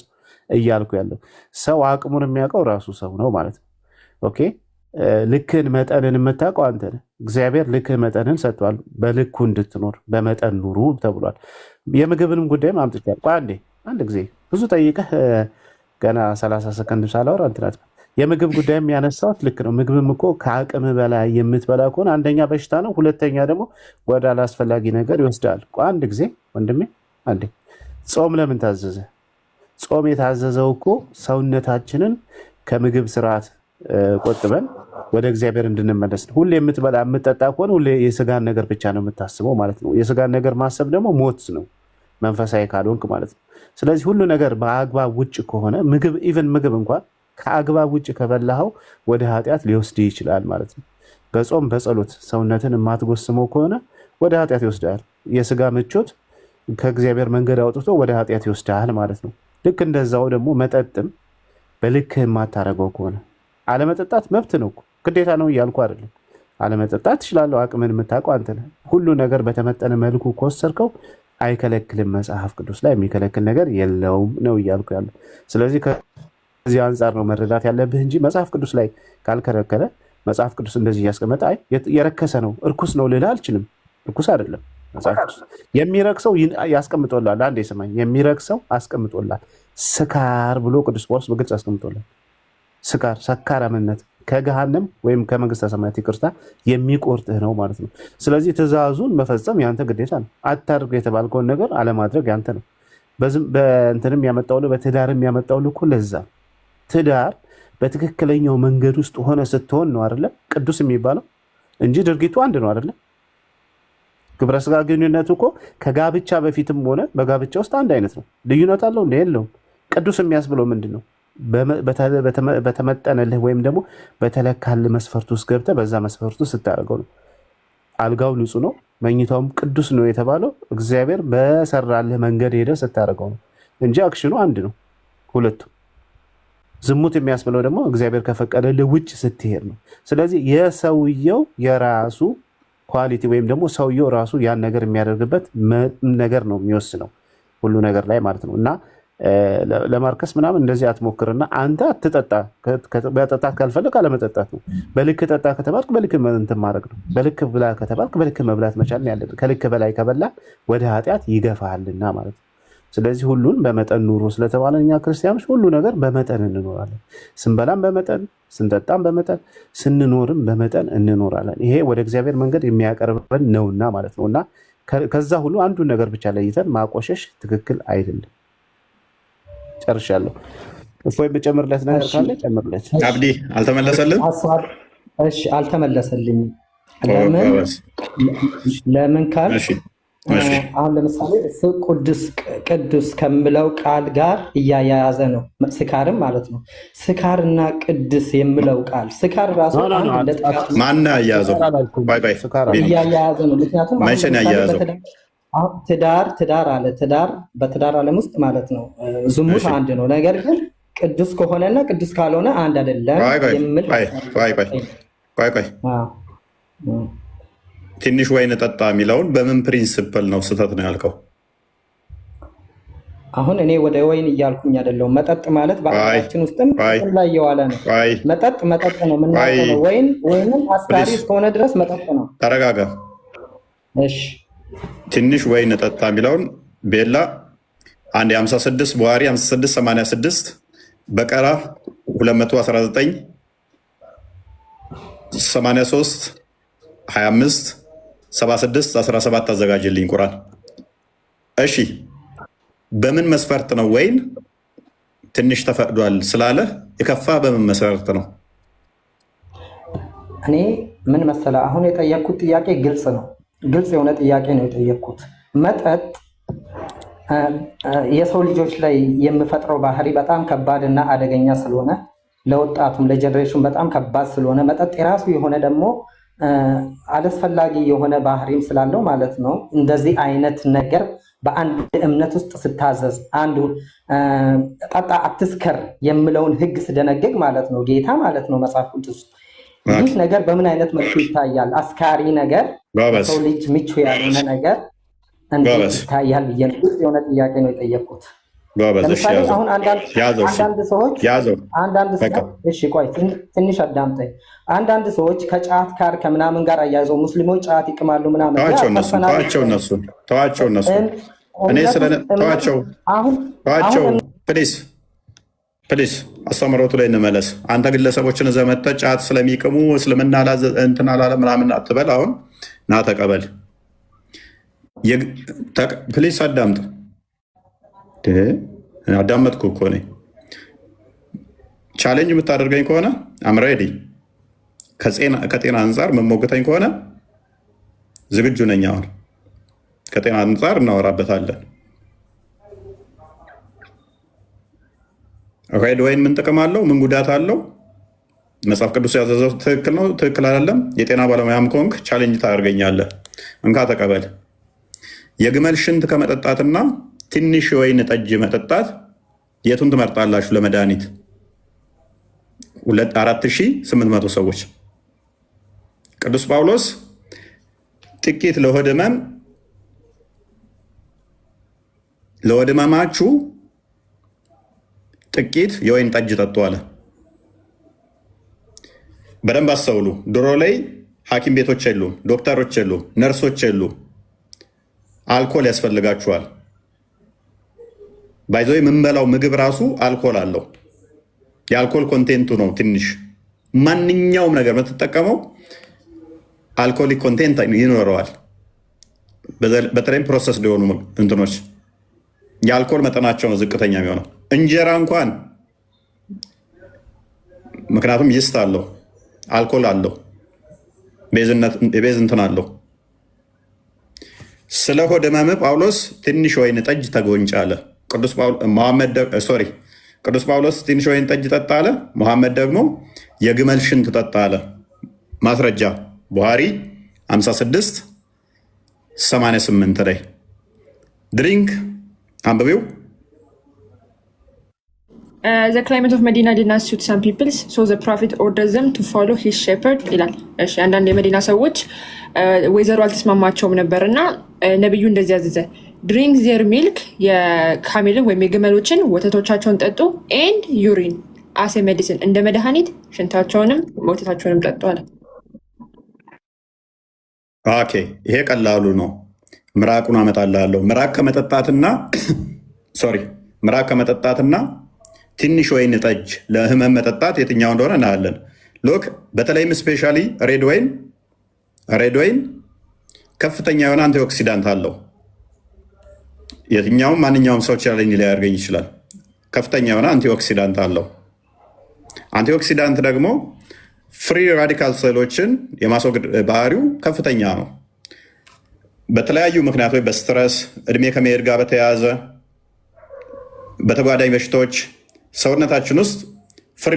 እያልኩ ያለው ሰው አቅሙን የሚያውቀው ራሱ ሰው ነው ማለት ነው። ኦኬ ልክን መጠንን የምታውቀው አንተ ነህ። እግዚአብሔር ልክህ መጠንን ሰጥቷል። በልኩ እንድትኖር በመጠን ኑሩ ተብሏል። የምግብንም ጉዳይ አምጥቻለሁ። አንድ ጊዜ ብዙ ጠይቀህ ገና 30 ሰከንድ ሳላወራ እንትናት የምግብ ጉዳይም ያነሳሁት ልክ ነው። ምግብም እኮ ከአቅም በላይ የምትበላ ከሆነ አንደኛ በሽታ ነው፣ ሁለተኛ ደግሞ ወደ አላስፈላጊ ነገር ይወስዳል። አንድ ጊዜ ወንድሜ አንዴ ጾም ለምን ታዘዘ? ጾም የታዘዘው እኮ ሰውነታችንን ከምግብ ስርዓት ቆጥበን ወደ እግዚአብሔር እንድንመለስ ነው። ሁሌ የምትበላ የምትጠጣ ከሆነ ሁሌ የስጋን ነገር ብቻ ነው የምታስበው ማለት ነው። የስጋን ነገር ማሰብ ደግሞ ሞት ነው፣ መንፈሳዊ ካልሆንክ ማለት ነው። ስለዚህ ሁሉ ነገር በአግባብ ውጭ ከሆነ ኢቨን ምግብ እንኳን ከአግባብ ውጭ ከበላኸው ወደ ኃጢአት ሊወስድ ይችላል ማለት ነው። በጾም በጸሎት ሰውነትን የማትጎስመው ከሆነ ወደ ኃጢአት ይወስዳል። የስጋ ምቾት ከእግዚአብሔር መንገድ አውጥቶ ወደ ኃጢአት ይወስዳል ማለት ነው። ልክ እንደዛው ደግሞ መጠጥም በልክህ የማታረገው ከሆነ አለመጠጣት መብት ነው፣ ግዴታ ነው እያልኩ አይደለም። አለመጠጣት ትችላለህ፣ አቅምን የምታውቀው አንተ ነህ። ሁሉ ነገር በተመጠነ መልኩ ከወሰድከው አይከለክልም። መጽሐፍ ቅዱስ ላይ የሚከለክል ነገር የለውም ነው እያልኩ ያለው። ስለዚህ ከዚህ አንጻር ነው መረዳት ያለብህ እንጂ መጽሐፍ ቅዱስ ላይ ካልከለከለ መጽሐፍ ቅዱስ እንደዚህ እያስቀመጠ የረከሰ ነው እርኩስ ነው ልልህ አልችልም። እርኩስ አይደለም መጽሐፍ ቅዱስ። የሚረክሰው ያስቀምጦላል። አንዴ ስማኝ፣ የሚረክሰው አስቀምጦላል። ስካር ብሎ ቅዱስ ጳውሎስ በግልጽ አስቀምጦላል። ስካር ሰካራምነት ከገሃነም ወይም ከመንግስተ ሰማያት ይቅርታ የሚቆርጥህ ነው ማለት ነው። ስለዚህ ትእዛዙን መፈጸም ያንተ ግዴታ ነው። አታድርግ የተባልከውን ነገር አለማድረግ ያንተ ነው። በእንትንም ያመጣውልህ በትዳርም ያመጣውልህ እኮ ለዛ ትዳር በትክክለኛው መንገድ ውስጥ ሆነ ስትሆን ነው አይደለ ቅዱስ የሚባለው እንጂ ድርጊቱ አንድ ነው አይደለ። ግብረ ስጋ ግንኙነቱ እኮ ከጋብቻ በፊትም ሆነ በጋብቻ ውስጥ አንድ አይነት ነው። ልዩነት አለው እንደ የለውም። ቅዱስ የሚያስብለው ምንድን ነው? በተመጠነልህ ወይም ደግሞ በተለካልህ መስፈርት ውስጥ ገብተህ በዛ መስፈርት ውስጥ ስታደርገው ነው። አልጋው ንጹህ ነው፣ መኝታውም ቅዱስ ነው የተባለው እግዚአብሔር በሰራልህ መንገድ ሄደ ስታደርገው ነው እንጂ አክሽኑ አንድ ነው ሁለቱ። ዝሙት የሚያስብለው ደግሞ እግዚአብሔር ከፈቀደልህ ውጭ ስትሄድ ነው። ስለዚህ የሰውየው የራሱ ኳሊቲ ወይም ደግሞ ሰውየው ራሱ ያን ነገር የሚያደርግበት ነገር ነው የሚወስነው ሁሉ ነገር ላይ ማለት ነው። እና ለማርከስ ምናምን እንደዚህ አትሞክርና አንተ አትጠጣ። መጠጣት ካልፈለግ አለመጠጣት ነው። በልክ ጠጣ ከተባልክ በልክ እንትን ማድረግ ነው። በልክ ብላ ከተባልክ በልክ መብላት መቻል ነው ያለብህ። ከልክ በላይ ከበላ ወደ ኃጢአት ይገፋሃልና ማለት ነው። ስለዚህ ሁሉን በመጠን ኑሩ ስለተባለ እኛ ክርስቲያኖች ሁሉ ነገር በመጠን እንኖራለን። ስንበላም በመጠን፣ ስንጠጣም በመጠን፣ ስንኖርም በመጠን እንኖራለን። ይሄ ወደ እግዚአብሔር መንገድ የሚያቀርበን ነውና ማለት ነው። እና ከዛ ሁሉ አንዱን ነገር ብቻ ለይተን ማቆሸሽ ትክክል አይደለም። ጨርሻለሁ። እፎይ የምጨምርለት ነገር ካለ ጨምርለት። አብዲ አልተመለሰልን? እሺ አልተመለሰልኝም። ለምን ካል አሁን ለምሳሌ እሱ ቅዱስ ከምለው ቃል ጋር እያያያዘ ነው። ስካርም ማለት ነው። ስካርና ቅዱስ የምለው ቃል ስካር ራሱ ማን ያያዘው? እያያያዘ ነው። ምክንያቱም መቼ ነው ያያዘው? ትዳር አለ። ትዳር በትዳር ዓለም ውስጥ ማለት ነው ዝሙት አንድ ነው። ነገር ግን ቅዱስ ከሆነና ቅዱስ ካልሆነ አንድ አይደለም የሚል ትንሽ ወይን ጠጣ የሚለውን በምን ፕሪንስፕል ነው ስህተት ነው ያልከው? አሁን እኔ ወደ ወይን እያልኩኝ አይደለሁም። መጠጥ ማለት በአገራችን ውስጥም ላይ እየዋለ ነው። መጠጥ ነው የምናውቀው። ወይንም አስካሪ እስከሆነ ድረስ መጠጥ ነው። ተረጋጋ። እሺ ትንሽ ወይን ጠጣ የሚለውን ቤላ አንድ 56 ቡሃሪ 5686 በቀራ 219 83 25 76 17 አዘጋጅልኝ ቁርአን። እሺ በምን መስፈርት ነው ወይን ትንሽ ተፈቅዷል ስላለ የከፋ በምን መስፈርት ነው? እኔ ምን መሰለ አሁን የጠየቅኩት ጥያቄ ግልጽ ነው። ግልጽ የሆነ ጥያቄ ነው የጠየቅኩት። መጠጥ የሰው ልጆች ላይ የሚፈጥረው ባህሪ በጣም ከባድ እና አደገኛ ስለሆነ ለወጣቱም ለጀኔሬሽን በጣም ከባድ ስለሆነ መጠጥ የራሱ የሆነ ደግሞ አላስፈላጊ የሆነ ባህሪም ስላለው ማለት ነው። እንደዚህ አይነት ነገር በአንድ እምነት ውስጥ ስታዘዝ አንዱ ጠጣ አትስከር የሚለውን ሕግ ስደነግግ ማለት ነው ጌታ ማለት ነው መጽሐፍ ቅዱስ ይህ ነገር በምን አይነት መልኩ ይታያል? አስካሪ ነገር ሰው ልጅ ምቹ ያልሆነ ነገር እንዴት ይታያል ብዬ የሆነ ጥያቄ ነው የጠየቁት። ለምሳሌ አሁን አንዳንድ ሰዎች እሺ ቆይ ትንሽ አዳምጠኝ። አንዳንድ ሰዎች ከጫት ጋር ከምናምን ጋር አያይዘው ሙስሊሞች ጫት ይቅማሉ ምናምን ተዋቸው እነሱ ፕሊስ አስተምሮቱ ላይ እንመለስ። አንተ ግለሰቦችን እዘህ መተህ ጫት ስለሚቅሙ እስልምና እንትን አላለ ምናምን አትበል። አሁን ና ተቀበል። ፕሊስ አዳምጥ። አዳመጥኩ እኮ ነኝ። ቻሌንጅ የምታደርገኝ ከሆነ አምሬዲ ከጤና አንጻር መሞገተኝ ከሆነ ዝግጁ ነኝ። አሁን ከጤና አንጻር እናወራበታለን። ሬድ ወይን ምን ጥቅም አለው? ምን ጉዳት አለው? መጽሐፍ ቅዱስ ያዘዘው ትክክል ነው ትክክል አይደለም? የጤና ባለሙያም ከሆንክ ቻሌንጅ ታደርገኛለህ። እንካ ተቀበል። የግመል ሽንት ከመጠጣትና ትንሽ ወይን ጠጅ መጠጣት የቱን ትመርጣላችሁ? ለመድኃኒት 4800 ሰዎች ቅዱስ ጳውሎስ ጥቂት ለሆድ ህመማችሁ ጥቂት የወይን ጠጅ ጠጡ አለ። በደንብ አስተውሉ። ድሮ ላይ ሐኪም ቤቶች የሉም፣ ዶክተሮች የሉም፣ ነርሶች የሉም። አልኮል ያስፈልጋችኋል። ባይዞ የምንበላው ምግብ ራሱ አልኮል አለው። የአልኮል ኮንቴንቱ ነው ትንሽ። ማንኛውም ነገር የምትጠቀመው አልኮሊክ ኮንቴንት ይኖረዋል። በተለይም ፕሮሰስ ሊሆኑ እንትኖች የአልኮል መጠናቸው ነው ዝቅተኛ የሚሆነው። እንጀራ እንኳን ምክንያቱም ይስት አለው፣ አልኮል አለው፣ ቤዝ እንትን አለው። ስለ ሆድ ህመም ጳውሎስ ትንሽ ወይን ጠጅ ተጎንጭ አለ። ቅዱስ ጳውሎስ ትንሽ ወይን ጠጅ ጠጣ አለ። መሐመድ ደግሞ የግመል ሽንት ጠጣ አለ። ማስረጃ ቡሃሪ 56 88 ላይ ድሪንክ አንብቤው The climate of Medina did not suit some peoples, so the prophet ordered them to follow his shepherd ይላል። እሺ አንዳንድ የመዲና ሰዎች ወይዘሮ አልተስማማቸውም ነበርና ነብዩ እንደዚህ አዘዘ። ድሪንክ ዜር ሚልክ የካሜልን ወይም የግመሎችን ወተቶቻቸውን ጠጡ። ኤንድ ዩሪን አሴ ሜዲሲን እንደ መድኃኒት ሽንታቸውንም ወተታቸውንም ጠጡ አለ። ኦኬ ይሄ ቀላሉ ነው። ምራቁን አመጣልሃለሁ። ምራቅ ከመጠጣትና ትንሽ ወይን ጠጅ ለህመም መጠጣት የትኛው እንደሆነ እናያለን። ሎክ በተለይም ስፔሻሊ ሬድ ወይን ከፍተኛ የሆነ አንቲኦክሲዳንት አለው። የትኛውም ማንኛውም ሰው ቻሌንጅ ሊያደርገኝ ይችላል። ከፍተኛ የሆነ አንቲኦክሲዳንት አለው። አንቲኦክሲዳንት ደግሞ ፍሪ ራዲካል ሴሎችን የማስወገድ ባህሪው ከፍተኛ ነው። በተለያዩ ምክንያቶች በስትረስ እድሜ ከመሄድ ጋር በተያያዘ በተጓዳኝ በሽታዎች ሰውነታችን ውስጥ ፍሪ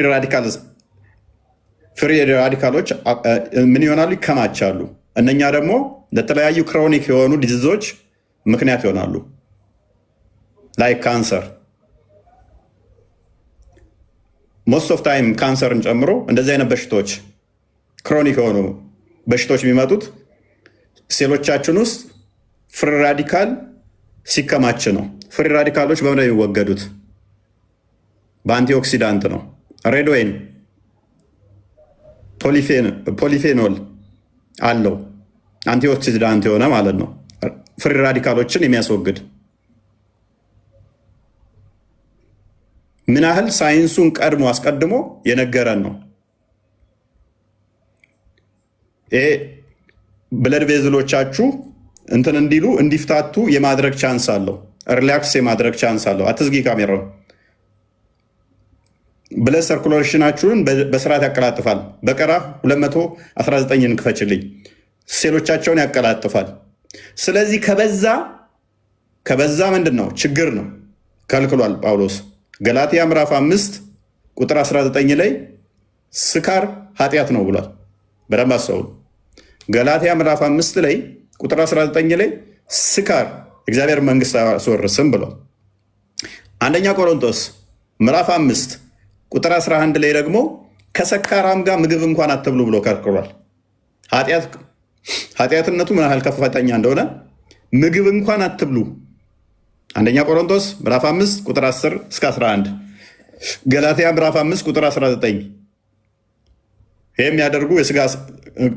ራዲካሎች ምን ይሆናሉ? ይከማቻሉ። እነኛ ደግሞ ለተለያዩ ክሮኒክ የሆኑ ዲዚዞች ምክንያት ይሆናሉ። ላይክ ካንሰር፣ ሞስት ኦፍ ታይም ካንሰርን ጨምሮ እንደዚህ አይነት በሽታዎች ክሮኒክ የሆኑ በሽታዎች የሚመጡት ሴሎቻችን ውስጥ ፍሪ ራዲካል ሲከማች ነው። ፍሪ ራዲካሎች በምን የሚወገዱት? በአንቲኦክሲዳንት ነው። ሬድ ወይን ፖሊፌኖል አለው፣ አንቲኦክሲዳንት የሆነ ማለት ነው። ፍሪ ራዲካሎችን የሚያስወግድ ምን ያህል ሳይንሱን አስቀድሞ የነገረን ነው። ይሄ ብለድ ቬዝሎቻችሁ እንትን እንዲሉ እንዲፍታቱ የማድረግ ቻንስ አለው። ሪላክስ የማድረግ ቻንስ አለው። አትዝጊ ካሜራውን። ብለድ ሰርኩሌሽናችሁን በስርዓት ያቀላጥፋል። በቀራ 219ን ክፈችልኝ። ሴሎቻቸውን ያቀላጥፋል። ስለዚህ ከበዛ ምንድን ነው? ችግር ነው፣ ከልክሏል ጳውሎስ። ገላትያ ምዕራፍ 5 ቁጥር 19 ላይ ስካር ኃጢአት ነው ብሏል። በደንብ አስተውሉ። ገላትያ ምዕራፍ 5 ላይ ቁጥር 19 ላይ ስካር እግዚአብሔር መንግስት አያስወርስም ብሏል። አንደኛ ቆሮንቶስ ምዕራፍ 5 ቁጥር 11 ላይ ደግሞ ከሰካራም ጋር ምግብ እንኳን አትብሉ ብሎ ከልክሏል። ኃጢአትነቱ ምን ያህል ከፍተኛ እንደሆነ ምግብ እንኳን አትብሉ። አንደኛ ቆሮንቶስ ምዕራፍ 5 ቁጥር 10 እስከ 11፣ ገላትያ ምዕራፍ 5 ቁጥር 19። ይህ የሚያደርጉ የስጋ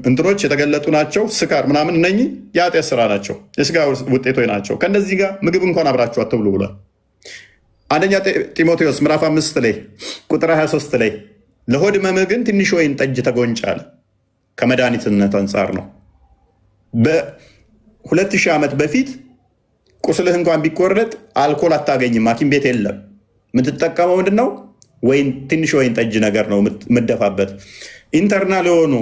እንትኖች የተገለጡ ናቸው። ስካር ምናምን እነኚህ የኃጢአት ስራ ናቸው፣ የስጋ ውጤቶች ናቸው። ከእነዚህ ጋር ምግብ እንኳን አብራችሁ አትብሉ ብሏል። አንደኛ ጢሞቴዎስ ምዕራፍ 5 ላይ ቁጥር 23 ላይ ለሆድ ህመም ግን ትንሽ ወይን ጠጅ ተጎንጭ አለ። ከመድኃኒትነት አንጻር ነው። በ2000 ዓመት በፊት ቁስልህ እንኳን ቢቆረጥ አልኮል አታገኝም፣ ሐኪም ቤት የለም። የምትጠቀመው ምንድነው? ወይን፣ ትንሽ ወይን ጠጅ ነገር ነው የምትደፋበት። ኢንተርናል የሆኑ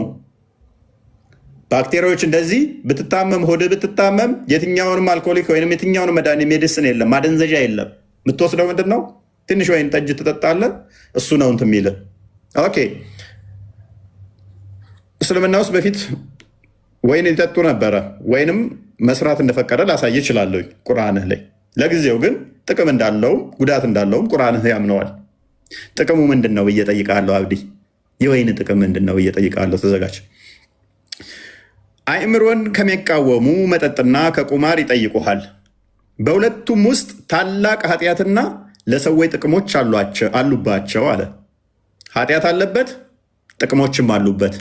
ባክቴሪያዎች እንደዚህ ብትታመም፣ ሆድ ብትታመም የትኛውንም አልኮሊክ ወይም የትኛውንም መድኃኒት ሜዲሲን የለም፣ ማደንዘዣ የለም። የምትወስደው ምንድን ነው? ትንሽ ወይን ጠጅ ትጠጣለህ። እሱ ነው እንትን የሚልህ። ኦኬ። እስልምና ውስጥ በፊት ወይን ይጠጡ ነበረ። ወይንም መስራት እንደፈቀደ ላሳይ እችላለሁ ቁርአንህ ላይ። ለጊዜው ግን ጥቅም እንዳለውም ጉዳት እንዳለውም ቁርአንህ ያምነዋል። ጥቅሙ ምንድን ነው ብዬ እጠይቅሃለሁ አብዲ። የወይን ጥቅም ምንድን ነው ብዬ እጠይቅሃለሁ። ተዘጋጅ። አእምሮን ከሚቃወሙ መጠጥና ከቁማር ይጠይቁሃል። በሁለቱም ውስጥ ታላቅ ኃጢአትና ለሰዎች ጥቅሞች አሉባቸው አለ። ኃጢአት አለበት፣ ጥቅሞችም አሉበት።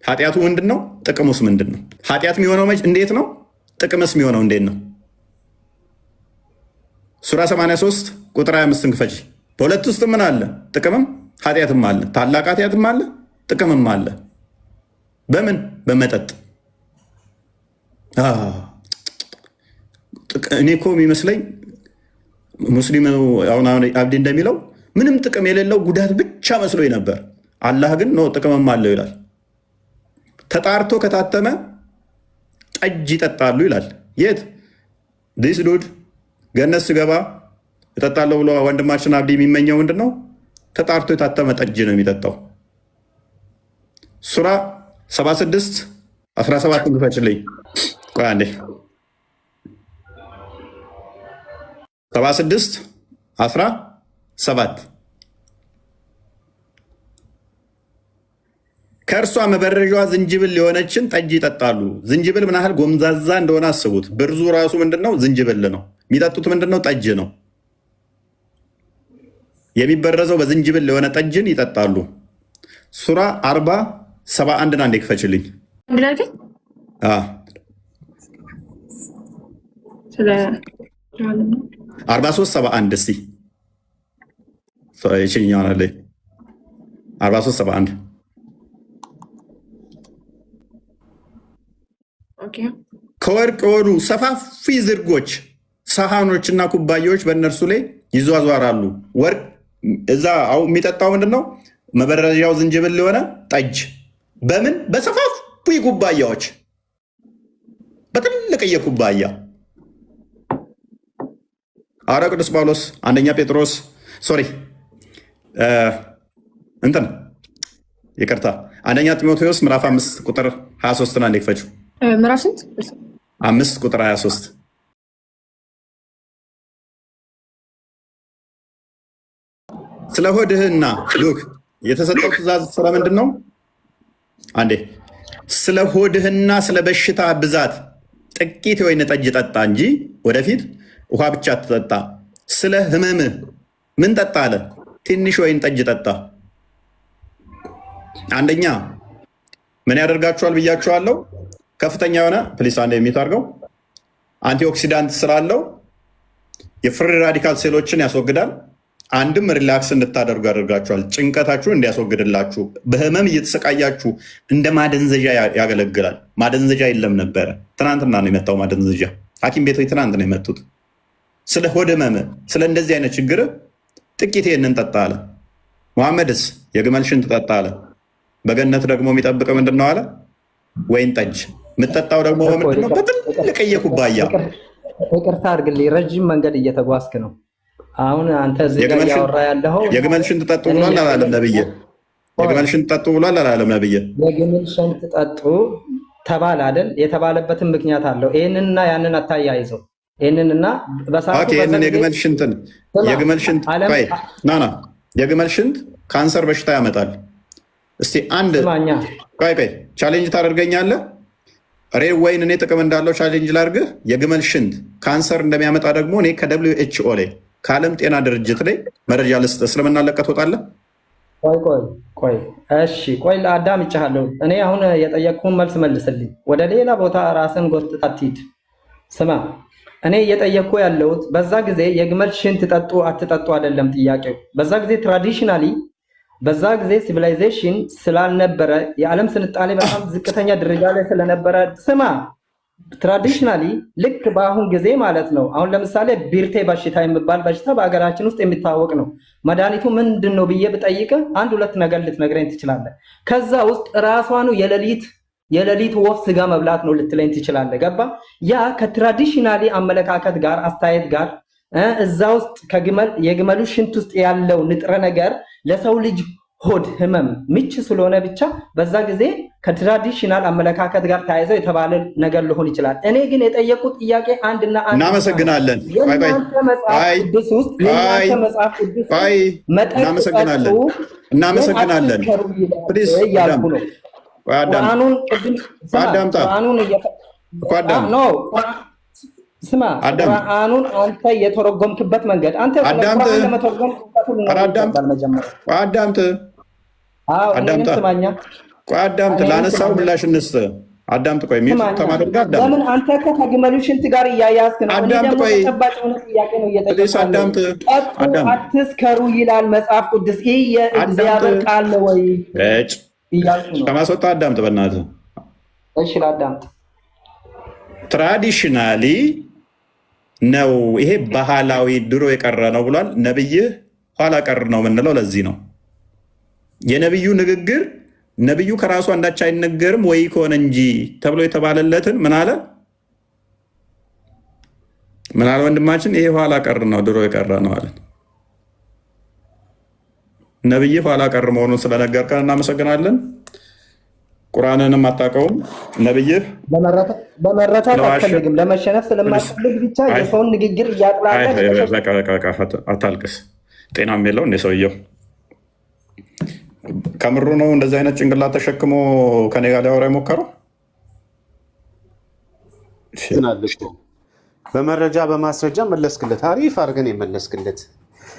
ኃጢአቱ ምንድን ነው? ጥቅሙስ ምንድን ነው? ኃጢአት የሚሆነው እንዴት ነው? ጥቅምስ የሚሆነው እንዴት ነው? ሱራ 83 ቁጥር 25 ክፈች። በሁለት ውስጥ ምን አለ? ጥቅምም ኃጢአትም አለ። ታላቅ ኃጢአትም አለ፣ ጥቅምም አለ። በምን? በመጠጥ። እኔ እኮ የሚመስለኝ ሙስሊም አሁን አብዲ እንደሚለው ምንም ጥቅም የሌለው ጉዳት ብቻ መስሎኝ ነበር። አላህ ግን ነው ጥቅምም አለው ይላል። ተጣርቶ ከታተመ ጠጅ ይጠጣሉ ይላል። የት ዲስ ዱድ ገነት ስገባ እጠጣለሁ ብሎ ወንድማችን አብዲ የሚመኘው ምንድን ነው? ተጣርቶ የታተመ ጠጅ ነው የሚጠጣው። ሱራ 76 17 ግፈችልኝ። ቆይ አንዴ 76 17 ከእርሷ መበረዣዋ ዝንጅብል የሆነችን ጠጅ ይጠጣሉ። ዝንጅብል ምን ያህል ጎምዛዛ እንደሆነ አስቡት። ብርዙ ራሱ ምንድነው? ዝንጅብል ነው። የሚጠጡት ምንድነው? ጠጅ ነው። የሚበረዘው በዝንጅብል የሆነ ጠጅን ይጠጣሉ። ሱራ 40 71 አንዴ ክፈችልኝ። 43 71 እስቲ ይችኛዋን አለ 43 71 ከወርቅ የሆኑ ሰፋፊ ዝርጎች ሰሃኖችና ኩባያዎች በእነርሱ ላይ ይዟዟራሉ። ወርቅ እዛ አሁን የሚጠጣው ምንድን ነው? መበረዣው ዝንጅብል የሆነ ጠጅ በምን በሰፋፊ ኩባያዎች፣ በትልቅዬ ኩባያ። ሐዋርያው ቅዱስ ጳውሎስ አንደኛ ጴጥሮስ ይቅርታ አንደኛ ጢሞቴዎስ ምዕራፍ 5 ቁጥር 23 አንዴ ክፈችው። ምዕራፍ ስንት? 5 ቁጥር 23 ስለ ሆድህና ሉክ የተሰጠው ትእዛዝ ስለምንድን ነው? አንዴ ስለ ሆድህና ስለ በሽታ ብዛት ጥቂት የወይን ጠጅ ጠጣ እንጂ ወደፊት ውሃ ብቻ ትጠጣ። ስለ ህመምህ ምን ጠጣ አለ? ትንሽ ወይን ጠጅ ጠጣ። አንደኛ ምን ያደርጋችኋል ብያችኋለሁ? ከፍተኛ የሆነ ፕሊስ አንድ የሚታርገው አንቲኦክሲዳንት ስላለው የፍሪ ራዲካል ሴሎችን ያስወግዳል። አንድም ሪላክስ እንድታደርጉ ያደርጋችኋል። ጭንቀታችሁን እንዲያስወግድላችሁ፣ በህመም እየተሰቃያችሁ እንደ ማደንዘዣ ያገለግላል። ማደንዘዣ የለም ነበረ፣ ትናንትና ነው የመጣው ማደንዘዣ። ሐኪም ቤቶች ትናንት ነው የመጡት። ስለ ሆድ ህመም፣ ስለ እንደዚህ አይነት ችግር ጥቂት ይህንን ጠጣ አለ። መሐመድስ የግመል ሽንት ጠጣ አለ። በገነት ደግሞ የሚጠብቅ ምንድን ነው አለ? ወይን ጠጅ። የምጠጣው ደግሞ በምንድን ነው? በትልቅዬ ኩባያ። ይቅርታ አድርግልኝ፣ ረዥም መንገድ እየተጓዝክ ነው። አሁን አንተ እዚህ ጋር ያወራ ያለው የግመል ሽንት ጠጡ ብሏል አላለም ነብዬ? የግመል ሽንት ጠጡ ብሏል አላለም ነብዬ? የግመል ሽንት ጠጡ ተባለ አይደል? የተባለበትን ምክንያት አለው። ይሄንንና ያንን አታያይዘው። ይሄንንና በሳቱ ይሄንን የግመል ሽንትን የግመል ሽንት የግመል ሽንት ካንሰር በሽታ ያመጣል። እስቲ አንድ ቆይ ቻሌንጅ ታደርገኛለህ? ሬድ ወይን እኔ ጥቅም እንዳለው ቻሌንጅ ላድርግህ። የግመል ሽንት ካንሰር እንደሚያመጣ ደግሞ እኔ ከWHO ላይ ከዓለም ጤና ድርጅት ላይ መረጃ ልስጥ። እስልምና ለቀህ ትወጣለህ? ቆይ አዳምጬሃለሁ። እኔ አሁን የጠየቅኩህን መልስ መልስልኝ። ወደ ሌላ ቦታ ራስን ጎትተህ አትሂድ። ስማ፣ እኔ እየጠየቅኩ ያለሁት በዛ ጊዜ የግመል ሽንት ጠጡ አትጠጡ አይደለም ጥያቄው። በዛ ጊዜ ትራዲሽናሊ በዛ ጊዜ ሲቪላይዜሽን ስላልነበረ የዓለም ስልጣኔ በጣም ዝቅተኛ ደረጃ ላይ ስለነበረ፣ ስማ ትራዲሽናሊ ልክ በአሁን ጊዜ ማለት ነው። አሁን ለምሳሌ ቢርቴ በሽታ የሚባል በሽታ በሀገራችን ውስጥ የሚታወቅ ነው። መድኃኒቱ ምንድን ነው ብዬ ብጠይቅ አንድ ሁለት ነገር ልትነግረኝ ትችላለህ። ከዛ ውስጥ ራሷኑ የሌሊት ወፍ ስጋ መብላት ነው ልትለኝ ትችላለህ። ገባ? ያ ከትራዲሽናሊ አመለካከት ጋር አስተያየት ጋር እዛ ውስጥ የግመሉ ሽንት ውስጥ ያለው ንጥረ ነገር ለሰው ልጅ ሆድ ህመም ምች ስለሆነ ብቻ በዛ ጊዜ ከትራዲሽናል አመለካከት ጋር ተያይዘው የተባለ ነገር ሊሆን ይችላል። እኔ ግን የጠየቁት ጥያቄ አንድና አንድ። እናመሰግናለን። እናመሰግናለን። ስማ ቁርአኑን አንተ የተረጎምክበት መንገድ አንተ ቁርአን ለመተርጎም አዳምጥ። ላነሳው ምላሽ እንስጥ። አዳምጥ። ቆይ ለምን አንተ እኮ ከግመሉ ሽንት ጋር እያያዝክ ነው? አዳምጥ። ቆይ ጥያቄ ነው እየጠየቀ አትስከሩ ይላል መጽሐፍ ቅዱስ። ይህ የእግዚአብሔር ቃል ነው ወይ እያልኩ ነው። ከማስወጣ አዳምጥ በእናትህ። እሺ ላዳምጥ። ትራዲሽናሊ ነው ይሄ ባህላዊ ድሮ የቀረ ነው ብሏል ነብይህ። ኋላ ቀር ነው የምንለው ለዚህ ነው። የነብዩ ንግግር ነብዩ ከራሱ አንዳች አይነገርም ወይ ከሆነ እንጂ ተብሎ የተባለለትን ምን አለ ወንድማችን? ይሄ ኋላ ቀር ነው ድሮ የቀረ ነው አለ። ነብይህ ኋላ ቀር መሆኑን ስለነገርከን እናመሰግናለን። ቁርአንንም አታውቀውም። ነብይህ በመረታት አትፈልግም። ለመሸነፍ ስለማትፈልግ ብቻ የሰውን ንግግር እያጥላለ አታልቅስ። ጤናም የለውን የሰውየው ከምሩ ነው እንደዚህ አይነት ጭንቅላት ተሸክሞ ከኔ ጋር ሊያወራ የሞከረው። በመረጃ በማስረጃ መለስክለት። አሪፍ አድርገን የመለስክለት